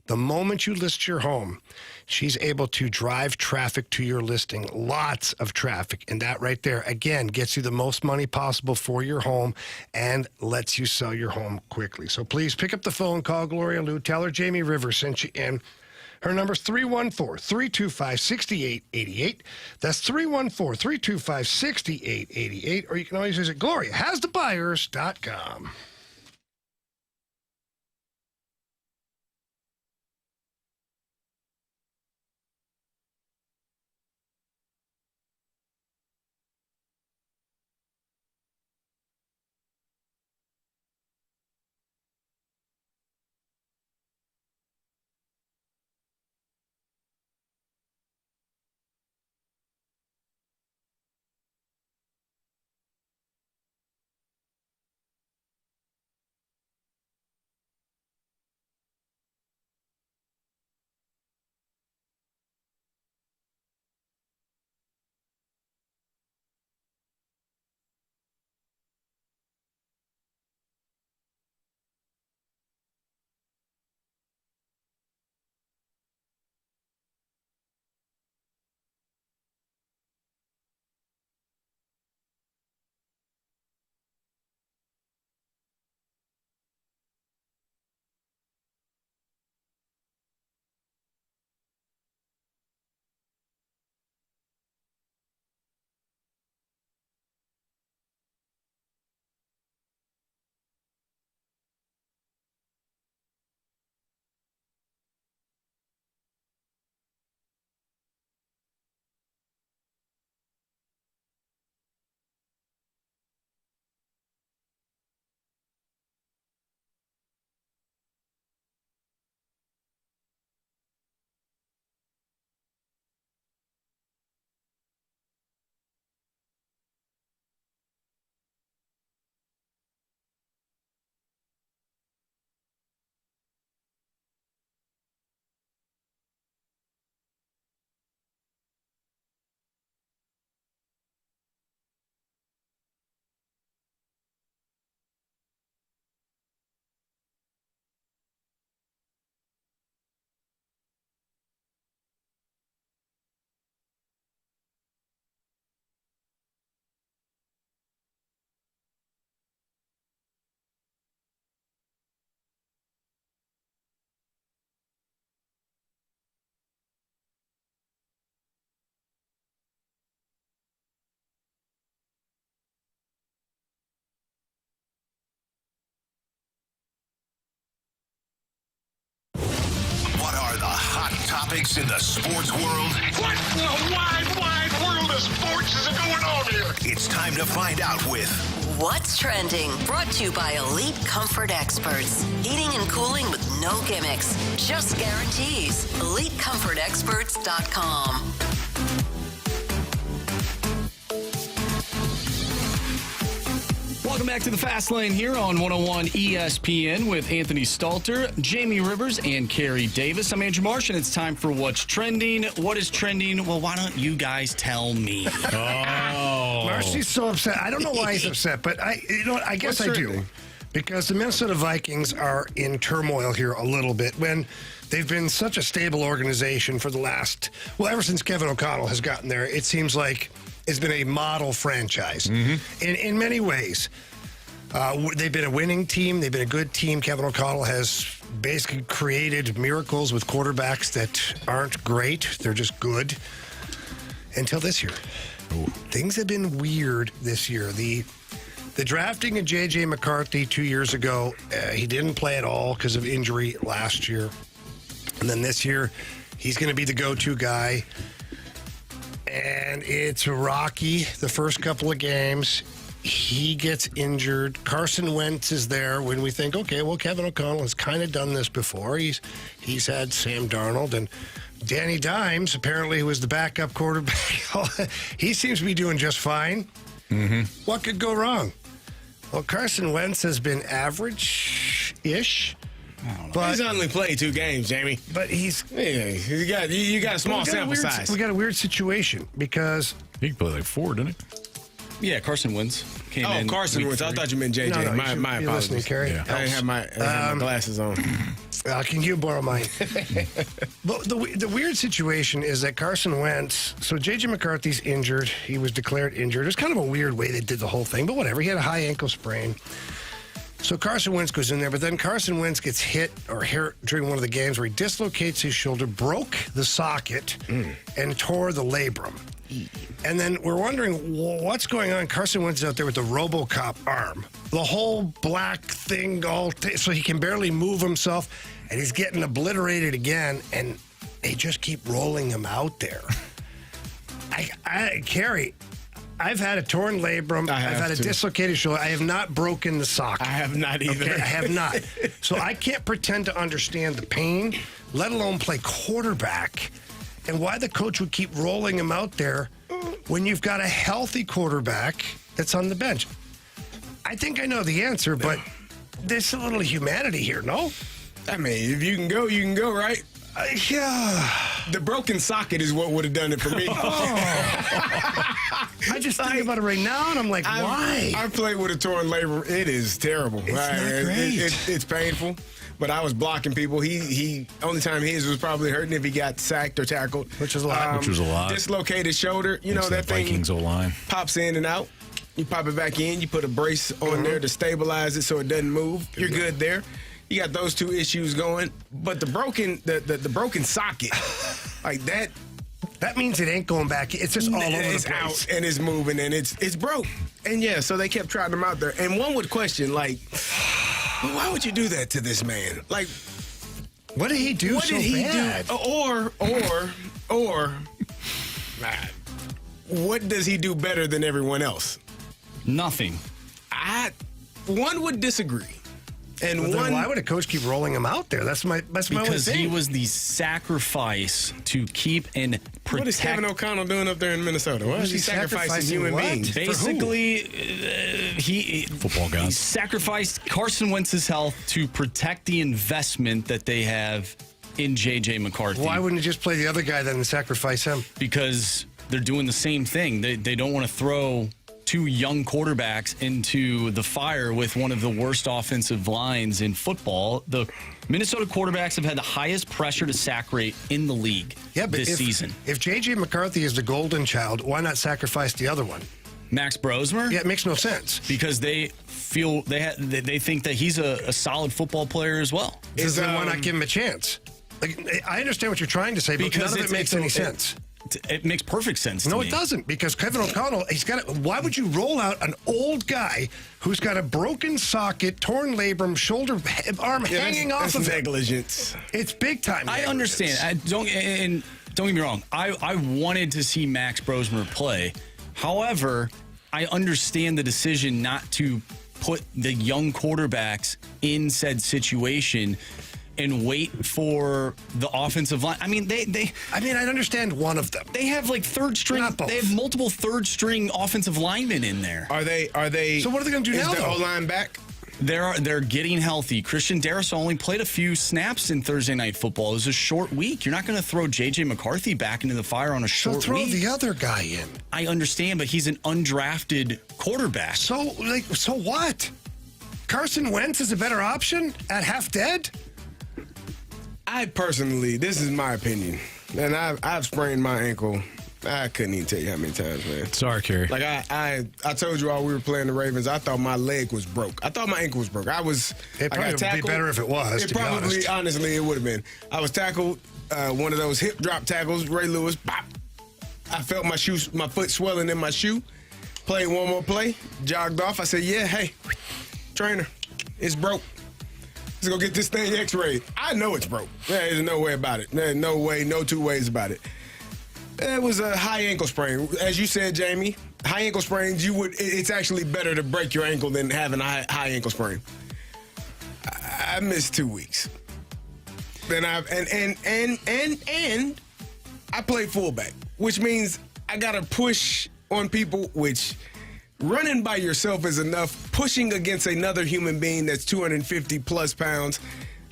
The moment you list your home, she's able to drive traffic to your listing, lots of traffic. And that right there, again, gets you the most money possible for your home and lets you sell your home quickly. So please pick up the phone, call Gloria Lou, tell her Jamie Rivers sent you in. Her number's 314-325-6888. That's 314-325-6888. Or you can always visit GloriaHasTheBuyers.com. Topics in the sports world. What in the wide world of sports is going on here? It's time to find out with What's Trending, brought to you by Elite Comfort Experts. Heating and cooling with no gimmicks, just guarantees. EliteComfortExperts.com. Welcome back to the Fast Lane here on 101 ESPN with Anthony Stalter, Jamie Rivers, and Carey Davis. I'm Andrew Marsh, and it's time for What's Trending. What is trending? Well, why don't you guys tell me? Marcy's so upset. I don't know why he's upset, but I guess I do. Because the Minnesota Vikings are in turmoil here a little bit when they've been such a stable organization for the last, ever since Kevin O'Connell has gotten there, it seems like it's been a model franchise in many ways. They've been a winning team. They've been a good team. Kevin O'Connell has basically created miracles with quarterbacks that aren't great. They're just good until this year. Ooh. Things have been weird this year. The drafting of J.J. McCarthy 2 years ago, he didn't play at all because of injury last year. And then this year, he's going to be the go-to guy. And it's rocky the first couple of games. He gets injured. Carson Wentz is there when we think, okay, well, Kevin O'Connell has kind of done this before. He's had Sam Darnold. And Danny Dimes, apparently, who was the backup quarterback, he seems to be doing just fine. Mm-hmm. What could go wrong? Well, Carson Wentz has been average-ish. But he's only played 2 games, Jamie. But you got a small sample size. We got a weird situation because he played like 4, didn't he? Yeah, Carson Wentz came in. Oh, Carson Wentz. I thought you meant JJ. No, my apologies. Listening, Carey. Yeah. I didn't have my glasses on. Can you borrow mine? But the weird situation is that Carson Wentz, so J.J. McCarthy's injured. He was declared injured. It was kind of a weird way they did the whole thing, but whatever. He had a high ankle sprain. So Carson Wentz goes in there, but then Carson Wentz gets hit or hurt during one of the games where he dislocates his shoulder, broke the socket, and tore the labrum. And then we're wondering, what's going on? Carson Wentz is out there with the RoboCop arm. The whole black thing, so he can barely move himself, and he's getting obliterated again, and they just keep rolling him out there. Carey, I've had a torn labrum. I've had a dislocated shoulder. I have not broken the socket. I have not either. Okay, I have not. So I can't pretend to understand the pain, let alone play quarterback, and why the coach would keep rolling him out there when you've got a healthy quarterback that's on the bench. I think I know the answer, but there's a little humanity here, no? I mean, if you can go, you can go, right? Yeah. The broken socket is what would have done it for me. I just think about it right now, and I'm like, why? I played with a torn labrum. It is terrible. It's not great. It's painful. But I was blocking people. He only time his was probably hurting if he got sacked or tackled. Which was a lot. Dislocated shoulder. You know, that thing Vikings O-line pops in and out. You pop it back in. You put a brace on there to stabilize it so it doesn't move. You're good there. You got those 2 issues going. But the broken socket, like that. That means it ain't going back. It's just all over the place. It's out and it's moving and it's broke. And yeah, so they kept trotting him out there. And one would question, like, why would you do that to this man? Like, what did he do? What did he do? Or, what does he do better than everyone else? Nothing. One would disagree. And why would a coach keep rolling him out there? That's my only thing. Because he was the sacrifice to keep and protect. What is Kevin O'Connell doing up there in Minnesota? Why is he sacrificing human beings? Basically, football gods. He sacrificed Carson Wentz's health to protect the investment that they have in J.J. McCarthy. Why wouldn't you just play the other guy then and sacrifice him? Because they're doing the same thing. They don't want to throw 2 young quarterbacks into the fire with one of the worst offensive lines in football. The Minnesota quarterbacks have had the highest pressure to sack rate in the league this season. If J.J. McCarthy is the golden child, why not sacrifice the other one? Max Brosmer? Yeah, it makes no sense. Because they feel they think that he's a solid football player as well. Then why not give him a chance? Like, I understand what you're trying to say, but none of it makes any sense. It makes perfect sense to me. No, it doesn't, because Kevin O'Connell, why would you roll out an old guy who's got a broken socket, torn labrum, shoulder, arm hanging off of negligence. It's big time. I understand. Don't get me wrong. I wanted to see Max Brosmer play. However, I understand the decision not to put the young quarterbacks in said situation. and wait for the offensive line. I mean, I'd understand one of them. They have like third string. Not both. They have multiple third string offensive linemen in there. Are they? So what are they going to do now? Is the O-line back? They're getting healthy. Christian Darrisaw only played a few snaps in Thursday Night Football. It was a short week. You're not going to throw J.J. McCarthy back into the fire on a short week. So throw the other guy in. I understand, but he's an undrafted quarterback. So what? Carson Wentz is a better option at half dead? I personally, this is my opinion, and I've sprained my ankle. I couldn't even tell you how many times, man. Sorry, Carey. Like I told you while we were playing the Ravens, I thought my leg was broke. I thought my ankle was broke. It probably would be better if it was. It probably, honestly, it would have been. I was tackled, one of those hip drop tackles, Ray Lewis. Bop. I felt my foot swelling in my shoe. Played one more play, jogged off. I said, "Yeah, hey, trainer, it's broke. Let's go get this thing X-rayed." I know it's broke. There's no way about it. There's no way, no two ways about it. It was a high ankle sprain. As you said, Jamie, high ankle sprains, it's actually better to break your ankle than having a high ankle sprain. I missed 2 weeks. Then I played fullback, which means I gotta push on people, which running by yourself is enough. Pushing against another human being that's 250 plus pounds,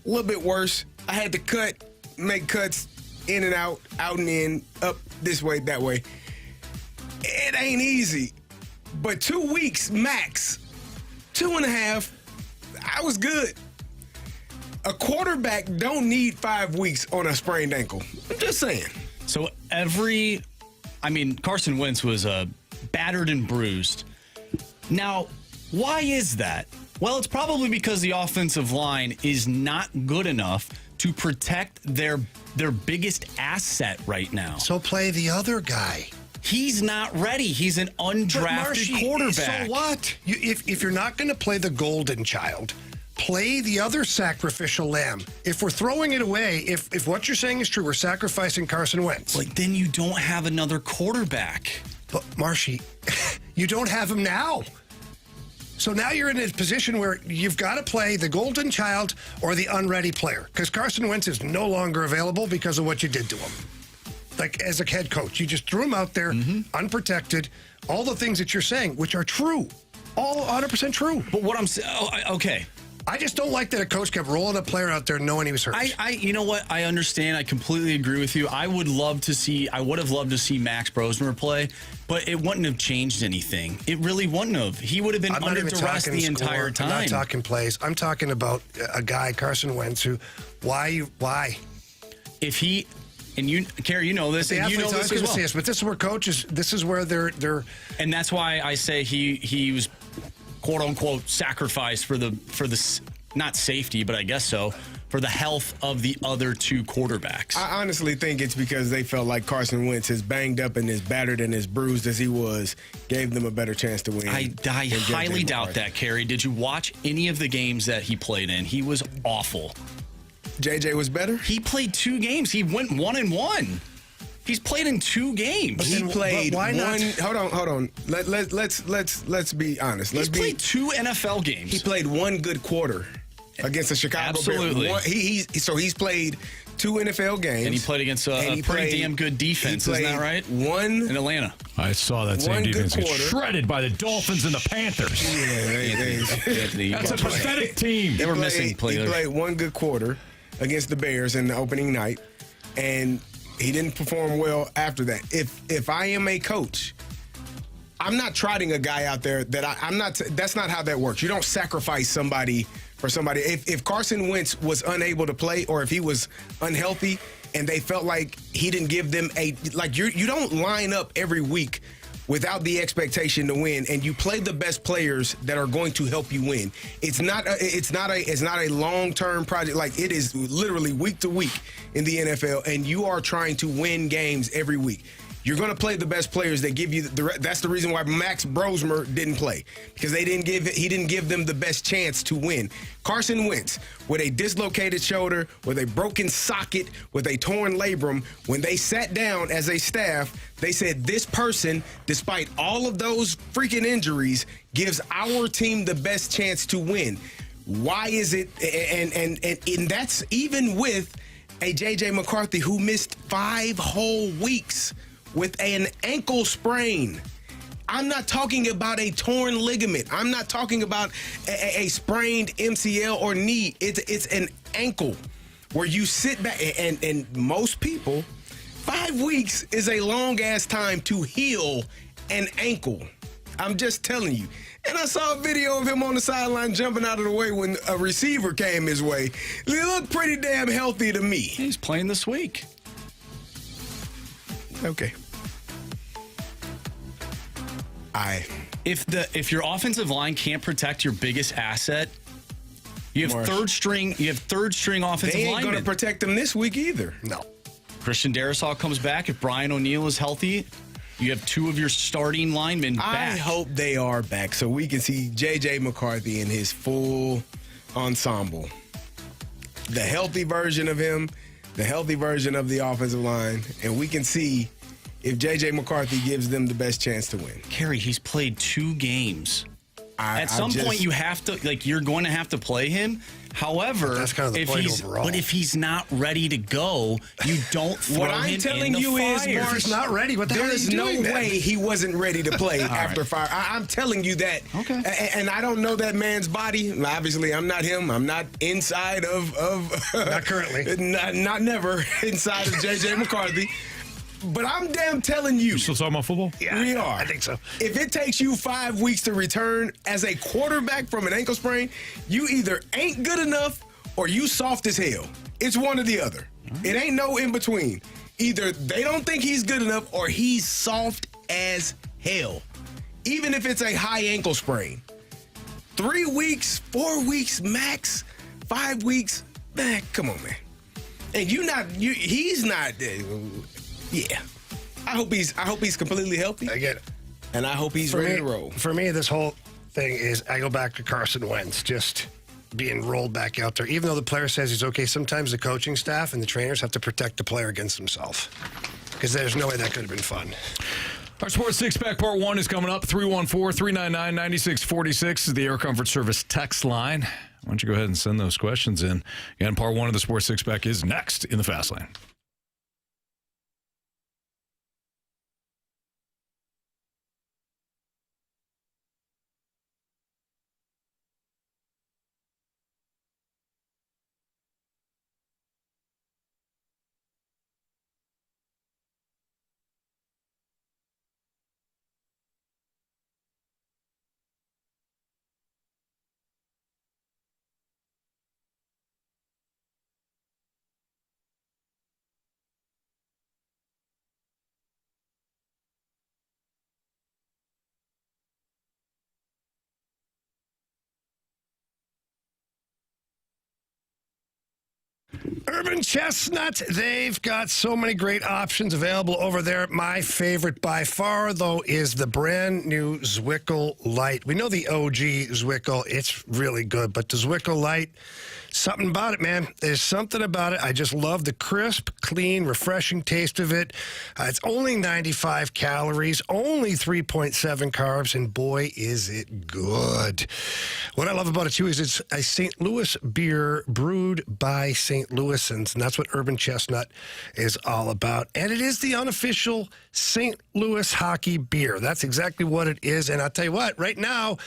a little bit worse. I had to make cuts, in and out and in, up this way, that way. It ain't easy. But 2 weeks max, 2.5, I was good. A quarterback don't need 5 weeks on a sprained ankle. I'm just saying. So Carson Wentz was battered and bruised. Now, why is that? Well, it's probably because the offensive line is not good enough to protect their biggest asset right now. So play the other guy. He's not ready. He's an undrafted quarterback. So what? If you're not going to play the golden child, play the other sacrificial lamb. If we're throwing it away, if what you're saying is true, we're sacrificing Carson Wentz. Like, then you don't have another quarterback. But, Marshy, you don't have him now. So now you're in a position where you've got to play the golden child or the unready player, because Carson Wentz is no longer available because of what you did to him. Like, as a head coach, you just threw him out there, unprotected, all the things that you're saying, which are true, all 100% true. But what I'm saying, okay. I just don't like that a coach kept rolling a player out there knowing he was hurt. You know what? I understand. I completely agree with you. I would have loved to see Max Brosmer play, but it wouldn't have changed anything. It really wouldn't have. He would have been under duress the entire time. I'm not talking plays. I'm talking about a guy, Carson Wentz, who, why? If he, and you, Carey, you know this, and you know this as well. But this is where coaches, this is where they're. And that's why I say he was, quote unquote, sacrificed for the not safety, but I guess so, for the health of the other two quarterbacks. I honestly think it's because they felt like Carson Wentz, as banged up and as battered and as bruised as he was, gave them a better chance to win. I highly doubt that, Carey. Did you watch any of the games that he played in? He was awful. JJ was better? He played 2 games. He went 1-1. He's played in 2 games. He played why one. Not? Hold on. Let's be honest. He's played 2 NFL games. He played 1 good quarter against the Chicago Bears. Absolutely. He's played 2 NFL games. And he played against a pretty damn good defense, isn't that right? One in Atlanta. I saw that same defense get shredded by the Dolphins and the Panthers. That's a pathetic team. They were missing players. He played 1 good quarter against the Bears in the opening night, and he didn't perform well after that. If I am a coach, I'm not trotting a guy out there that I'm not. That's not how that works. You don't sacrifice somebody for somebody. If Carson Wentz was unable to play, or if he was unhealthy, and they felt like he didn't give them you don't line up every week without the expectation to win, and you play the best players that are going to help you win. It's not a long-term project. Like, it is literally week to week in the NFL, and you are trying to win games every week. You're going to play the best players that give you that's the reason why Max Brosmer didn't play, because he didn't give them the best chance to win. Carson Wentz, with a dislocated shoulder, with a broken socket, with a torn labrum, when they sat down as a staff, they said, this person, despite all of those freaking injuries, gives our team the best chance to win. Why is it? And that's even with a J.J. McCarthy who missed 5 whole weeks with an ankle sprain. I'm not talking about a torn ligament. I'm not talking about a sprained MCL or knee. It's an ankle where you sit back. And most people, 5 weeks is a long-ass time to heal an ankle. I'm just telling you. And I saw a video of him on the sideline jumping out of the way when a receiver came his way. He looked pretty damn healthy to me. He's playing this week. Okay. If your offensive line can't protect your biggest asset, you have third string offensive They ain't linemen. going to protect him this week either. No. Christian Darrisaw comes back. If Brian O'Neill is healthy, you have 2 of your starting linemen back. I hope they are back so we can see J.J. McCarthy in his full ensemble. The healthy version of him, the healthy version of the offensive line, and we can see if J.J. McCarthy gives them the best chance to win. Carey, he's played 2 games. At some point, you have to, you're going to have to play him. However, that's kind of the point overall. But if he's not ready to go, you don't throw what him I'm telling in the you fire. is, Mark, If he's not ready, what the hell are there's you no doing, man? way he wasn't ready to play after fire. I'm telling you that. Okay. And I don't know that man's body. Obviously, I'm not him. I'm not inside of Not currently. not never inside of J.J. McCarthy. But I'm damn telling you. You still talking about football? Yeah, We are. I think so. If it takes you 5 weeks to return as a quarterback from an ankle sprain, you either ain't good enough or you soft as hell. It's one or the other. It ain't no in between. Either they don't think he's good enough or he's soft as hell. Even if it's a high ankle sprain. 3 weeks, 4 weeks max, 5 weeks, man, come on, man. And he's not. Yeah. I hope he's completely healthy. I get it. And I hope he's ready to roll. For me, this whole thing is I go back to Carson Wentz just being rolled back out there. Even though the player says he's okay, sometimes the coaching staff and the trainers have to protect the player against himself. Because there's no way that could have been fun. Our Sports Six-Pack Part 1 is coming up. 314-399-9646 is the Air Comfort Service text line. Why don't you go ahead and send those questions in. Again, Part 1 of the Sports Six-Pack is next in the Fast Lane. Urban Chestnut, they've got so many great options available over there. My favorite by far, though, is the brand new Zwickle Light. We know the OG Zwickle. It's really good, but the Zwickle Light, something about it, man. There's something about it. I just love the crisp, clean, refreshing taste of it. It's only 95 calories, only 3.7 carbs, and boy, is it good. What I love about it, too, is it's a St. Louis beer brewed by St. Louisans, and that's what Urban Chestnut is all about. And it is the unofficial St. Louis hockey beer. That's exactly what it is. And I'll tell you what, right now,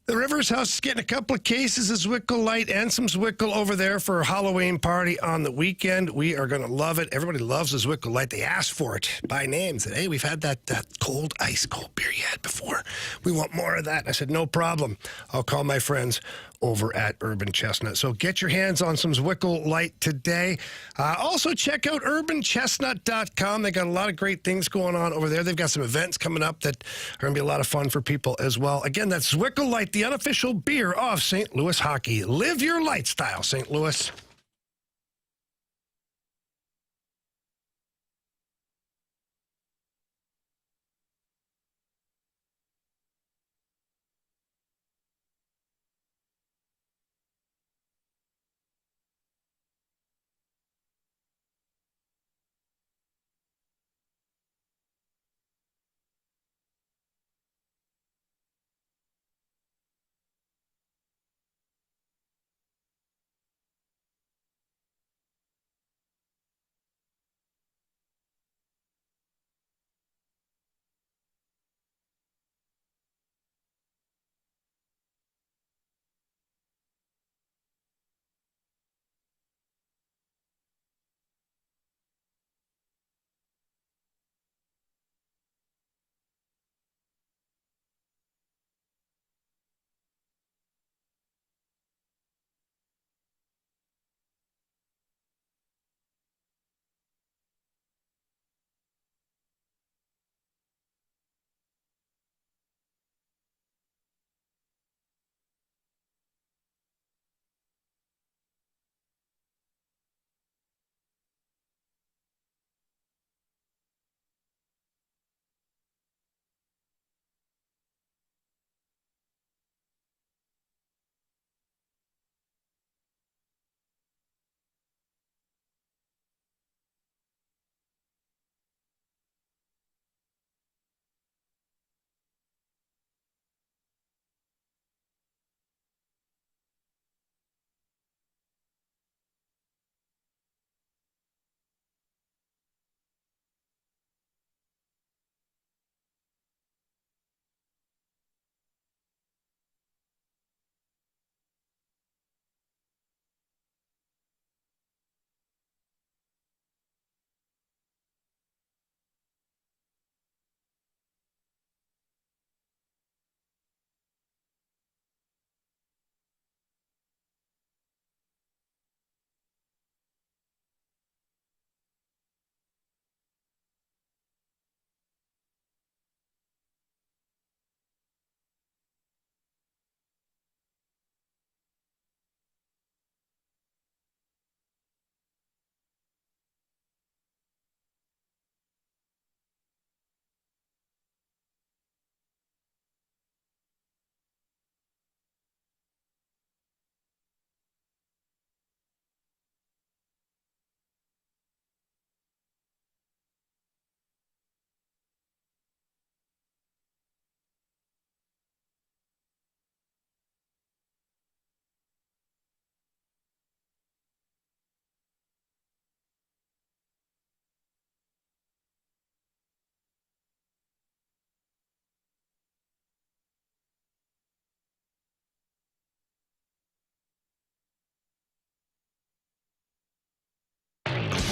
the Rivers House is getting a couple of cases of Zwickle Light and some Zwickle over there for a Halloween party on the weekend. We are going to love it. Everybody loves the Zwickle Light. They asked for it by name. Said, hey, we've had that cold, ice cold beer you had before. We want more of that. And I said, no problem. I'll call my friends over at Urban Chestnut. So get your hands on some Zwickle Light today. Also, check out urbanchestnut.com. They got a lot of great things going on over there. They've got some events coming up that are going to be a lot of fun for people as well. Again, that's Zwickle Light, the unofficial beer of St. Louis hockey. Live your light style, St. Louis.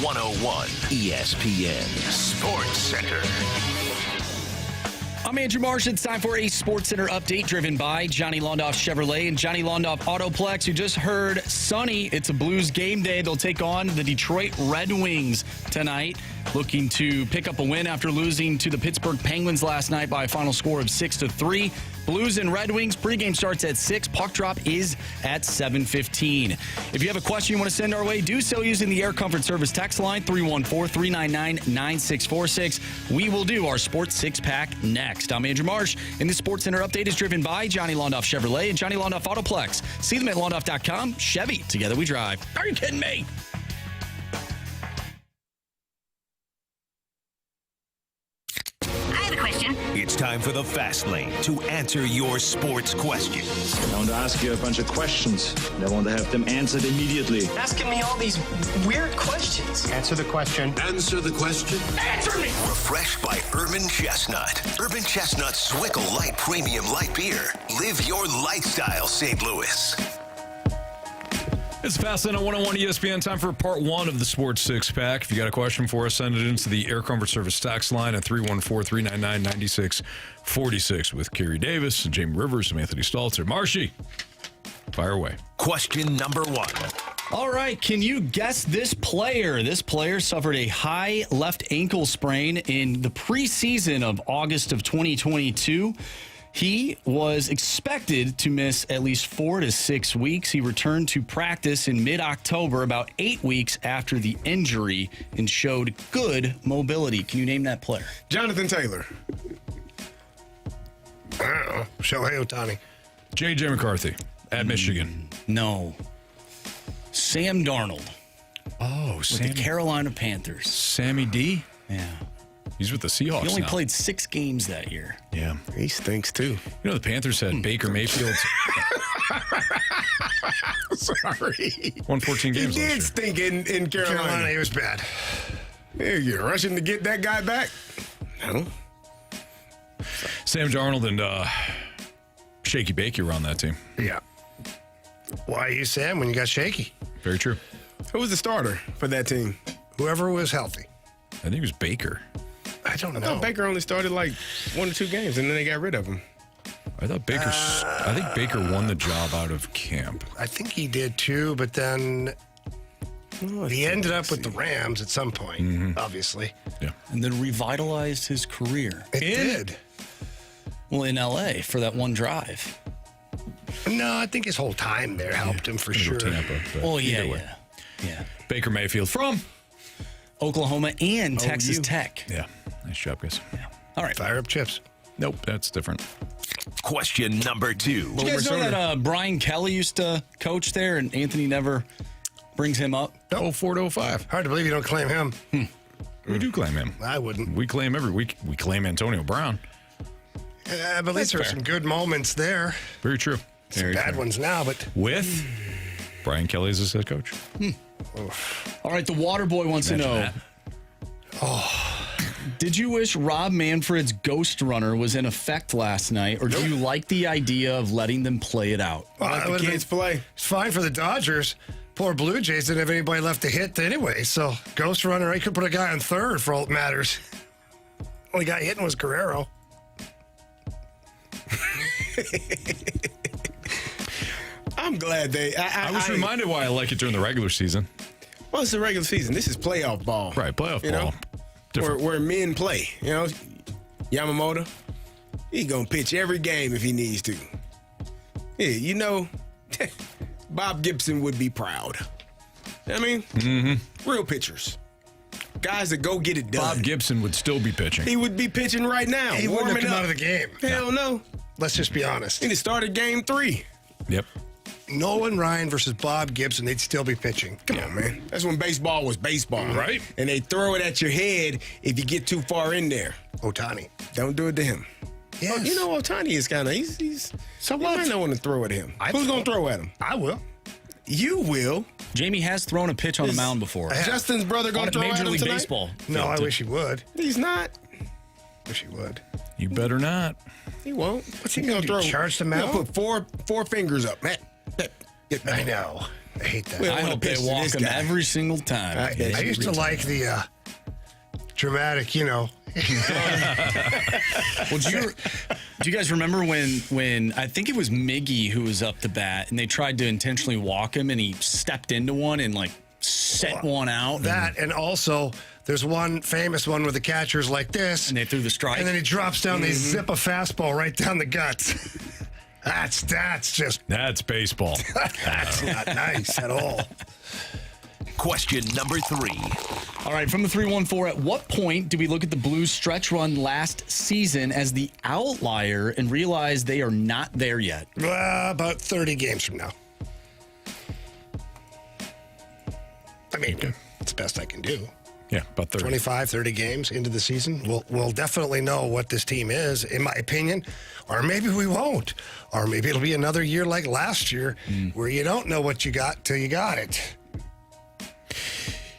101 ESPN Sports Center. I'm Andrew Marsh. It's time for a Sports Center update driven by Johnny Londoff Chevrolet and Johnny Londoff Autoplex. You just heard Sonny. It's a Blues game day. They'll take on the Detroit Red Wings tonight, looking to pick up a win after losing to the Pittsburgh Penguins last night by a final score of 6-3. Blues and Red Wings pregame starts at 6. Puck drop is at 7:15. If you have a question you want to send our way, do so using the Air Comfort Service text line 314-399-9646. We will do our Sports Six-Pack next. I'm Andrew Marsh, and this Sports Center update is driven by Johnny Londoff Chevrolet and Johnny Londoff Autoplex. See them at londoff.com. Chevy, together we drive. Are you kidding me? It's time for the Fast Lane to answer your sports questions. I want to ask you a bunch of questions, and I want to have them answered immediately. Asking me all these weird questions. Answer the question. Answer the question. Answer me! Refreshed by Urban Chestnut. Urban Chestnut Swickle Light Premium Light Beer. Live your lifestyle, St. Louis. It's Fast Lane on 101 ESPN. Time for part one of the Sports Six-Pack. If you got a question for us, send it into the Air Comfort Service tax line at 314-399-9646 with Carey Davis and Jamie Rivers and Anthony Stalter. Marshy, fire away. Question number one. All right, can you guess this player? This player suffered a high left ankle sprain in the preseason of August of 2022. He was expected to miss at least 4 to 6 weeks. He returned to practice in mid-October, about 8 weeks after the injury, and showed good mobility. Can you name that player? Jonathan Taylor. I don't know. Shohei Ohtani. J.J. McCarthy at Michigan. No. Sam Darnold. Oh, with the Carolina Panthers. Sammy D? Yeah. He's with the Seahawks. He only now. played 6 games that year. Yeah. He stinks, too. You know, the Panthers had Baker Mayfield. Sorry. Won 14 games He last did year. stink in Carolina. He was bad. Yeah, you're rushing to get that guy back? No. Sam Darnold and Shaky Baker were on that team. Yeah. Why are you Sam when you got Shaky? Very true. Who was the starter for that team? Whoever was healthy. I think it was Baker. I don't know. I thought Baker only started like 1 or 2 games, and then they got rid of him. I think Baker won the job out of camp. I think he did too, but then he ended up with the Rams at some point, obviously. Yeah. And then revitalized his career. It did. Well, in L.A. for that one drive. No, I think his whole time there helped him for sure. Tampa, Oh, yeah, either way. yeah. Baker Mayfield from Oklahoma and Texas Tech. Yeah. Nice job, guys. Yeah. All right. Fire up chips. Nope, that's different. Question number two. Did you guys know that Brian Kelly used to coach there and Anthony never brings him up? 04 to 05. Hard to believe you don't claim him. We do claim him. I wouldn't. We claim every week. We claim Antonio Brown. But at least there were some good moments there. Very true. Some bad ones now, but with Brian Kelly as his head coach. All right, the water boy wants to know. Did you wish Rob Manfred's Ghost Runner was in effect last night, or do you like the idea of letting them play it out? Let the kids play. It's fine for the Dodgers. Poor Blue Jays didn't have anybody left to hit anyway, so Ghost Runner, I could put a guy on third for all that matters. Only guy hitting was Guerrero. I'm glad they... I was reminded why I like it during the regular season. Well, it's the regular season. This is playoff ball. Right, playoff ball. Where men play. You know, Yamamoto, he's going to pitch every game if he needs to. Yeah, you know, Bob Gibson would be proud. I mean, real pitchers. Guys that go get it done. Bob Gibson would still be pitching. He would be pitching right now. He wouldn't have come out of the game. Hell no. Let's just be honest. And he started game 3. Yep. Nolan Ryan versus Bob Gibson, they'd still be pitching. Come on, man. That's when baseball was baseball. Right. And they throw it at your head if you get too far in there. Ohtani. Don't do it to him. Yes. Oh, you know, Ohtani is kind of, he's so what? You might not want to throw at him. Who's going to throw at him? I will. You will. Jamie has thrown a pitch on the mound before. Justin's brother going to throw Major at him League tonight? Baseball. No, I wish he would. He's not. Wish he would. You better not. He won't. What's he going to throw? Charge the mound? He'll put four fingers up. I know. I hate that. I hope they walk him every single time. I used to like the dramatic, Well, do you guys remember when I think it was Miggy who was up to bat and they tried to intentionally walk him and he stepped into one and like set one out? That, and also there's one famous one where the catcher's like this. And they threw the strike. And then he drops down, they zip a fastball right down the guts. That's baseball. That's not nice at all. Question number 3. All right, from the 314, at what point do we look at the Blues' stretch run last season as the outlier and realize they are not there yet? About 30 games from now. I mean, it's the best I can do. Yeah, about 30. 25, 30 games into the season. We'll definitely know what this team is, in my opinion. Or maybe we won't. Or maybe it'll be another year like last year where you don't know what you got till you got it.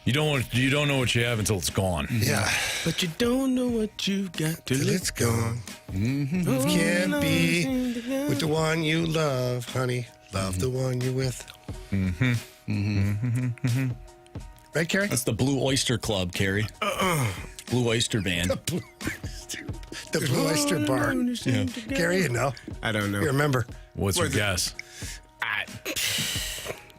You don't know what you have until it's gone. Yeah. But you don't know what you've got till it's gone. You can't be with the one you love, honey. Love the one you're with. Right, Carey? That's the Blue Oyster Club, Carey. Blue Oyster Band. The Blue Oyster Bar. Yeah. Carey, you know. I don't know. You remember. What's your guess?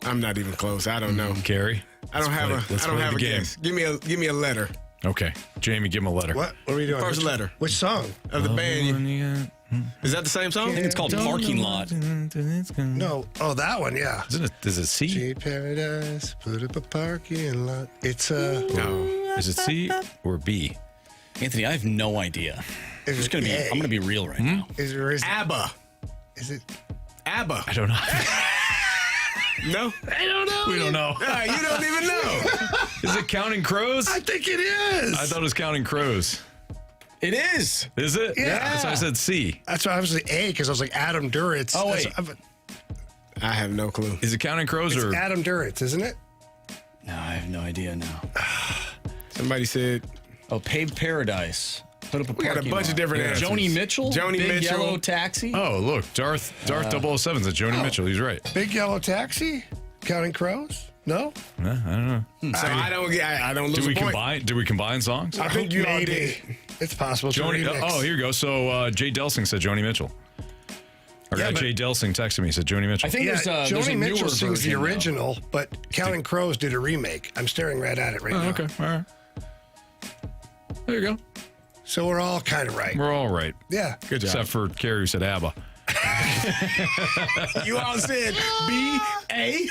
I'm not even close. I don't know. Carey? I don't have a game. guess. Give me a letter. Okay. Jamie, give him a letter. What are we doing? First letter. Which song? Of the band. Is that the same song? I think it's called Parking Lot. No. Oh, that one, yeah. Is it C? Street Paradise, put up a parking lot. It's No. Is it C or B? Anthony, I have no idea. I'm gonna be real right now. Is ABBA. Is it ABBA. I don't know. No? I don't know. We don't know. You don't even know. Is it Counting Crows? I think it is. I thought it was Counting Crows. It is. Is it? Yeah. That's why I said C. That's why I was like A, because I was like Adam Duritz. Oh, wait. I have no clue. Is it Counting Crows It's or Adam Duritz, isn't it? No, I have no idea now. Somebody said. Oh, Paved Paradise. Put up a We got a parking bunch lot. of different answers. Joni Mitchell? Joni Big Mitchell. Yellow Taxi? Oh, look, Darth 007 said Joni Mitchell. He's right. Big Yellow Taxi? Counting Crows? No? I don't know. So I don't lose Do we a point. combine? Do we combine songs? I think you all Maybe. did. It's possible. It's a Joni. remix. Oh, here you go. So Jay Delsing said Joni Mitchell. Our guy but- Jay Delsing texted me. Said Joni Mitchell. I think Yeah, there's a Joni newer Mitchell sings the version, though. original, but Counting Crows did a remake. I'm staring right at it right now. Okay. All right. There you go. So we're all kind of right. We're all right. Yeah. Good job. Except for Carey who said ABBA. You all said B-A.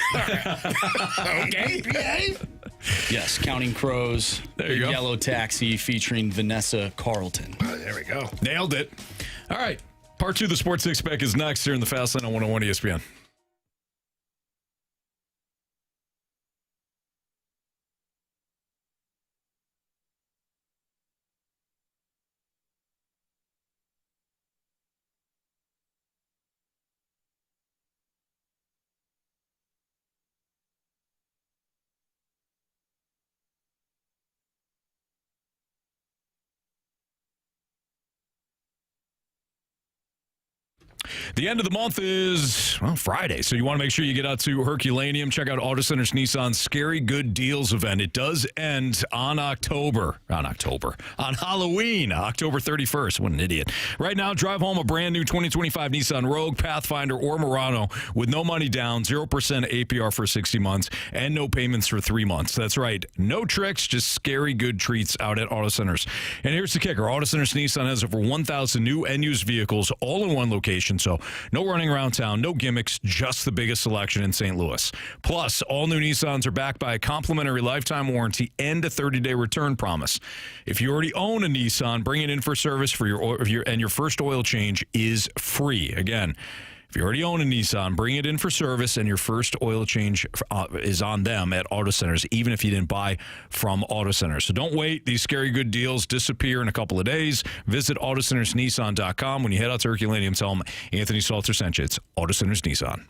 Okay. B.A.? Yes, Counting Crows, There you Big go. Yellow Taxi featuring Vanessa Carlton. Oh, there we go. Nailed it. All right. Part 2 of the Sports Six Pack is next here in the Fast Lane on 101 ESPN. The end of the month is, well, Friday. So you want to make sure you get out to Herculaneum. Check out Auto Centers Nissan's Scary Good Deals event. It does end on Halloween, October 31st. What an idiot. Right now, drive home a brand new 2025 Nissan Rogue, Pathfinder, or Murano with no money down, 0% APR for 60 months, and no payments for 3 months. That's right. No tricks, just scary good treats out at Auto Centers. And here's the kicker. Auto Centers Nissan has over 1,000 new and used vehicles all in one location. So no running around town, no gimmicks, just the biggest selection in St. Louis. Plus, all new Nissans are backed by a complimentary lifetime warranty and a 30-day return promise. If you already own a Nissan, bring it in for service for your first oil change is free. Again, if you already own a Nissan, bring it in for service, and your first oil change is on them at Auto Centers, even if you didn't buy from Auto Centers. So don't wait. These scary good deals disappear in a couple of days. Visit AutoCentersNissan.com. When you head out to Herculaneum, tell them Anthony Stalter sent you. It's Auto Centers Nissan.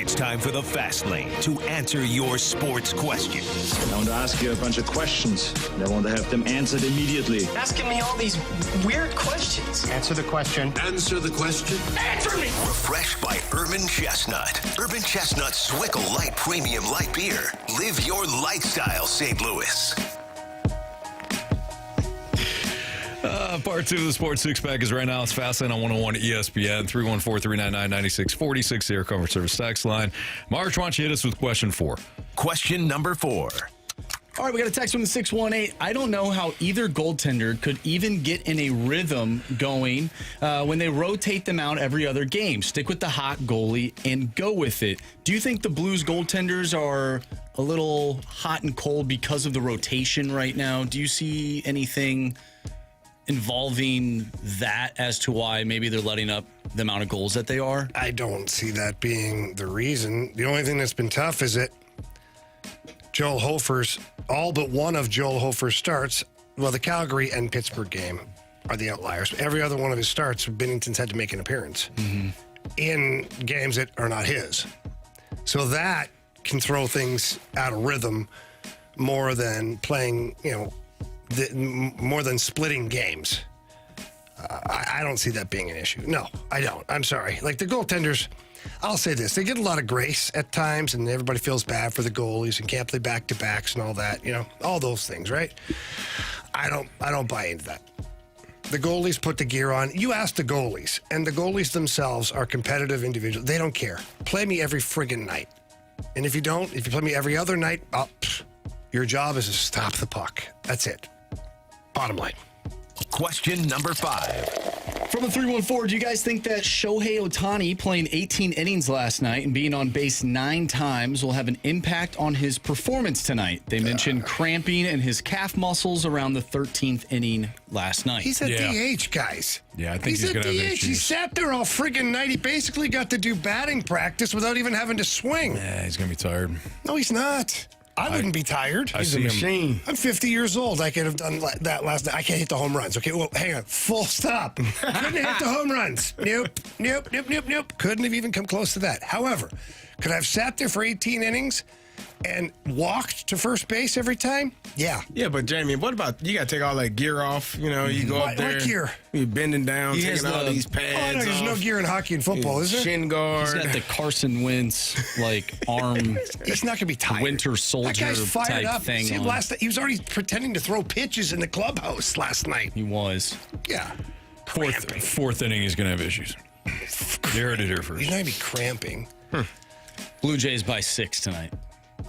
It's time for the Fast Lane to answer your sports questions. I want to ask you a bunch of questions, and I want to have them answered immediately. Asking me all these weird questions. Answer the question. Answer the question. Answer me! Refreshed by Urban Chestnut. Urban Chestnut Swickle Light Premium Light Beer. Live your lifestyle, St. Louis. Part 2 of the Sports Six Pack is right now. It's Fastlane on 101 ESPN, 314-399-9646, the Air Comfort Service text line. March, why don't you hit us with question 4? Question number 4. All right, we got a text from the 618. I don't know how either goaltender could even get in a rhythm going when they rotate them out every other game. Stick with the hot goalie and go with it. Do you think the Blues goaltenders are a little hot and cold because of the rotation right now? Do you see anything involving that as to why maybe they're letting up the amount of goals that they are? I don't see that being the reason. The only thing that's been tough is that Joel Hofer's, all but one of Joel Hofer's starts, well, the Calgary and Pittsburgh game are the outliers. Every other one of his starts, Binnington's had to make an appearance in games that are not his. So that can throw things out of rhythm more than playing, more than splitting games. I don't see that being an issue. No, I don't. I'm sorry. Like the goaltenders, I'll say this. They get a lot of grace at times, and everybody feels bad for the goalies and can't play back-to-backs and all that, all those things, right? I don't buy into that. The goalies put the gear on. You ask the goalies, and the goalies themselves are competitive individuals. They don't care. Play me every friggin' night. And if you play me every other night, your job is to stop the puck. That's it. Bottom line. Question number 5. From the 314, do you guys think that Shohei Ohtani playing 18 innings last night and being on base 9 times will have an impact on his performance tonight? They mentioned cramping in his calf muscles around the 13th inning last night. He's a DH, guys. Yeah, I think he's going to have issues. He sat there all friggin' night. He basically got to do batting practice without even having to swing. Yeah, he's going to be tired. No, he's not. I wouldn't be tired. He's a machine. I'm 50 years old. I could have done that last night. I can't hit the home runs. Okay, well, hang on. Full stop. Couldn't hit the home runs. Nope. Couldn't have even come close to that. However, could I have sat there for 18 innings and walked to first base every time? Yeah. Yeah, but Jamie, what about, you got to take all that gear off? You go up there. What gear? You're bending down, taking all these pads Oh, no, there's no gear in hockey and football, is there? Shin guard. He's got the Carson Wentz, arm. He's not going to be tired. Winter soldier that guy's fired type up. thing. See, he was already pretending to throw pitches in the clubhouse last night. He was. Yeah. Fourth inning, he's going to have issues. You heard it here first. He's not going to be cramping. Blue Jays by 6 tonight.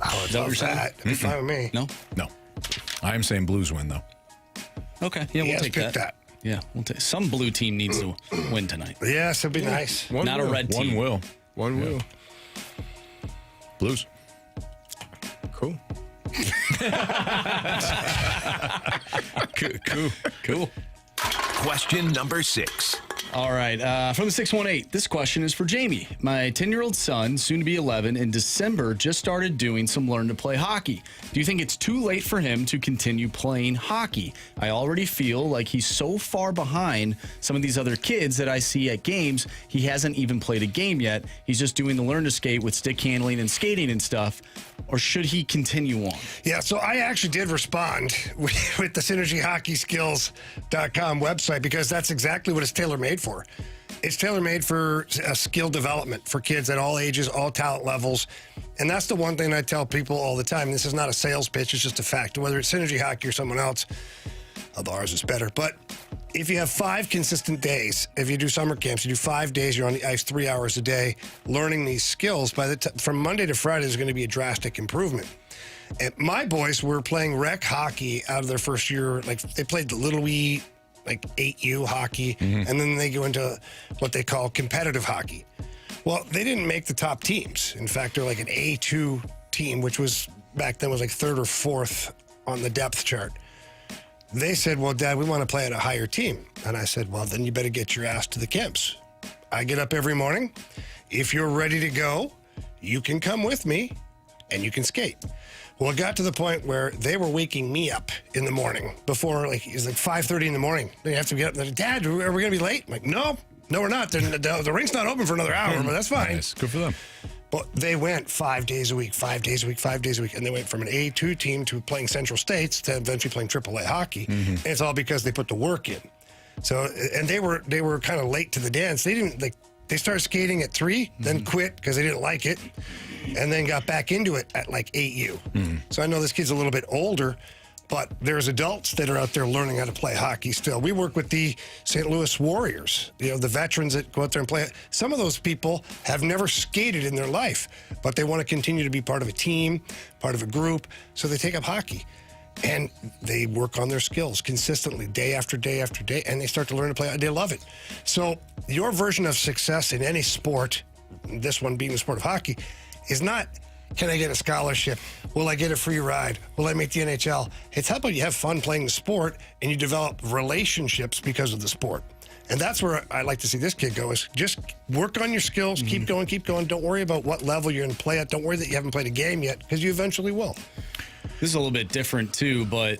I would love that. That'd be fine with me. No? No. I am saying Blues win, though. Okay. Yeah, we'll take that. Yeah, we'll take. Some blue team needs to win tonight. Yes, it'd be nice. Not a red team. One will. Blues. Cool. Cool. Question number 6. All right. From the 618, this question is for Jamie. My 10-year-old son, soon to be 11, in December just started doing some learn to play hockey. Do you think it's too late for him to continue playing hockey? I already feel like he's so far behind some of these other kids that I see at games. He hasn't even played a game yet. He's just doing the learn to skate with stick handling and skating and stuff. Or should he continue on? Yeah, so I actually did respond with the synergyhockeyskills.com website because that's exactly what it's tailor-made for. It's tailor-made for skill development for kids at all ages, all talent levels. And that's the one thing I tell people all the time. This is not a sales pitch. It's just a fact. Whether it's Synergy Hockey or someone else, although ours is better. But if you have 5 consistent days, if you do summer camps, you do 5 days, you're on the ice 3 hours a day, learning these skills. From Monday to Friday, there's going to be a drastic improvement. And my boys were playing rec hockey out of their first year. Like they played the Little Wee, 8U hockey, and then they go into what they call competitive hockey. Well, they didn't make the top teams. In fact, they're like an A2 team, which was back then was like 3rd or 4th on the depth chart. They said, well, Dad, we want to play at a higher team. And I said, well, then you better get your ass to the camps. I get up every morning. If you're ready to go, you can come with me and you can skate. Well, it got to the point where they were waking me up in the morning before, it was 5:30 in the morning. They have to get up and they're like, Dad, are we going to be late? I'm like, no, we're not. The rink's not open for another hour, but that's fine. Nice. Good for them. Well, they went 5 days a week, 5 days a week, 5 days a week, and they went from an A2 team to playing Central States to eventually playing AAA hockey. And it's all because they put the work in. So, and they were kind of late to the dance. They started skating at 3, then quit because they didn't like it, and then got back into it at like 8U. So I know this kid's a little bit older, but there's adults that are out there learning how to play hockey still. We work with the St. Louis Warriors, the veterans that go out there and play. Some of those people have never skated in their life, but they want to continue to be part of a team, part of a group, so they take up hockey. And they work on their skills consistently, day after day after day, and they start to learn to play. They love it. So your version of success in any sport, this one being the sport of hockey, is not, can I get a scholarship? Will I get a free ride? Will I make the NHL? It's how about you have fun playing the sport and you develop relationships because of the sport. And that's where I like to see this kid go, is just work on your skills, keep going, keep going. Don't worry about what level you're going to play at. Don't worry that you haven't played a game yet, because you eventually will. This is a little bit different too, but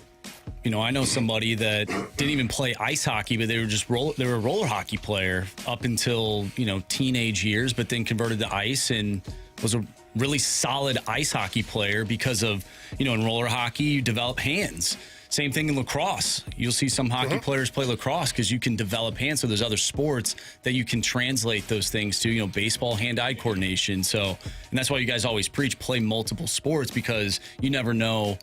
I know somebody that didn't even play ice hockey, but they were a roller hockey player up until teenage years, but then converted to ice and was a really solid ice hockey player because of in roller hockey you develop hands. Same thing in lacrosse. You'll see some hockey players play lacrosse because you can develop hands. So there's other sports that you can translate those things to, baseball, hand-eye coordination. So, and that's why you guys always preach play multiple sports, because you never know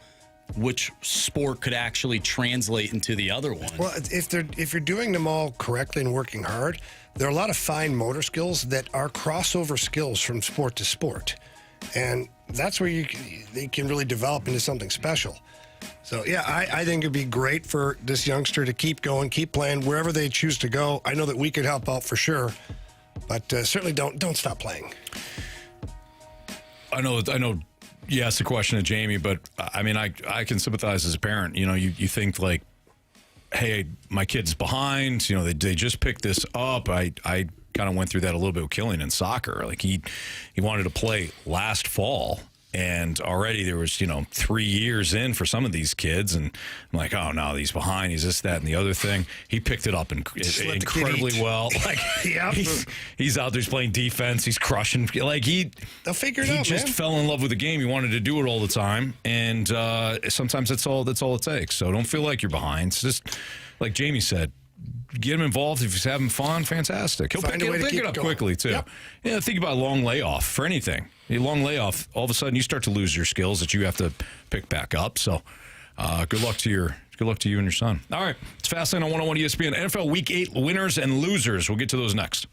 which sport could actually translate into the other one. Well, if you're doing them all correctly and working hard, there are a lot of fine motor skills that are crossover skills from sport to sport. And that's where they can really develop into something special. So, yeah, I think it'd be great for this youngster to keep going, keep playing wherever they choose to go. I know that we could help out for sure, but certainly don't stop playing. I know you asked the question of Jamie, but I mean, I can sympathize as a parent. You think like, hey, my kid's behind. They just picked this up. I kind of went through that a little bit with Killian in soccer. Like he wanted to play last fall. And already there was, 3 years in for some of these kids. And I'm like, oh, no, he's behind. He's this, that, and the other thing. He picked it up incredibly well. Like, he's out there, he's playing defense. He's crushing. Like, they'll figure it out, He just fell in love with the game. He wanted to do it all the time. And sometimes that's all it takes. So don't feel like you're behind. It's just, like Jamie said, get him involved. If he's having fun, fantastic. He'll pick it up quickly, too. Yep. Yeah, think about a long layoff for anything. A long layoff, all of a sudden you start to lose your skills that you have to pick back up. So good luck to you and your son. All right, it's Fastlane on 101 ESPN. NFL Week 8 winners and losers. We'll get to those next.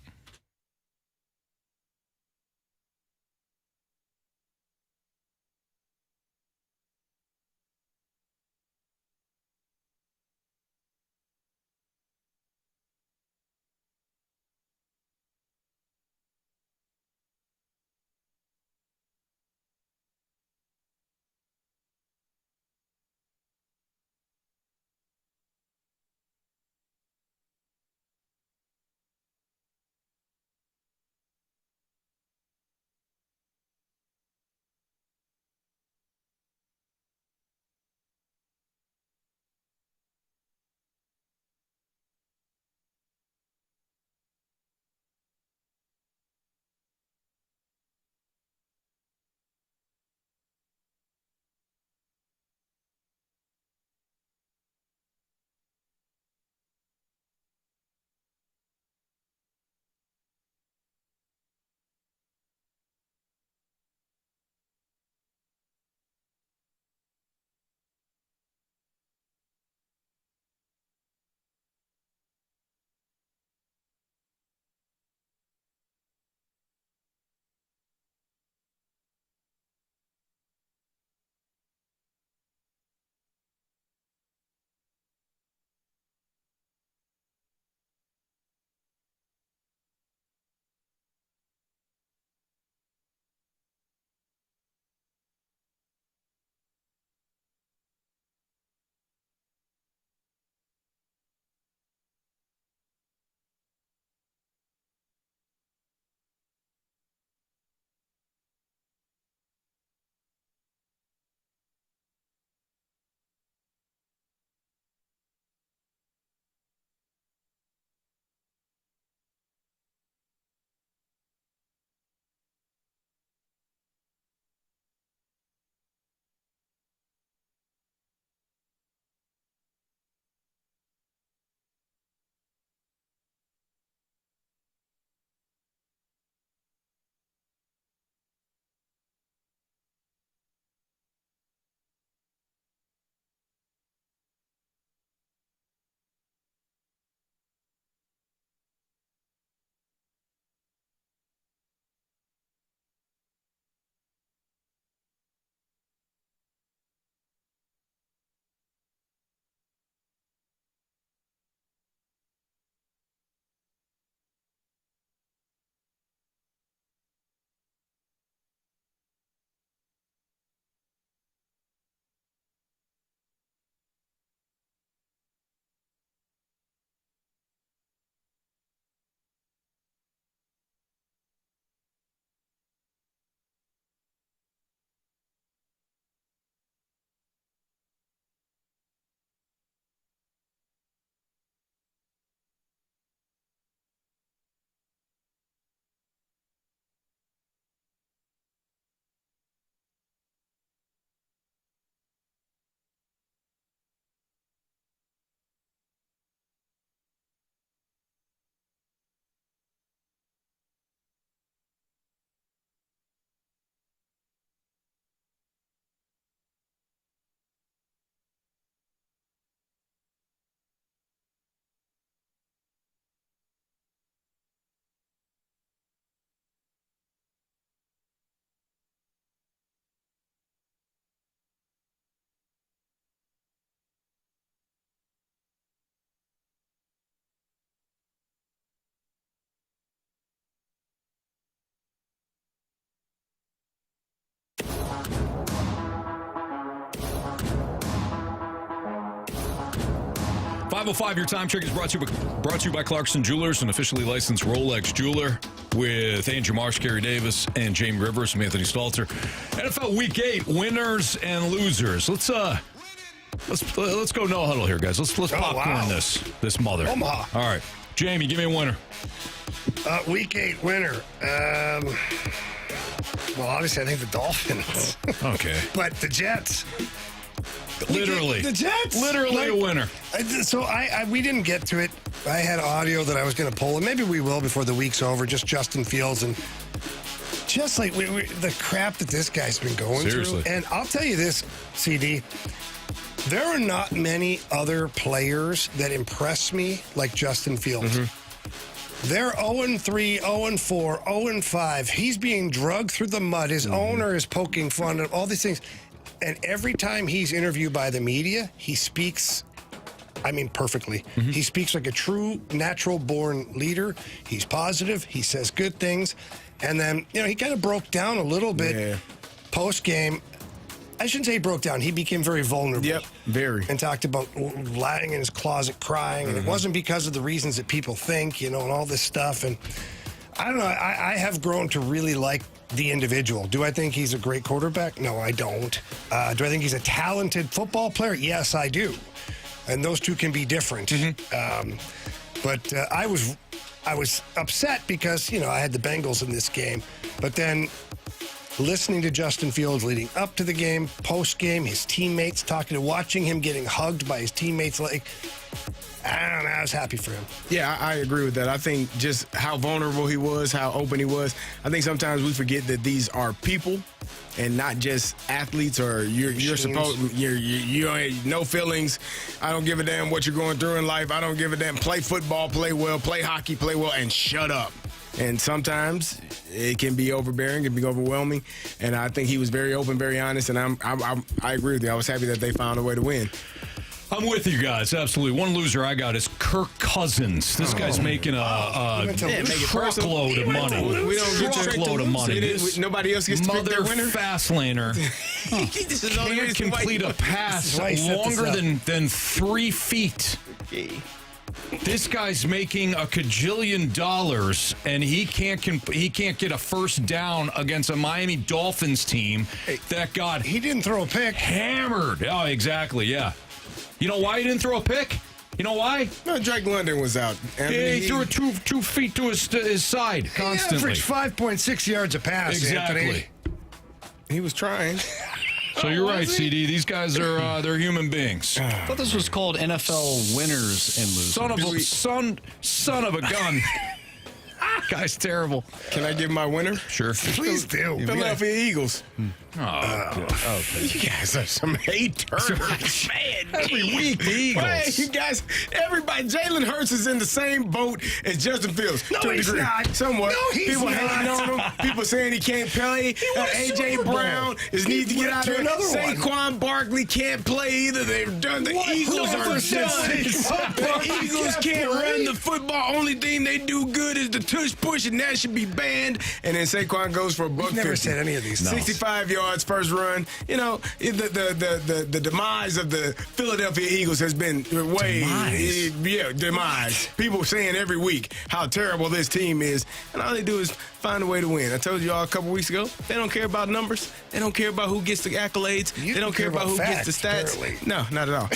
505, your time check is brought to you by Clarkson Jewelers, an officially licensed Rolex jeweler, with Andrew Marsh, Carey Davis, and Jake Neighbours from Anthony Stalter. NFL Week 8, winners and losers. Let's go no huddle here, guys. Let's popcorn this mother. Omaha. All right, Jamie, give me a winner. Week 8 winner. Well, obviously, I think the Dolphins. Okay. But the Jets. Literally. The Jets. Literally a winner. So we didn't get to it. I had audio that I was going to pull, and maybe we will before the week's over, just Justin Fields and just like the crap that this guy's been going through. And I'll tell you this, CD, there are not many other players that impress me like Justin Fields. They're 0-3, 0-4, 0-5. He's being drugged through the mud. His owner is poking fun at all these things. And every time he's interviewed by the media, he speaks, perfectly. He speaks like a true, natural-born leader. He's positive. He says good things. And then, he kind of broke down a little bit post-game. I shouldn't say he broke down. He became very vulnerable. Yep, very. And talked about lying in his closet crying. And it wasn't because of the reasons that people think, and all this stuff. And I don't know. I have grown to really like the individual. Do I think he's a great quarterback? No, I don't. Do I think he's a talented football player? Yes, I do. And those two can be different. But I was upset because, I had the Bengals in this game. But then listening to Justin Fields leading up to the game, post-game, his teammates watching him getting hugged by his teammates, I don't know, I was happy for him. Yeah, I agree with that. I think just how vulnerable he was, how open he was. I think sometimes we forget that these are people and not just athletes, or you're supposed you no feelings. I don't give a damn what you're going through in life. I don't give a damn. Play football, play well, play hockey, play well, and shut up. And sometimes it can be overbearing, it can be overwhelming. And I think he was very open, very honest, and I agree with you. I was happy that they found a way to win. I'm with you guys, absolutely. One loser I got is Kirk Cousins. This guy's making a truckload of money. We don't get truckload of money. Nobody else gets to pick their winner. Fastlane can't complete a pass longer than 3 feet. This guy's making a cajillion dollars, and he can't get a first down against a Miami Dolphins team that got he didn't throw a pick. Hammered. Oh, exactly. Yeah. You know why he didn't throw a pick? You know why? No, Drake London was out. He threw it 2 feet to his side constantly. He averaged 5.6 yards a pass. Exactly. Anthony. He was trying. So you're right, CD. These guys are they're human beings. I thought this was called NFL winners and losers. Son of a gun. Guy's terrible. Can I give my winner? Sure. Please do. Philadelphia Eagles. Okay. You guys are some haters. Man, every week, the Eagles. Hey, you guys, everybody, Jalen Hurts is in the same boat as Justin Fields. No, he's not. Somewhat. No, he's People not. hating on him. People saying he can't play. A.J. Brown needs to get out of there. Saquon Barkley can't play either. They've done. The Eagles are done. The Eagles can't run the football. Only thing they do good is the tush push, and that should be banned. And then Saquon goes for a buck. Never said any of these. 65 yards first run. The demise of the Philadelphia Eagles has been demise. People saying every week how terrible this team is, and all they do is find a way to win. I told you all a couple weeks ago, they don't care about numbers. They don't care about who gets the accolades. They don't care about who gets the stats. Apparently. No, not at all.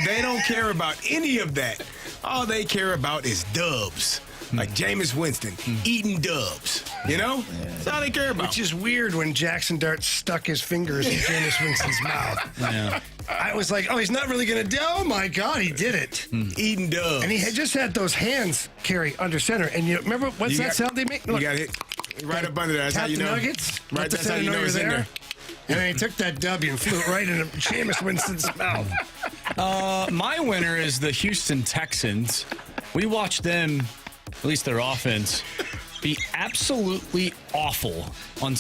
They don't care about any of that. All they care about is dubs. Like Jameis Winston eating dubs. That's all they care about. Which is weird when Jackson Dart stuck his fingers in Jameis Winston's mouth. Yeah. I was like, he's not really going to do. Oh, my God, he did it. Eating dubs. And he had just had those hands, Carey, under center. And you remember what's that sound they make? You got hit right up under there. That's how you know. Nuggets. Right, that's how you know it's in there. And then he took that W and flew it right into Jameis Winston's mouth. My winner is the Houston Texans. We watched them, at least their offense, be absolutely awful on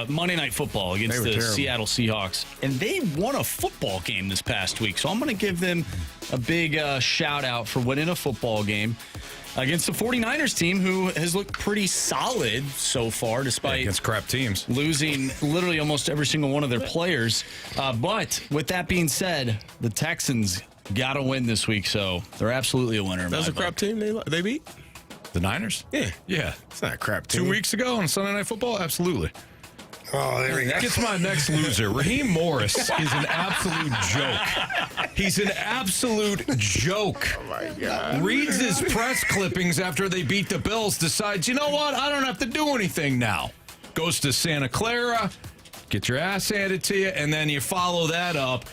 Monday Night Football against the Seattle Seahawks. And they won a football game this past week. So I'm going to give them a big shout out for winning a football game against the 49ers team, who has looked pretty solid so far, despite against crap teams losing literally almost every single one of their players. But with that being said, the Texans got to win this week, so they're absolutely a winner. That's a crap team they beat? The Niners? Yeah. Yeah. It's not a crap team. 2 weeks ago on Sunday Night Football? Absolutely. Oh, there we go. Gets my next loser. Raheem Morris is an absolute joke. He's an absolute joke. Oh, my God. Reads his press clippings after they beat the Bills, decides, you know what? I don't have to do anything now. Goes to Santa Clara, get your ass handed to you, and then you follow that up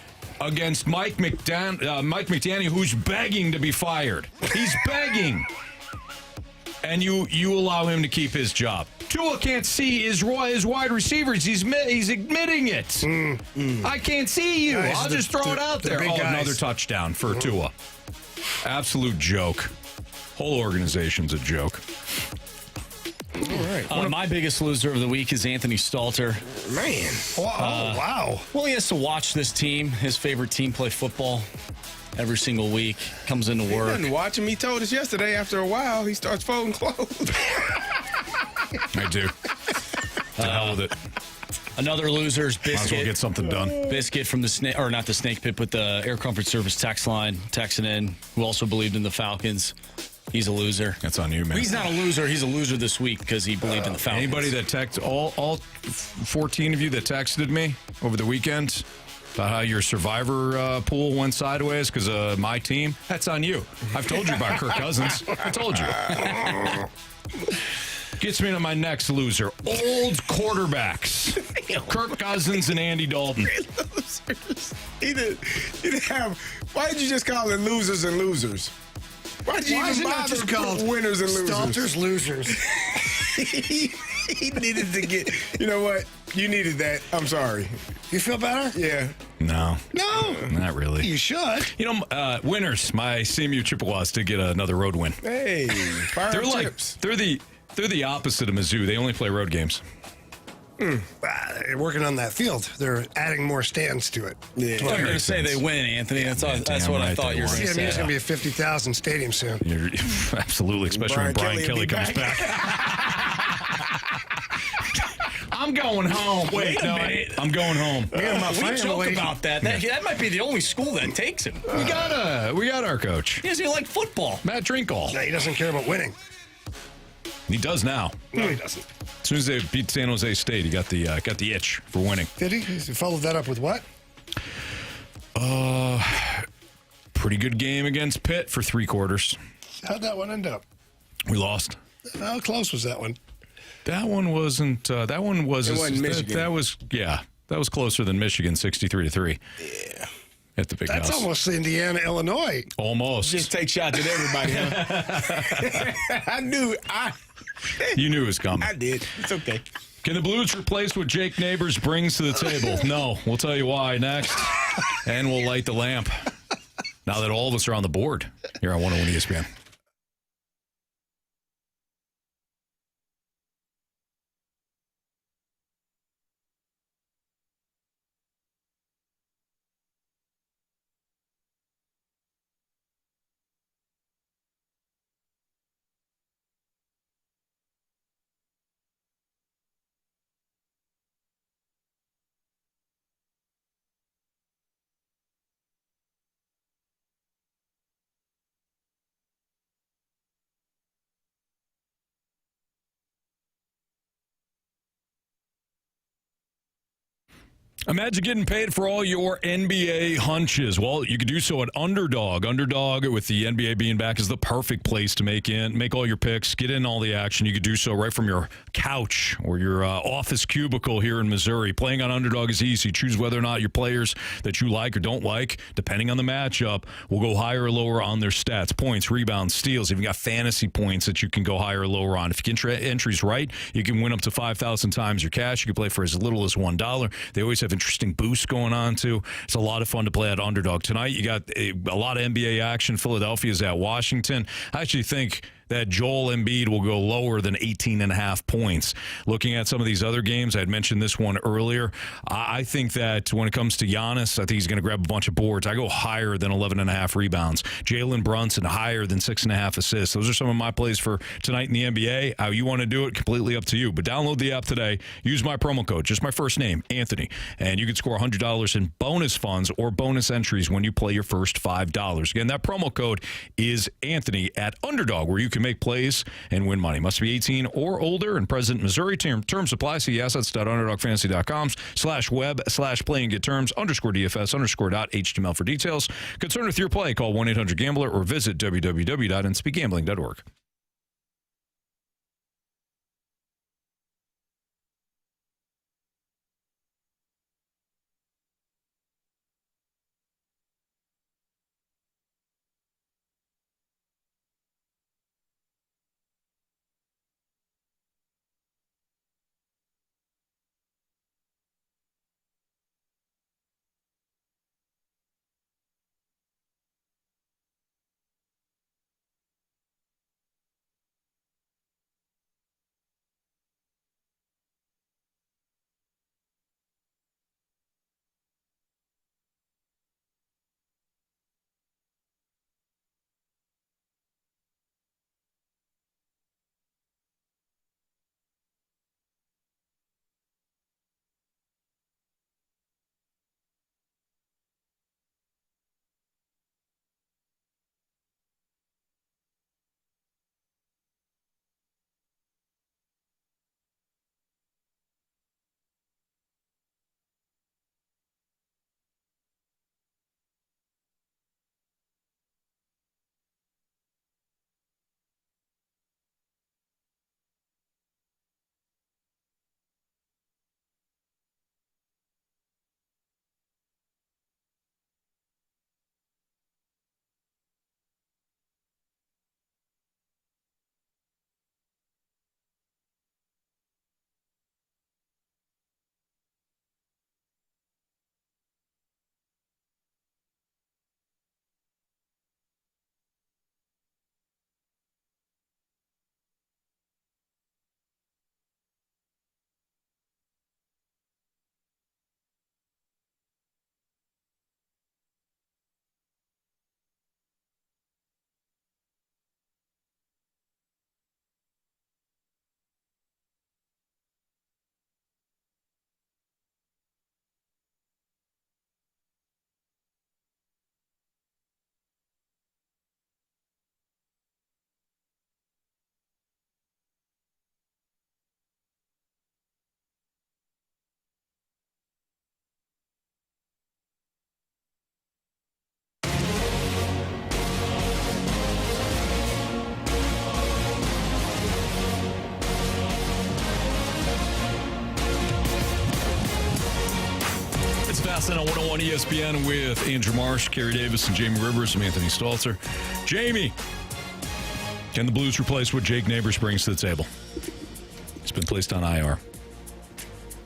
against Mike McDaniel, who's begging to be fired. He's begging. And you allow him to keep his job. Tua can't see his wide receivers. He's admitting it. I can't see you. I'll just throw it out there. Another touchdown for Tua. Absolute joke. Whole organization's a joke. All right. My biggest loser of the week is Anthony Stalter. Man. Wow. Well, he has to watch this team, his favorite team, play football every single week. Comes into work. He doesn't watch him. He told us yesterday after a while he starts folding clothes. I do. To hell with it. Another loser is Biscuit. Might as well get something done. Biscuit from the snake, or not the snake pit, but the Air Comfort Service text line, texting in, who also believed in the Falcons. He's a loser. That's on you, man. Well, he's not a loser. He's a loser this week because he believed in the Falcons. Anybody that texted, all 14 of you that texted me over the weekend about how your survivor pool went sideways because of my team, that's on you. I've told you about Kirk Cousins. I told you. Gets me to my next loser. Old quarterbacks. Kirk Cousins and Andy Dalton. He didn't have. Why did you just call it losers and losers? Why did you even bother to call winners and losers? Stalter's losers. he needed to get. You know what? You needed that. I'm sorry. You feel better? Yeah. No. No. Not really. You should. You know, winners. My CMU Chippewas did get another road win. Hey, fire they're like chips. they're the opposite of Mizzou. They only play road games. They're working on that field. They're adding more stands to it. Yeah. I'm going to say they win, Anthony. That's what I thought you were going to say. CMU's going to be a 50,000 stadium soon. Absolutely, especially when Brian Kelly comes back. I'm going home. Wait a minute. I'm going home. We joke about that. That might be the only school that takes him. We got our coach. He doesn't like football. Matt Drinkall. No, he doesn't care about winning. He does now. No, he doesn't. As soon as they beat San Jose State, he got the itch for winning. Did he? He followed that up with what? Pretty good game against Pitt for 3 quarters. How'd that one end up? We lost. How close was that one? That one wasn't. That one was. It wasn't Michigan. That was. Yeah, that was closer than Michigan, 63-3. Yeah. At the big house. That's almost Indiana, Illinois. Almost. Just take shots at everybody, huh? You knew it was coming. I did. It's okay. Can the Blues replace what Jake Neighbours brings to the table? No. We'll tell you why next. And we'll light the lamp. Now that all of us are on the board here on 101 ESPN. Imagine getting paid for all your NBA hunches. Well, you could do so at Underdog. Underdog, with the NBA being back, is the perfect place to make all your picks, get in all the action. You could do so right from your couch or your office cubicle here in Missouri. Playing on Underdog is easy. Choose whether or not your players that you like or don't like, depending on the matchup, will go higher or lower on their stats. Points, rebounds, steals. Even got fantasy points that you can go higher or lower on. If you get entries right, you can win up to 5,000 times your cash. You can play for as little as $1. They always have interesting boosts going on too. It's a lot of fun to play at Underdog. Tonight you got a lot of NBA action. Philadelphia's at Washington. I actually think that Joel Embiid will go lower than 18.5 points. Looking at some of these other games, I had mentioned this one earlier. I think that when it comes to Giannis, I think he's going to grab a bunch of boards. I go higher than 11.5 rebounds. Jalen Brunson higher than 6.5 assists. Those are some of my plays for tonight in the NBA. How you want to do it, completely up to you. But download the app today. Use my promo code, just my first name, Anthony, and you can score $100 in bonus funds or bonus entries when you play your first $5. Again, that promo code is Anthony at Underdog, where you can make plays and win money. Must be 18 or older and present in Missouri. Terms apply. See assets.underdogfantasy.com/web/play and get terms _DFS_.html for details. Concerned with your play, call 1-800-GAMBLER or visit www.nsbgambling.org. Fast on 101 ESPN with Andrew Marsh, Carey Davis, and Jamie Rivers. I'm Anthony Stalter. Jamie, can the Blues replace what Jake Neighbours brings to the table? He's been placed on IR.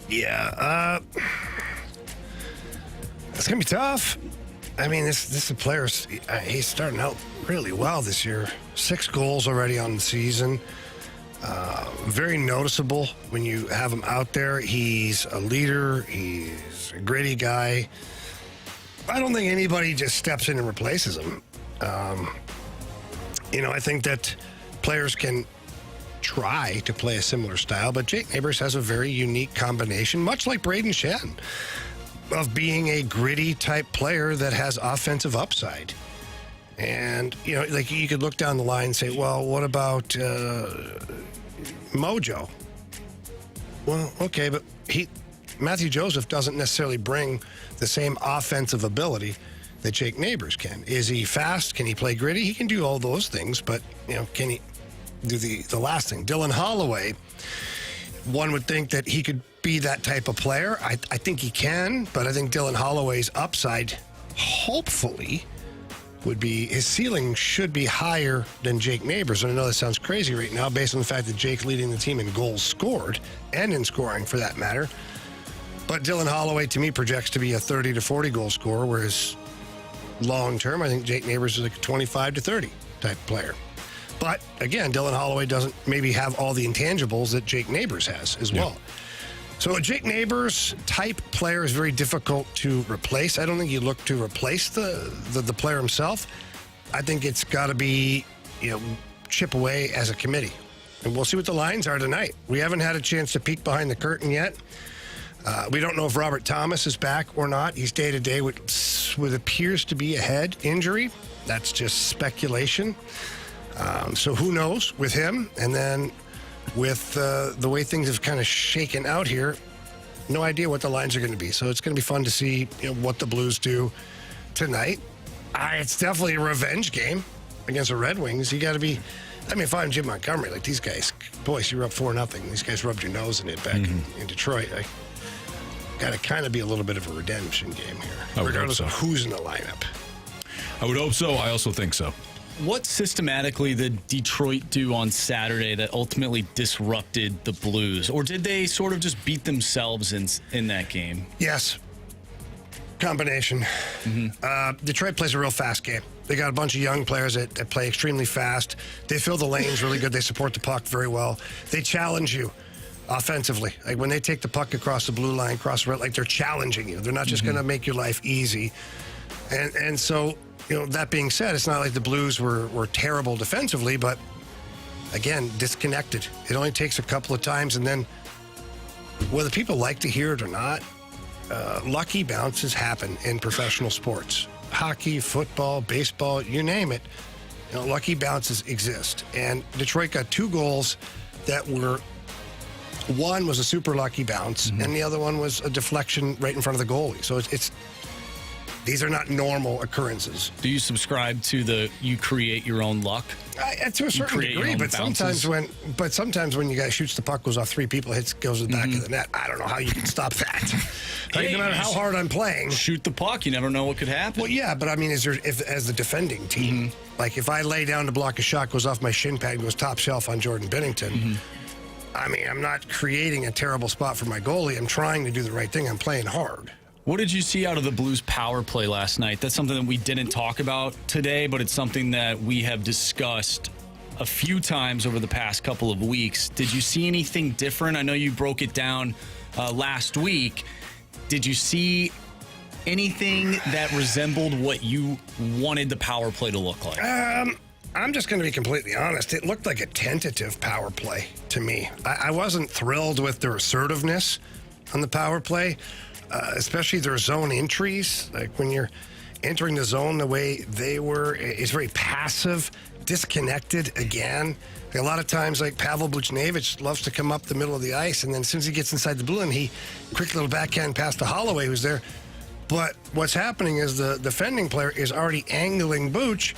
Yeah, it's going to be tough. I mean, this is a player, he's starting out really well this year. 6 goals already on the season. Very noticeable when you have him out there. He's a leader. He's a gritty guy. I don't think anybody just steps in and replaces him. I think that players can try to play a similar style, but Jake Neighbours has a very unique combination, much like Braden Shen, of being a gritty type player that has offensive upside. And, like you could look down the line and say, well, what about Mojo? Well, okay, but Matthew Joseph doesn't necessarily bring the same offensive ability that Jake Neighbours can. Is he fast? Can he play gritty? He can do all those things, but, can he do the last thing? Dylan Holloway, one would think that he could be that type of player. I think he can, but I think Dylan Holloway's upside, hopefully, would be, his ceiling should be higher than Jake Neighbours. And I know that sounds crazy right now based on the fact that Jake's leading the team in goals scored and in scoring for that matter. But Dylan Holloway, to me, projects to be a 30 to 40 goal scorer, whereas long term, I think Jake Neighbours is like a 25 to 30 type player. But again, Dylan Holloway doesn't maybe have all the intangibles that Jake Neighbours has as well. So a Jake Neighbours type player is very difficult to replace. I don't think you look to replace the player himself. I think it's got to be, chip away as a committee. And we'll see what the lines are tonight. We haven't had a chance to peek behind the curtain yet. We don't know if Robert Thomas is back or not. He's day-to-day with appears to be a head injury. That's just speculation. So who knows with him? And then with the way things have kind of shaken out here, no idea what the lines are going to be. So it's going to be fun to see what the Blues do tonight. It's definitely a revenge game against the Red Wings. You got to be... if I'm Jim Montgomery, like these guys, boys, you're up 4-0. These guys rubbed your nose in it back in Detroit. I got to kind of be a little bit of a redemption game here, regardless of who's in the lineup. I would hope so. I also think so. What systematically did Detroit do on Saturday that ultimately disrupted the Blues? Or did they sort of just beat themselves in that game? Yes. Combination. Detroit plays a real fast game. They got a bunch of young players that play extremely fast. They fill the lanes really good. They support the puck very well. They challenge you offensively. Like when they take the puck across the blue line, like they're challenging you. They're not just going to make your life easy. And so, that being said, it's not like the Blues were terrible defensively, but again, disconnected. It only takes a couple of times, and then whether people like to hear it or not, lucky bounces happen in professional sports. Hockey, football, baseball, you name it. Lucky bounces exist. And Detroit got 2 goals that were, one was a super lucky bounce, and the other one was a deflection right in front of the goalie. So these are not normal occurrences. Do you subscribe to you create your own luck? To a certain degree, but sometimes when you guy shoots the puck, goes off 3 people, goes to the back of the net. I don't know how you can stop that. No matter how hard I'm playing, shoot the puck. You never know what could happen. Well, yeah, but as the defending team, like if I lay down to block a shot, goes off my shin pad, and goes top shelf on Jordan Binnington. I'm not creating a terrible spot for my goalie. I'm trying to do the right thing. I'm playing hard. What did you see out of the Blues power play last night? That's something that we didn't talk about today, but it's something that we have discussed a few times over the past couple of weeks. Did you see anything different? I know you broke it down last week. Did you see anything that resembled what you wanted the power play to look like? I'm just going to be completely honest. It looked like a tentative power play to me. I wasn't thrilled with their assertiveness on the power play. Especially their zone entries, like when you're entering the zone the way they were, it's very passive, disconnected again. A lot of times, like Pavel Buchnevich loves to come up the middle of the ice, and then as soon as he gets inside the blue line, he quick little backhand pass to Holloway, who's there. But what's happening is the defending player is already angling Buch,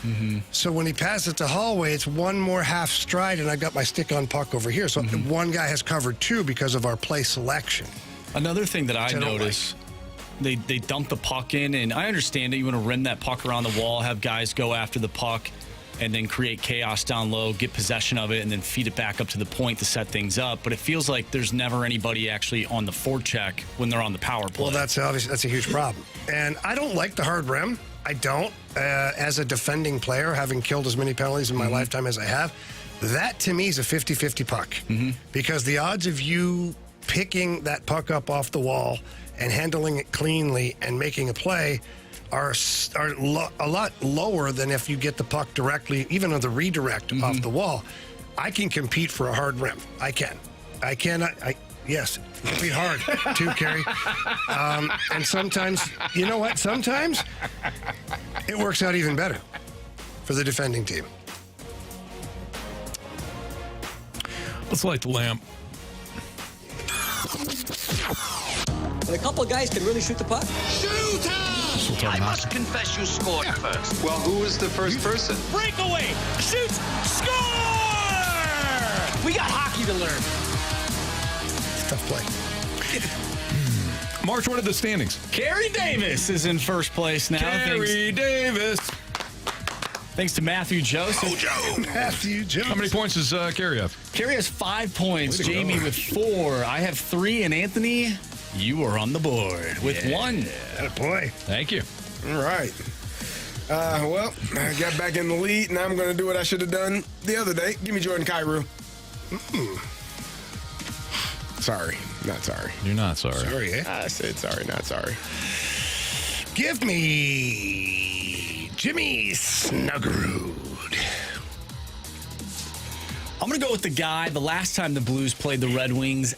so when he passes to Holloway, it's one more half stride, and I got my stick on puck over here. So one guy has covered 2 because of our play selection. Another thing that I noticed, they dump the puck in, and I understand that you want to rim that puck around the wall, have guys go after the puck, and then create chaos down low, get possession of it, and then feed it back up to the point to set things up. But it feels like there's never anybody actually on the forecheck when they're on the power play. Well, that's a huge problem. And I don't like the hard rim. I don't. As a defending player, having killed as many penalties in my lifetime as I have, that to me is a 50-50 puck. Because the odds of you picking that puck up off the wall and handling it cleanly and making a play are a lot lower than if you get the puck directly, even on the redirect off the wall. I can compete for a hard rim. I can. I cannot. Yes, compete hard too, Carey. And sometimes, you know what? Sometimes it works out even better for the defending team. Let's light the lamp. And a couple of guys can really shoot the puck. Shooter! I must confess you scored first. Well, who was the first person? Breakaway! Shoots! Score! We got hockey to learn. Tough play. March, what are the standings? Carey Davis is in first place now. Carey Davis. Thanks to Matthew Joseph. Matthew Joseph. How many points does Carey have? Carey has 5 points. Jamie with 4. I have 3. And Anthony, you are on the board with 1. Boy. Thank you. All right. Well, I got back in the lead. Now I'm going to do what I should have done the other day. Give me Jordan Kyrou. Sorry. Not sorry. You're not sorry. Sorry, eh? I said sorry, not sorry. Give me Jimmy Snuggerud. I'm going to go with the guy, the last time the Blues played the Red Wings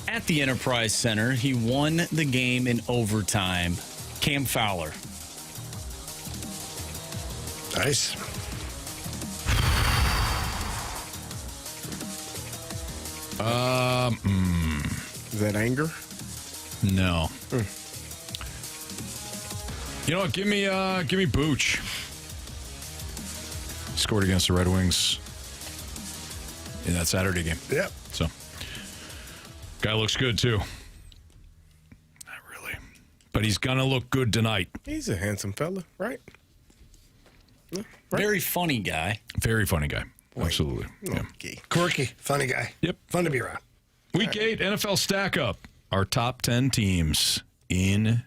at the Enterprise Center, he won the game in overtime. Cam Fowler. Nice. Is that anger? No. You know what? Give me Booch. Scored against the Red Wings in that Saturday game. Yep. So, guy looks good too. Not really, but he's gonna look good tonight. He's a handsome fella, right? Right. Very funny guy. Very funny guy. Absolutely. Yeah. Quirky, funny guy. Yep. Fun to be around. Week 8 NFL Stack Up. Our top 10 teams in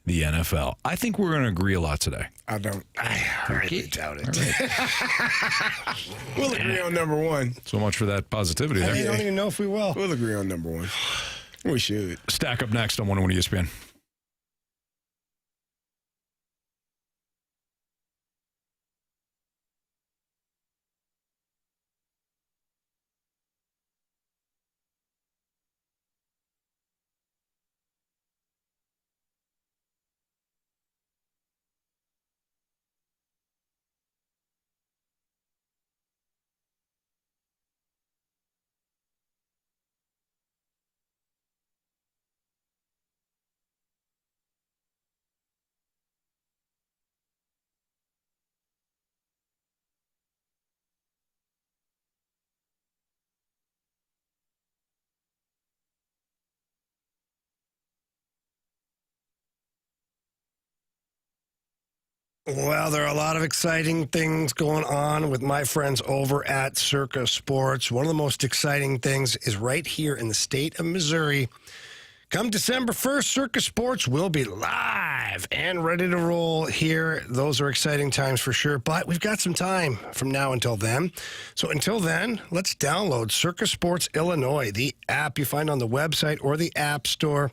the NFL. I think we're going to agree a lot today. I highly doubt it. Right. We'll agree on number one. So much for that positivity there. I don't even know if we will. We'll agree on number one. We should. Stack Up next on 101 ESPN. Well, there are a lot of exciting things going on with my friends over at Circa Sports. One of the most exciting things is right here in the state of Missouri. Come December 1st, Circa Sports will be live and ready to roll here. Those are exciting times for sure, but we've got some time from now until then. So until then, let's download Circa Sports Illinois, the app you find on the website or the App Store.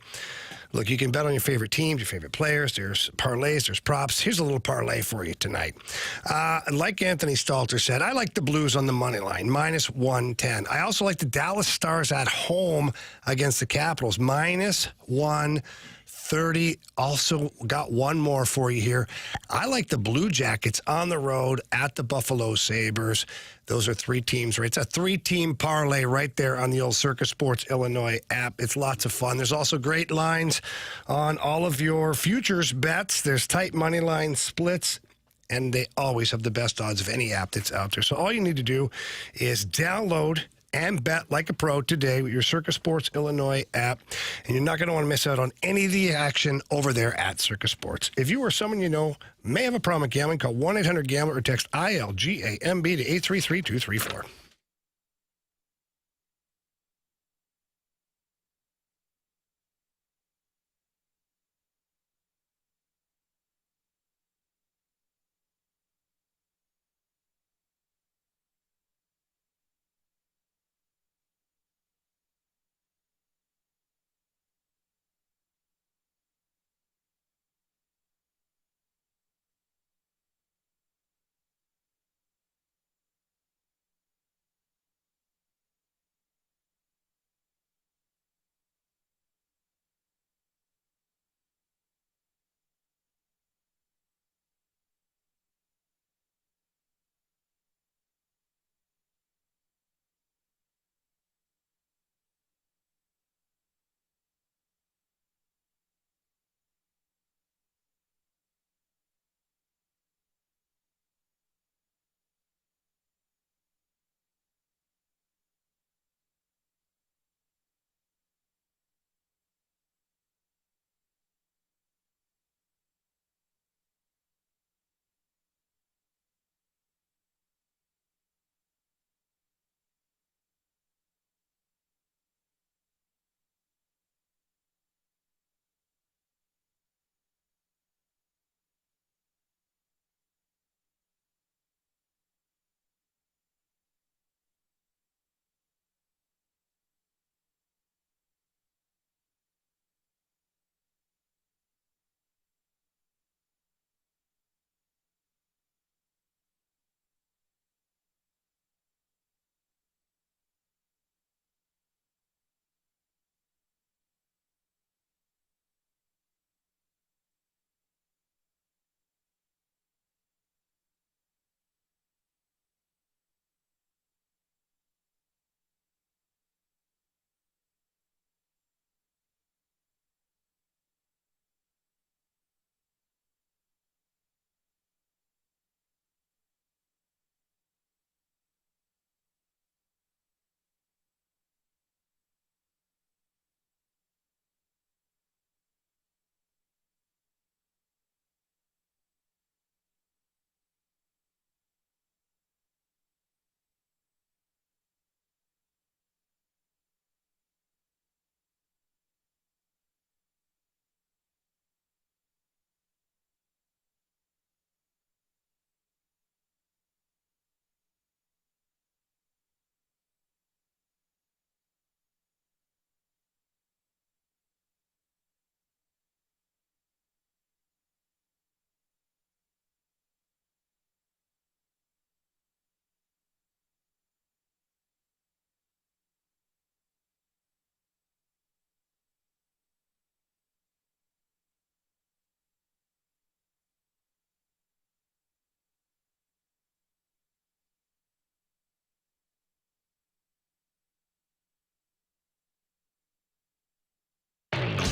Look, you can bet on your favorite teams, your favorite players. There's parlays, there's props. Here's a little parlay for you tonight. Like Anthony Stalter said, I like the Blues on the money line, minus 110. I also like the Dallas Stars at home against the Capitals, minus 130. Also got one more for you here. I like the Blue Jackets on the road at the Buffalo Sabres. Those are 3 teams, right? It's a 3-team parlay right there on the old Circa Sports Illinois app. It's lots of fun. There's also great lines on all of your futures bets. There's tight money line splits, and they always have the best odds of any app that's out there. So all you need to do is download and bet like a pro today with your Circa Sports Illinois app. And you're not going to want to miss out on any of the action over there at Circa Sports. If you or someone you know may have a problem with gambling, call 1-800-GAMBLER or text ILGAMB to 833-234.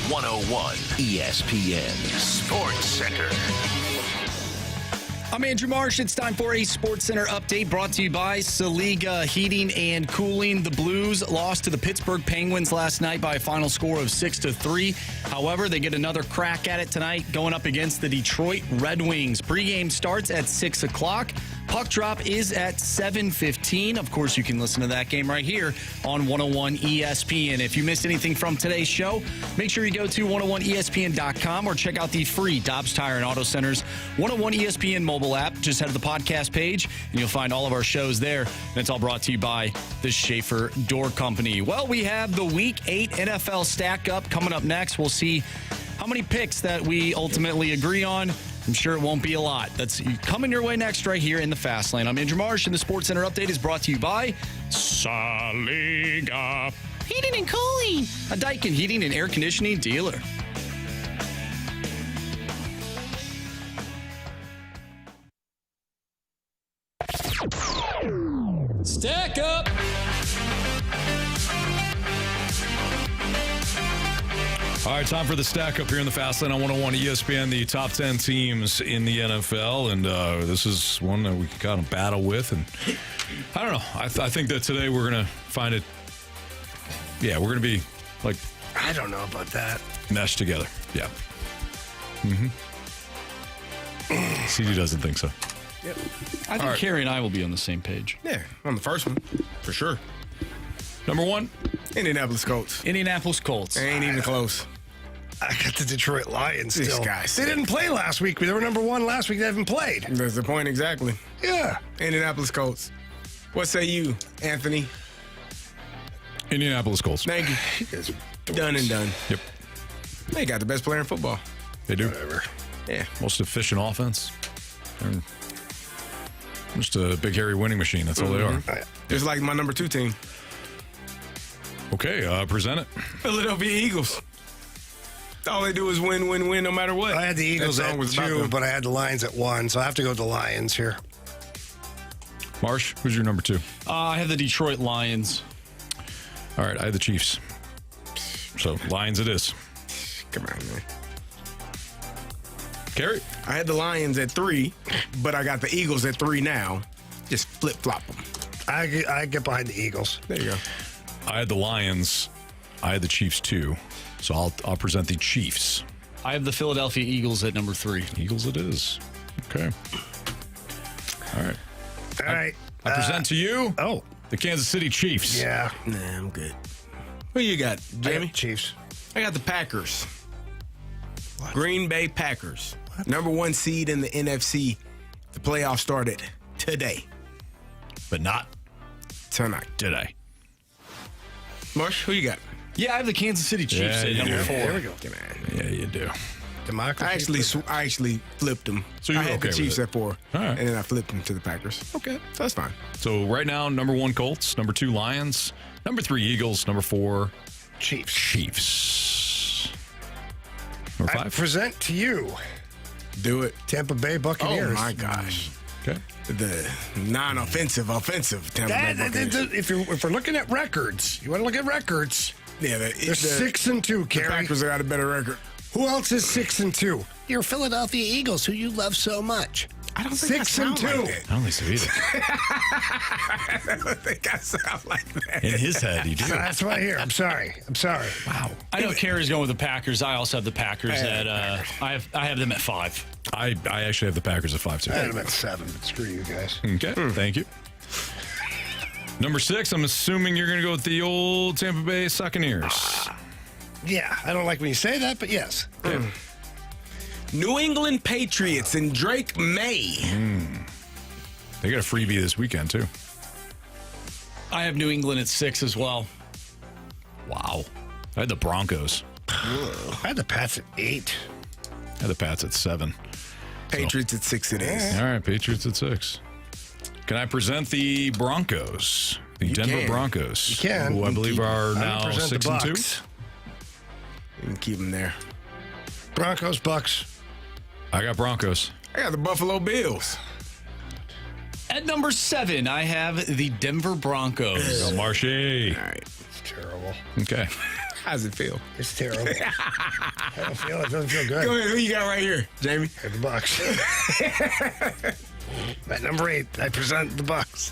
101 ESPN Sports Center. I'm Andrew Marsh. It's time for a Sports Center update brought to you by Saliga Heating and Cooling. The Blues lost to the Pittsburgh Penguins last night by a final score of 6-3. However, they get another crack at it tonight going up against the Detroit Red Wings. Pregame starts at 6 o'clock. Puck drop is at 7:15. Of course, you can listen to that game right here on 101 ESPN. If you missed anything from today's show, make sure you go to 101ESPN.com or check out the free Dobbs Tire and Auto Center's 101 ESPN mobile app. Just head to the podcast page, and you'll find all of our shows there. And it's all brought to you by the Schaefer Door Company. Well, we have the Week 8 NFL Stack Up coming up next. We'll see how many picks that we ultimately agree on. I'm sure it won't be a lot. That's coming your way next right here in the Fast Lane. I'm Andrew Marsh, and the Sports Center update is brought to you by Saliga Heating and Cooling, a Daikin heating and air conditioning dealer. Stack up. All right, time for the stack up here in the Fast Lane on 101 ESPN, the top 10 teams in the NFL. And this is one that we can kind of battle with. And I don't know. I think that today we're going to find it. Yeah, we're going to be like. I don't know about that. Meshed together. Yeah. Mm-hmm. CD doesn't think so. Yep. I think Carey and I will be on the same page. Yeah, on the first one, for sure. Number one, Indianapolis Colts. Indianapolis Colts. Ain't even close. I got the Detroit Lions still. This guy's they didn't play last week. They were number one last week. They haven't played. That's the point exactly. Yeah. Indianapolis Colts. What say you, Anthony? Indianapolis Colts. Thank you. Done and done. Yep. They got the best player in football. They do. Whatever. Yeah. Most efficient offense. They're just a big, hairy winning machine. That's all they are. Just like my number 2 team. Okay, present it. Philadelphia Eagles. All they do is win, win, win, no matter what. I had the Eagles That at song was about 2, them. but I had the Lions at 1, so I have to go with the Lions here. Marsh, who's your number 2? I have the Detroit Lions. All right, I have the Chiefs. So, Lions it is. Come on, man. Carey? I had the Lions at 3, but I got the Eagles at 3 now. Just flip-flop them. I get behind the Eagles. There you go. I had the Lions. I had the Chiefs too. So I'll present the Chiefs. I have the Philadelphia Eagles at number 3. Eagles it is. Okay. All right. All right. I present to you the Kansas City Chiefs. Yeah. Nah, I'm good. Who you got, Jamie? Chiefs. I got the Packers. What? Green Bay Packers. What? Number 1 seed in the NFC. The playoffs started today. But not tonight. Today. Marsh, who you got? Yeah, I have the Kansas City Chiefs at number 4. There we go. Yeah, you do. Democracy. I actually flipped them. So you're I had okay the Chiefs with it? at 4, All right. and then I flipped them to the Packers. Okay. So that's fine. So right now, number 1 Colts, number 2 Lions, number 3 Eagles, number 4 Chiefs. Number 5? I present to you. Do it. Tampa Bay Buccaneers. Oh, my gosh. Okay. The non-offensive, offensive Tampa Bay Buccaneers. If we're looking at records, you want to look at records. Yeah, they're 6-2, Carey. The Packers got a better record. Who else is 6-2? Your Philadelphia Eagles, who you love so much. I don't think 6-2. I don't think so either. I don't think I sound like that. In his head, you do. That's what I hear. I'm sorry. Wow. I know Carey's going with the Packers. I also have the Packers at I have them at 5. I actually have the Packers at 5 too. I had them at 7, but screw you guys. Okay, thank you. Number 6, I'm assuming you're going to go with the old Tampa Bay Buccaneers. Yeah, I don't like when you say that, but yes. Okay. New England Patriots and Drake May. They got a freebie this weekend too. I have New England at 6 as well. Wow. I had the Broncos. I had the Pats at 8. I had the Pats at 7. Patriots at 6 it is. All right, Patriots at 6. Can I present the Broncos? The Denver Broncos. You can. Who I believe are I'm now gonna present the 6-2. Bucks. You can keep them there. Broncos, Bucks. I got Broncos. I got the Buffalo Bills. At number 7, I have the Denver Broncos. Go Marshy. All right. It's terrible. Okay. How's it feel? It's terrible. I don't feel it. Doesn't feel good. Go ahead. Who you got right here, Jamie? The Bucks. At number 8, I present the Bucks.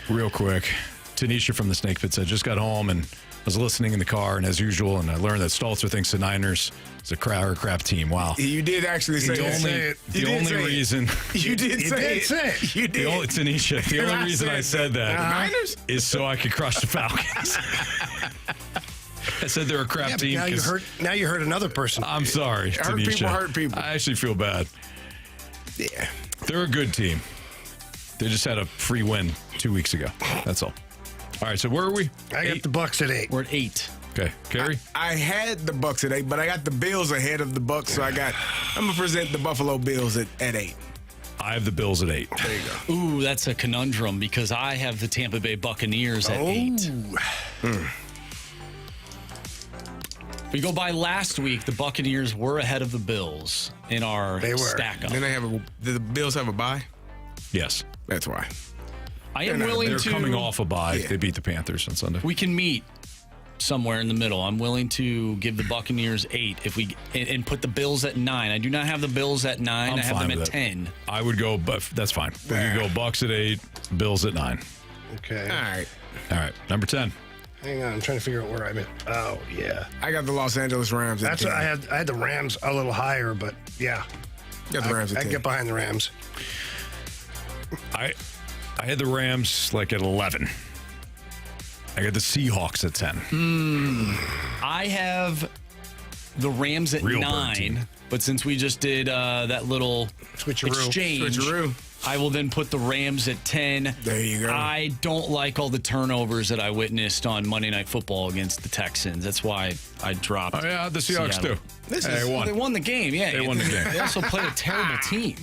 Real quick, Tanisha from the Snake Pit said, just got home and was listening in the car, and as usual, and I learned that Stalter thinks the Niners is a crap team. Wow. You did actually say it. The only reason. You did say it. You did. Tanisha, the only reason I said that Niners? is so I could crush the Falcons. I said they're a crap team. Now you hurt another person. I'm sorry, Tanisha. Hurt people. I actually feel bad. Yeah. They're a good team. They just had a free win 2 weeks ago. That's all. All right, so where are we? I got the Bucks at 8. We're at 8. Okay, Carey? I had the Bucks at 8, but I got the Bills ahead of the Bucks, so I'm going to present the Buffalo Bills at 8. I have the Bills at 8. There you go. Ooh, that's a conundrum because I have the Tampa Bay Buccaneers at 8. We go by last week, the Buccaneers were ahead of the Bills in our stack up. Then did the Bills have a bye? Yes. That's why. I am willing They're to. coming off a bye. Yeah. They beat the Panthers on Sunday. We can meet somewhere in the middle. I'm willing to give the Buccaneers 8 and put the Bills at 9. I do not have the Bills at 9. I have them at 10. I would go, but that's fine. We could go Bucks at 8, Bills at 9. Okay. All right. Number 10. Hang on, I'm trying to figure out where I'm at. Oh, yeah. I got the Los Angeles Rams at 10. That's what I had the Rams a little higher, but yeah. Got the Rams at 10. I get behind the Rams. I had the Rams like at 11. I got the Seahawks at 10. I have the Rams at Real 9, but since we just did that little exchange, I will then put the Rams at 10. There you go. I don't like all the turnovers that I witnessed on Monday Night Football against the Texans. That's why I dropped. Oh, yeah, the Seahawks Seattle. too. They won the game, yeah. They won the game. They also played a terrible team.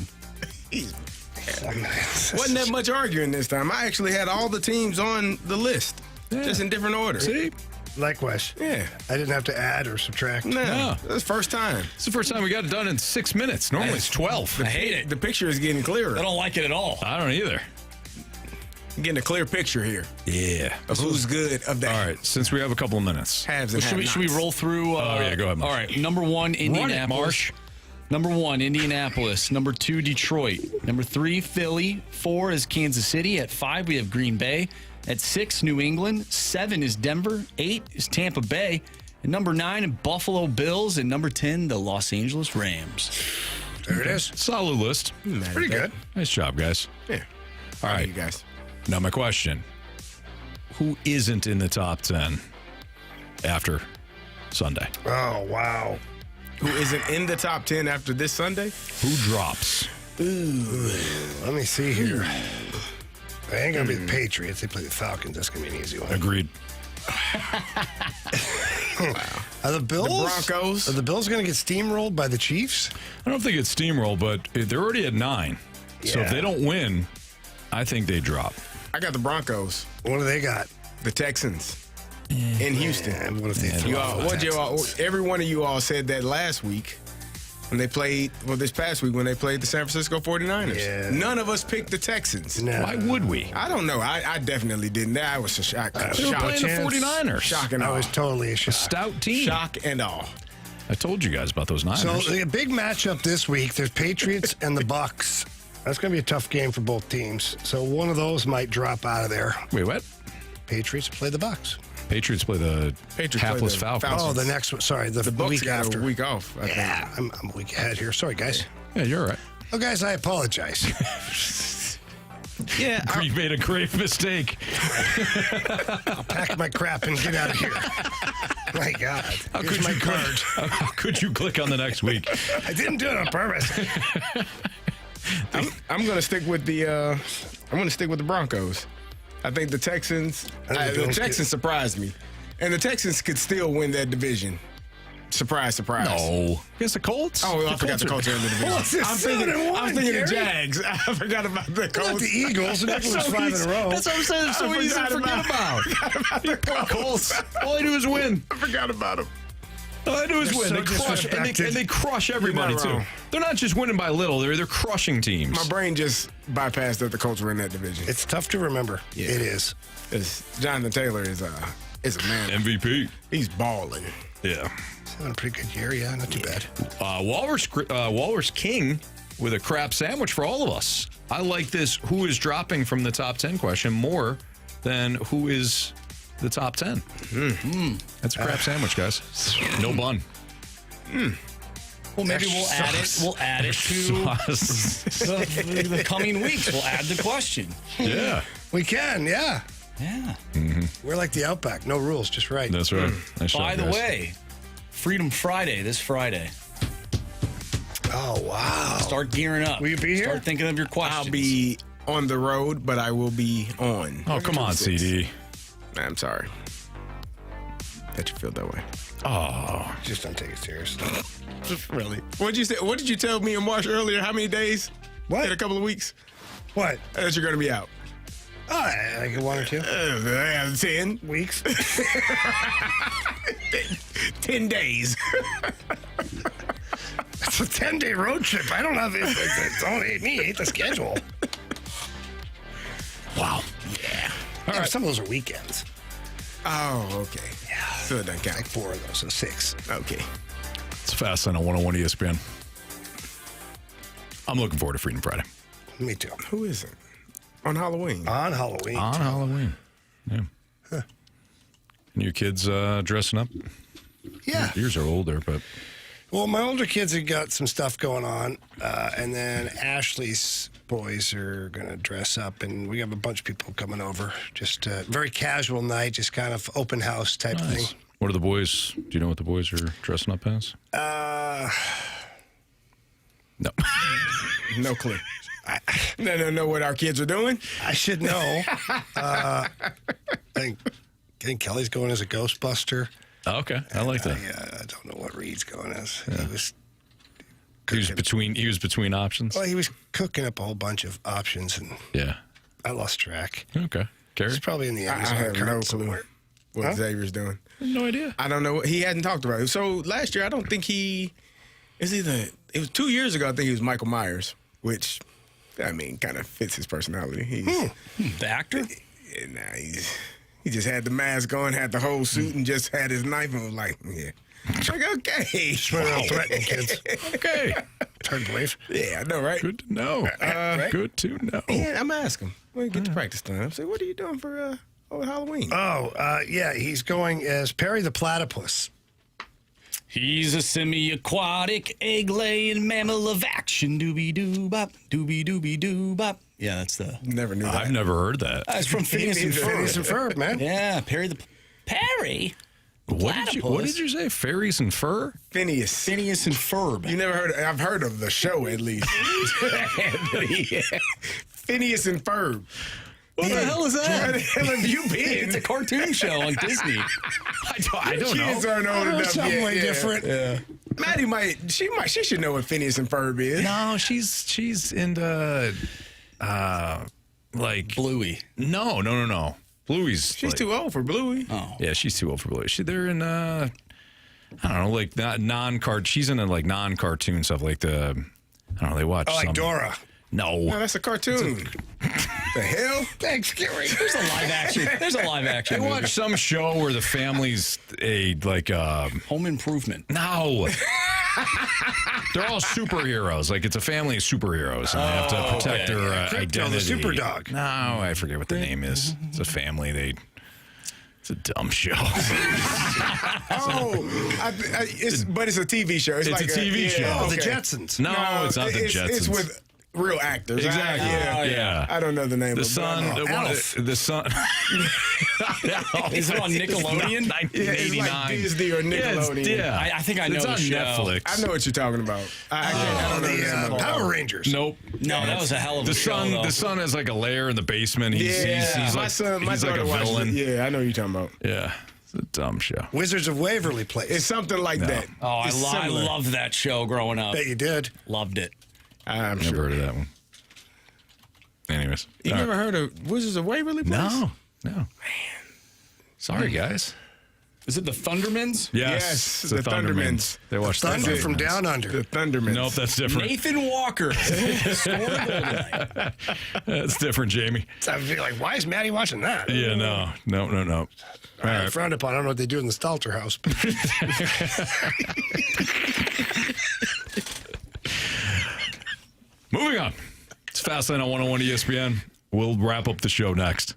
Wasn't that much arguing this time. I actually had all the teams on the list, just in different order. See? Likewise. Yeah. I didn't have to add or subtract. No. That's the first time. It's the first time we got it done in 6 minutes. Normally it's 12. I hate it. The picture is getting clearer. I don't like it at all. I don't either. Getting a clear picture here Yeah. of who's good of that. All right, since we have a couple of minutes. Haves and Should we roll through? Oh, yeah, go ahead, Marsh. All right, number 1, Indianapolis. Marsh. Number 1, Indianapolis. Number 2, Detroit. Number 3, Philly. 4 is Kansas City. At 5, we have Green Bay. At 6, New England. 7 is Denver. 8 is Tampa Bay. And number 9, Buffalo Bills. And number 10, the Los Angeles Rams. There it is. Solid list. Pretty good. Nice job, guys. Yeah. All right. You guys. Now, my question. Who isn't in the top 10 after Sunday? Oh, wow. Who isn't in the top 10 after this Sunday? Who drops? Let me see here. It ain't going to be the Patriots. They play the Falcons. That's going to be an easy one. Agreed. Are the Bills? The Broncos? Are the Bills going to get steamrolled by the Chiefs? I don't think it's steamroll, but they're already at 9. So if they don't win, I think they drop. I got the Broncos. What do they got? The Texans. In Houston. What if they every one of you all said that last week when they played, this past week when they played the San Francisco 49ers. Yeah. None of us picked the Texans. No. Why would we? I don't know. I definitely didn't. I was shocked. They were playing the 49ers. Shock and I awe. was totally a shock. Stout team. Shock and awe. I told you guys about those Niners. So a big matchup this week. There's Patriots and the Bucks. That's going to be a tough game for both teams. So one of those might drop out of there. Wait, what? Patriots play the Bucks. Patriots play the hapless Falcons. Oh, the next one. Sorry, the Bucks week got after. a week off. I think. I'm a week ahead here. Sorry, guys. Yeah, you're all right. Oh, guys, I apologize. Yeah, You made a grave mistake. I'll pack my crap and get out of here. My God. Here's my card. How could you click on the next week? I didn't do it on purpose. I'm going to stick with the Broncos. I think the Texans. The Texans surprised me, and the Texans could still win that division. Surprise, surprise. No. Against the Colts? Oh, I forgot the Colts are in the division. I'm thinking the Jags. I forgot about the Colts. Not the Eagles. The Eagles 5 in a row. That's what I'm saying. It's so easy to forget about. The Colts. All I do is win. I forgot about them. All I do is win. so They crush, and they crush everybody, You're not too. wrong. They're not just winning by little. They're crushing teams. My brain just bypassed that the Colts were in that division. It's tough to remember. Yeah. It is. Jonathan Taylor is is a man. MVP. He's balling. Yeah. He's having a pretty good year. Yeah, not too bad. Walrus King with a crap sandwich for all of us. I like this who is dropping from the top 10 question more than who is the top 10. That's a crap sandwich, guys. No bun. Well, maybe we'll add it. We'll add it to the coming weeks. We'll add the question. Yeah. We can, yeah. Yeah. We're like the Outback. No rules, just right. That's right. Nice By job, the guys. way, Freedom Friday, this Friday. Oh, wow. Start gearing up. Will you be here? Start thinking of your questions. I'll be on the road, but I will be on. Oh, come on, CD. I'm sorry that you feel that way. Oh. Just don't take it seriously. Really? What did you tell me in March earlier? How many days? What? In a couple of weeks? What? That you're going to be out. Oh, like 1 or 2. 10 weeks. 10 days. It's a 10-day road trip. I don't have it. Don't hate me. Hate the schedule. Wow. Yeah. All right. Some of those are weekends. Oh, okay. Yeah. So it doesn't count. Like 4 of those, so 6. Okay. It's fast on a 101 ESPN. I'm looking forward to Freedom Friday. Me too. Who is it? On Halloween. On Halloween. On Halloween. Yeah. Huh. And your kids dressing up? Yeah. Yours are older, but... Well, my older kids have got some stuff going on, and then Ashley's boys are going to dress up, and we have a bunch of people coming over. Just a very casual night, just kind of open house type thing. What are the boys? Do you know what the boys are dressing up as? No. No clue. I don't know what our kids are doing. I should know. I think Kelly's going as a Ghostbuster. Oh, okay, I like that. I don't know what Reed's going as. Yeah. He was between options. Well, he was cooking up a whole bunch of options, and Yeah. I lost track. Okay. Carey? He's probably in the I Amazon have no cart clue somewhere. what Xavier's doing. No idea. I don't know. He hadn't talked about it. So last year, I don't think it was 2 years ago, I think he was Michael Myers, which, I mean, kind of fits his personality. He's the actor? Nah, he just had the mask on, had the whole suit, and just had his knife and was like, yeah. Like, okay. Just went around threatening kids. Okay. It's hard to believe. Yeah, I know, right? Good to know. Right? Good to know. Yeah, I'm asking him. When we get to practice time, I'm saying, what are you doing for Halloween? Yeah, he's going as Perry the Platypus. He's a semi-aquatic, egg-laying mammal of action. Doobie-doo-bop, doobie-doobie-doo-bop. Yeah, that's the... Never knew that. I've never heard that. That's from Phineas and Ferb. Phineas and Ferb, man. Yeah, Perry the... Perry? What did you say? Fairies and fur? Phineas. Phineas and Ferb. You never heard of, I've heard of the show, at least. Phineas and Ferb. What the hell is that? Where the hell have you been? It's a cartoon show on Disney. I don't know. Kids aren't old enough Something yet. way different. Yeah. Maddie she should know what Phineas and Ferb is. No, she's into like Bluey. No. Bluey's She's too old for Bluey. Oh. Yeah, she's too old for Bluey. They're in I don't know, like non-cart. She's in like non-cartoon stuff, like I don't know. They watch. Oh, like Dora. No, that's a cartoon. The hell? Thanks, Gary. There's a live action. They movie. watch some show where the family's Home Improvement. No. They're all superheroes. Like it's a family of superheroes, and they have to protect their identity. The super dog. No, I forget what the name is. It's a family. It's a dumb show. But it's a TV show. It's like a TV show. Oh, the Jetsons. No, it's not the Jetsons. It's with real actors. Exactly. Yeah. I don't know the name. The son. The son. Is it on Nickelodeon? 1989. It's like Disney or Nickelodeon. Yeah, I think I know it's the on show. Netflix. I know what you're talking about. I don't know The Power Rangers. Nope. No, that was a hell of a show, though. The son has like a lair in the basement. He's like a villain. Yeah, I know what you're talking about. Yeah. It's a dumb show. Wizards of Waverly Place. It's something like that. Oh, I loved that show growing up. Bet you did. Loved it. I'm Never sure. heard of that one. Anyways. You never heard of Wizards of Waverly Place? No. Man. Sorry, guys. Is it the Thundermans? Yes, the Thundermans. They watched the Thunder from Thundermans. down under. The Thundermans. Nope, that's different. Nathan Walker. Scored a goal tonight. That's different, Jamie. I feel like, why is Maddie watching that? Yeah, no. All right. Frowned upon. I don't know what they do in the Stalter house. Moving on. It's Fastlane on 101 ESPN. We'll wrap up the show next.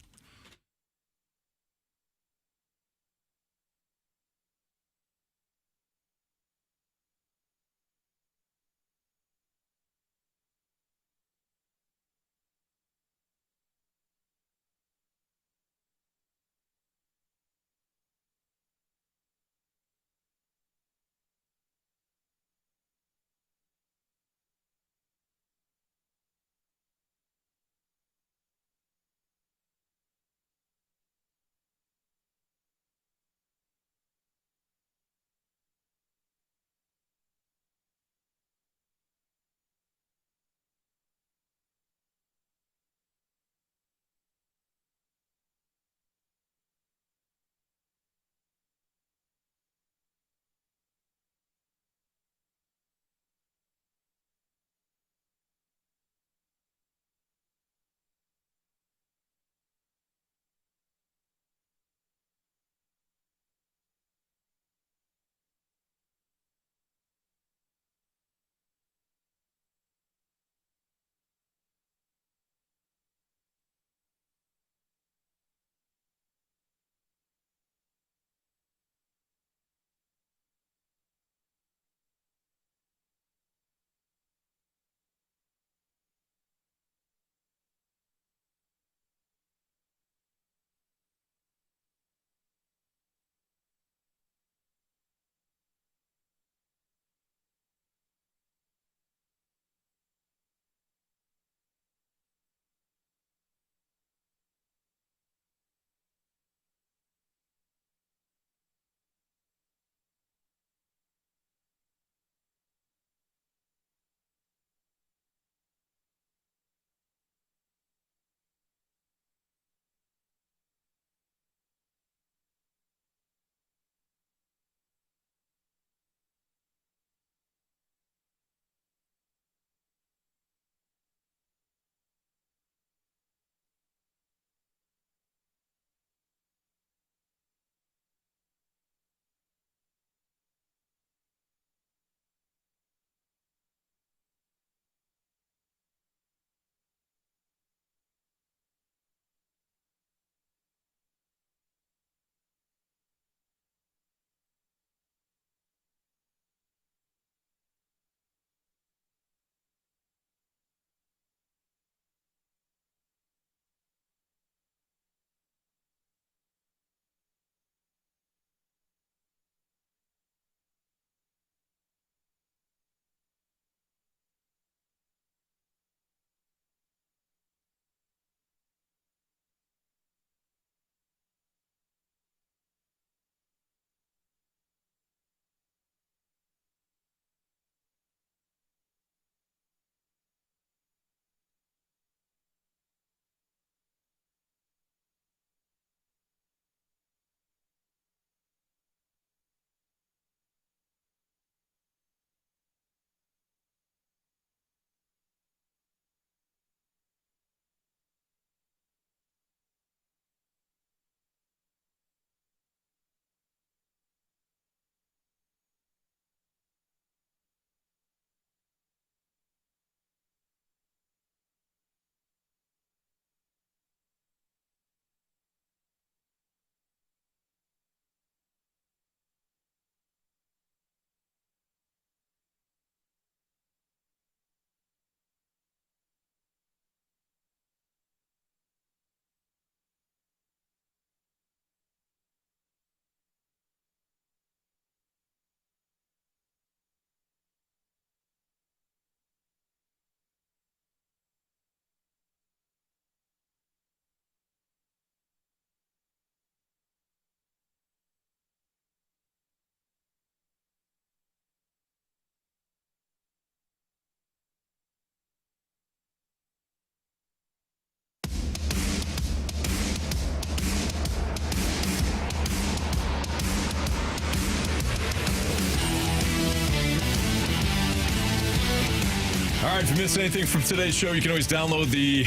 right, if you missed anything from today's show, you can always download the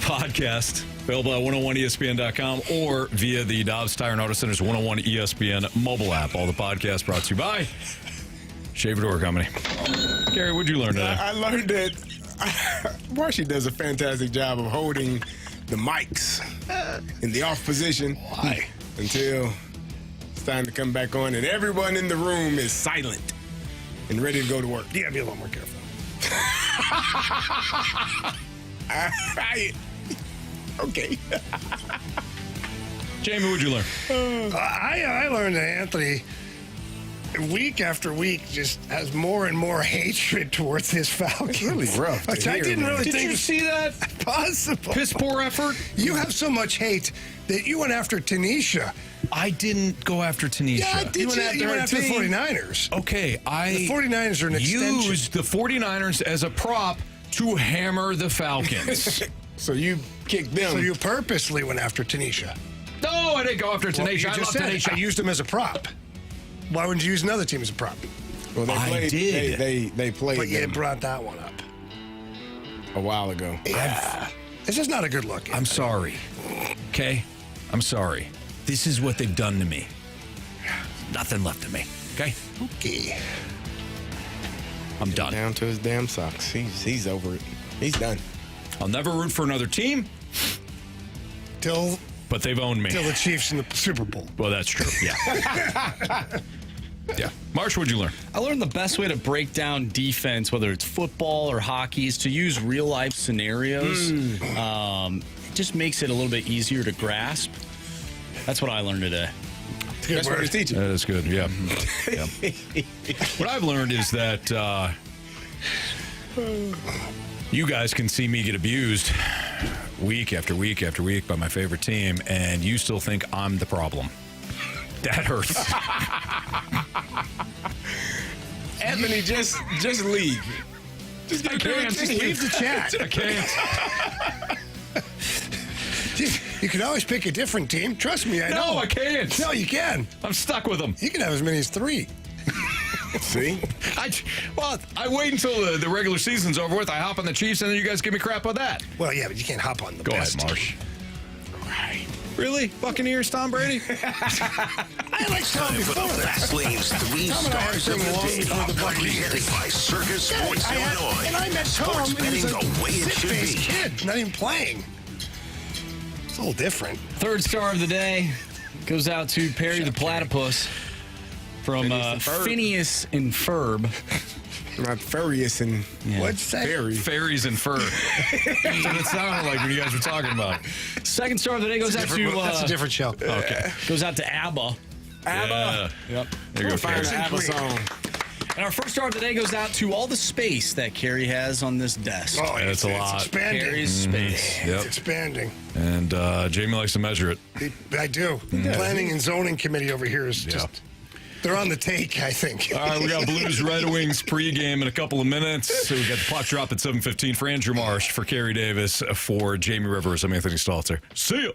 podcast. Available at 101ESPN.com or via the Dobbs Tire and Auto Center's 101 ESPN mobile app. All the podcasts brought to you by Shave Door Company. Carey, what'd you learn today? I learned that Marshy does a fantastic job of holding the mics in the off position. Why? Until it's time to come back on and everyone in the room is silent and ready to go to work. You gotta be a little more careful. Okay. Jamie, what'd you learn? I learned that Anthony, week after week, just has more and more hatred towards his Falcons. It's really rough. Which I didn't really think Did you see that? possible. Piss poor effort. You have so much hate that you went after Tanisha. I didn't go after Tanisha. Yeah, did you? You went after the 49ers. Okay, The 49ers are an extension. used the 49ers as a prop to hammer the Falcons. So you kicked them. So you purposely went after Tanisha. No, I didn't go after Well, Tanisha. you I just love said Tanisha. I used him as a prop. Why wouldn't you use another team as a prop? Well, they I played, did. They played But you them brought that one up. a while ago. Yeah. This is not a good look. I'm sorry. Okay? I'm sorry. This is what they've done to me. Nothing left of me. Okay? Okay. I'm done. Down to his damn socks. He's over it. He's done. I'll never root for another team, but they've owned me. Till the Chiefs in the Super Bowl. Well, that's true. Yeah. Yeah. Marsh, what'd you learn? I learned the best way to break down defense, whether it's football or hockey, is to use real life scenarios. It just makes it a little bit easier to grasp. That's what I learned today. That's what he's teaching. That is good. Yeah. Yeah. What I've learned is that you guys can see me get abused week after week after week by my favorite team, and you still think I'm the problem. That hurts. Anthony, just leave. Just I can't. Just leave the chat. I can't. You can always pick a different team. Trust me, I know. No, I can't. No, you can. I'm stuck with them. You can have as many as 3. See? I wait until the regular season's over with. I hop on the Chiefs, and then you guys give me crap on that. Well, yeah, but you can't hop on the Go best ahead, Marsh. team. Right. Really? Buccaneers, Tom Brady? I like Tom Time for before the that. Fast Lane's 3 Tom and I had stars of been the along day. before the Buccaneers. Presented by Circus Sports Illinois. And I met Tom, Sports and he was betting a the way it should sick-faced be. kid, not even playing. It's a little different. Third star of the day goes out to Perry the Platypus from Phineas and Ferb. Not Furious and What's that? Fairy. Fairies and fur. That's what it sounded like when you guys were talking about. Second star of the day goes out to That's a different show. Okay. goes out to ABBA. ABBA. Yep. There you go, Find Carey. an ABBA song. And our first star of the day goes out to all the space that Carey has on this desk. Oh, That's a lot. It's expanding. Carey's space. It's Yep. expanding. And Jamie likes to measure it. I do. The Planning and Zoning Committee over here is just, they're on the take, I think. All right, we got Blues Red Wings pregame in a couple of minutes. So we got the puck drop at 7:15 for Andrew Marsh, for Carey Davis, for Jamie Rivers. I'm Anthony Stalter. See ya.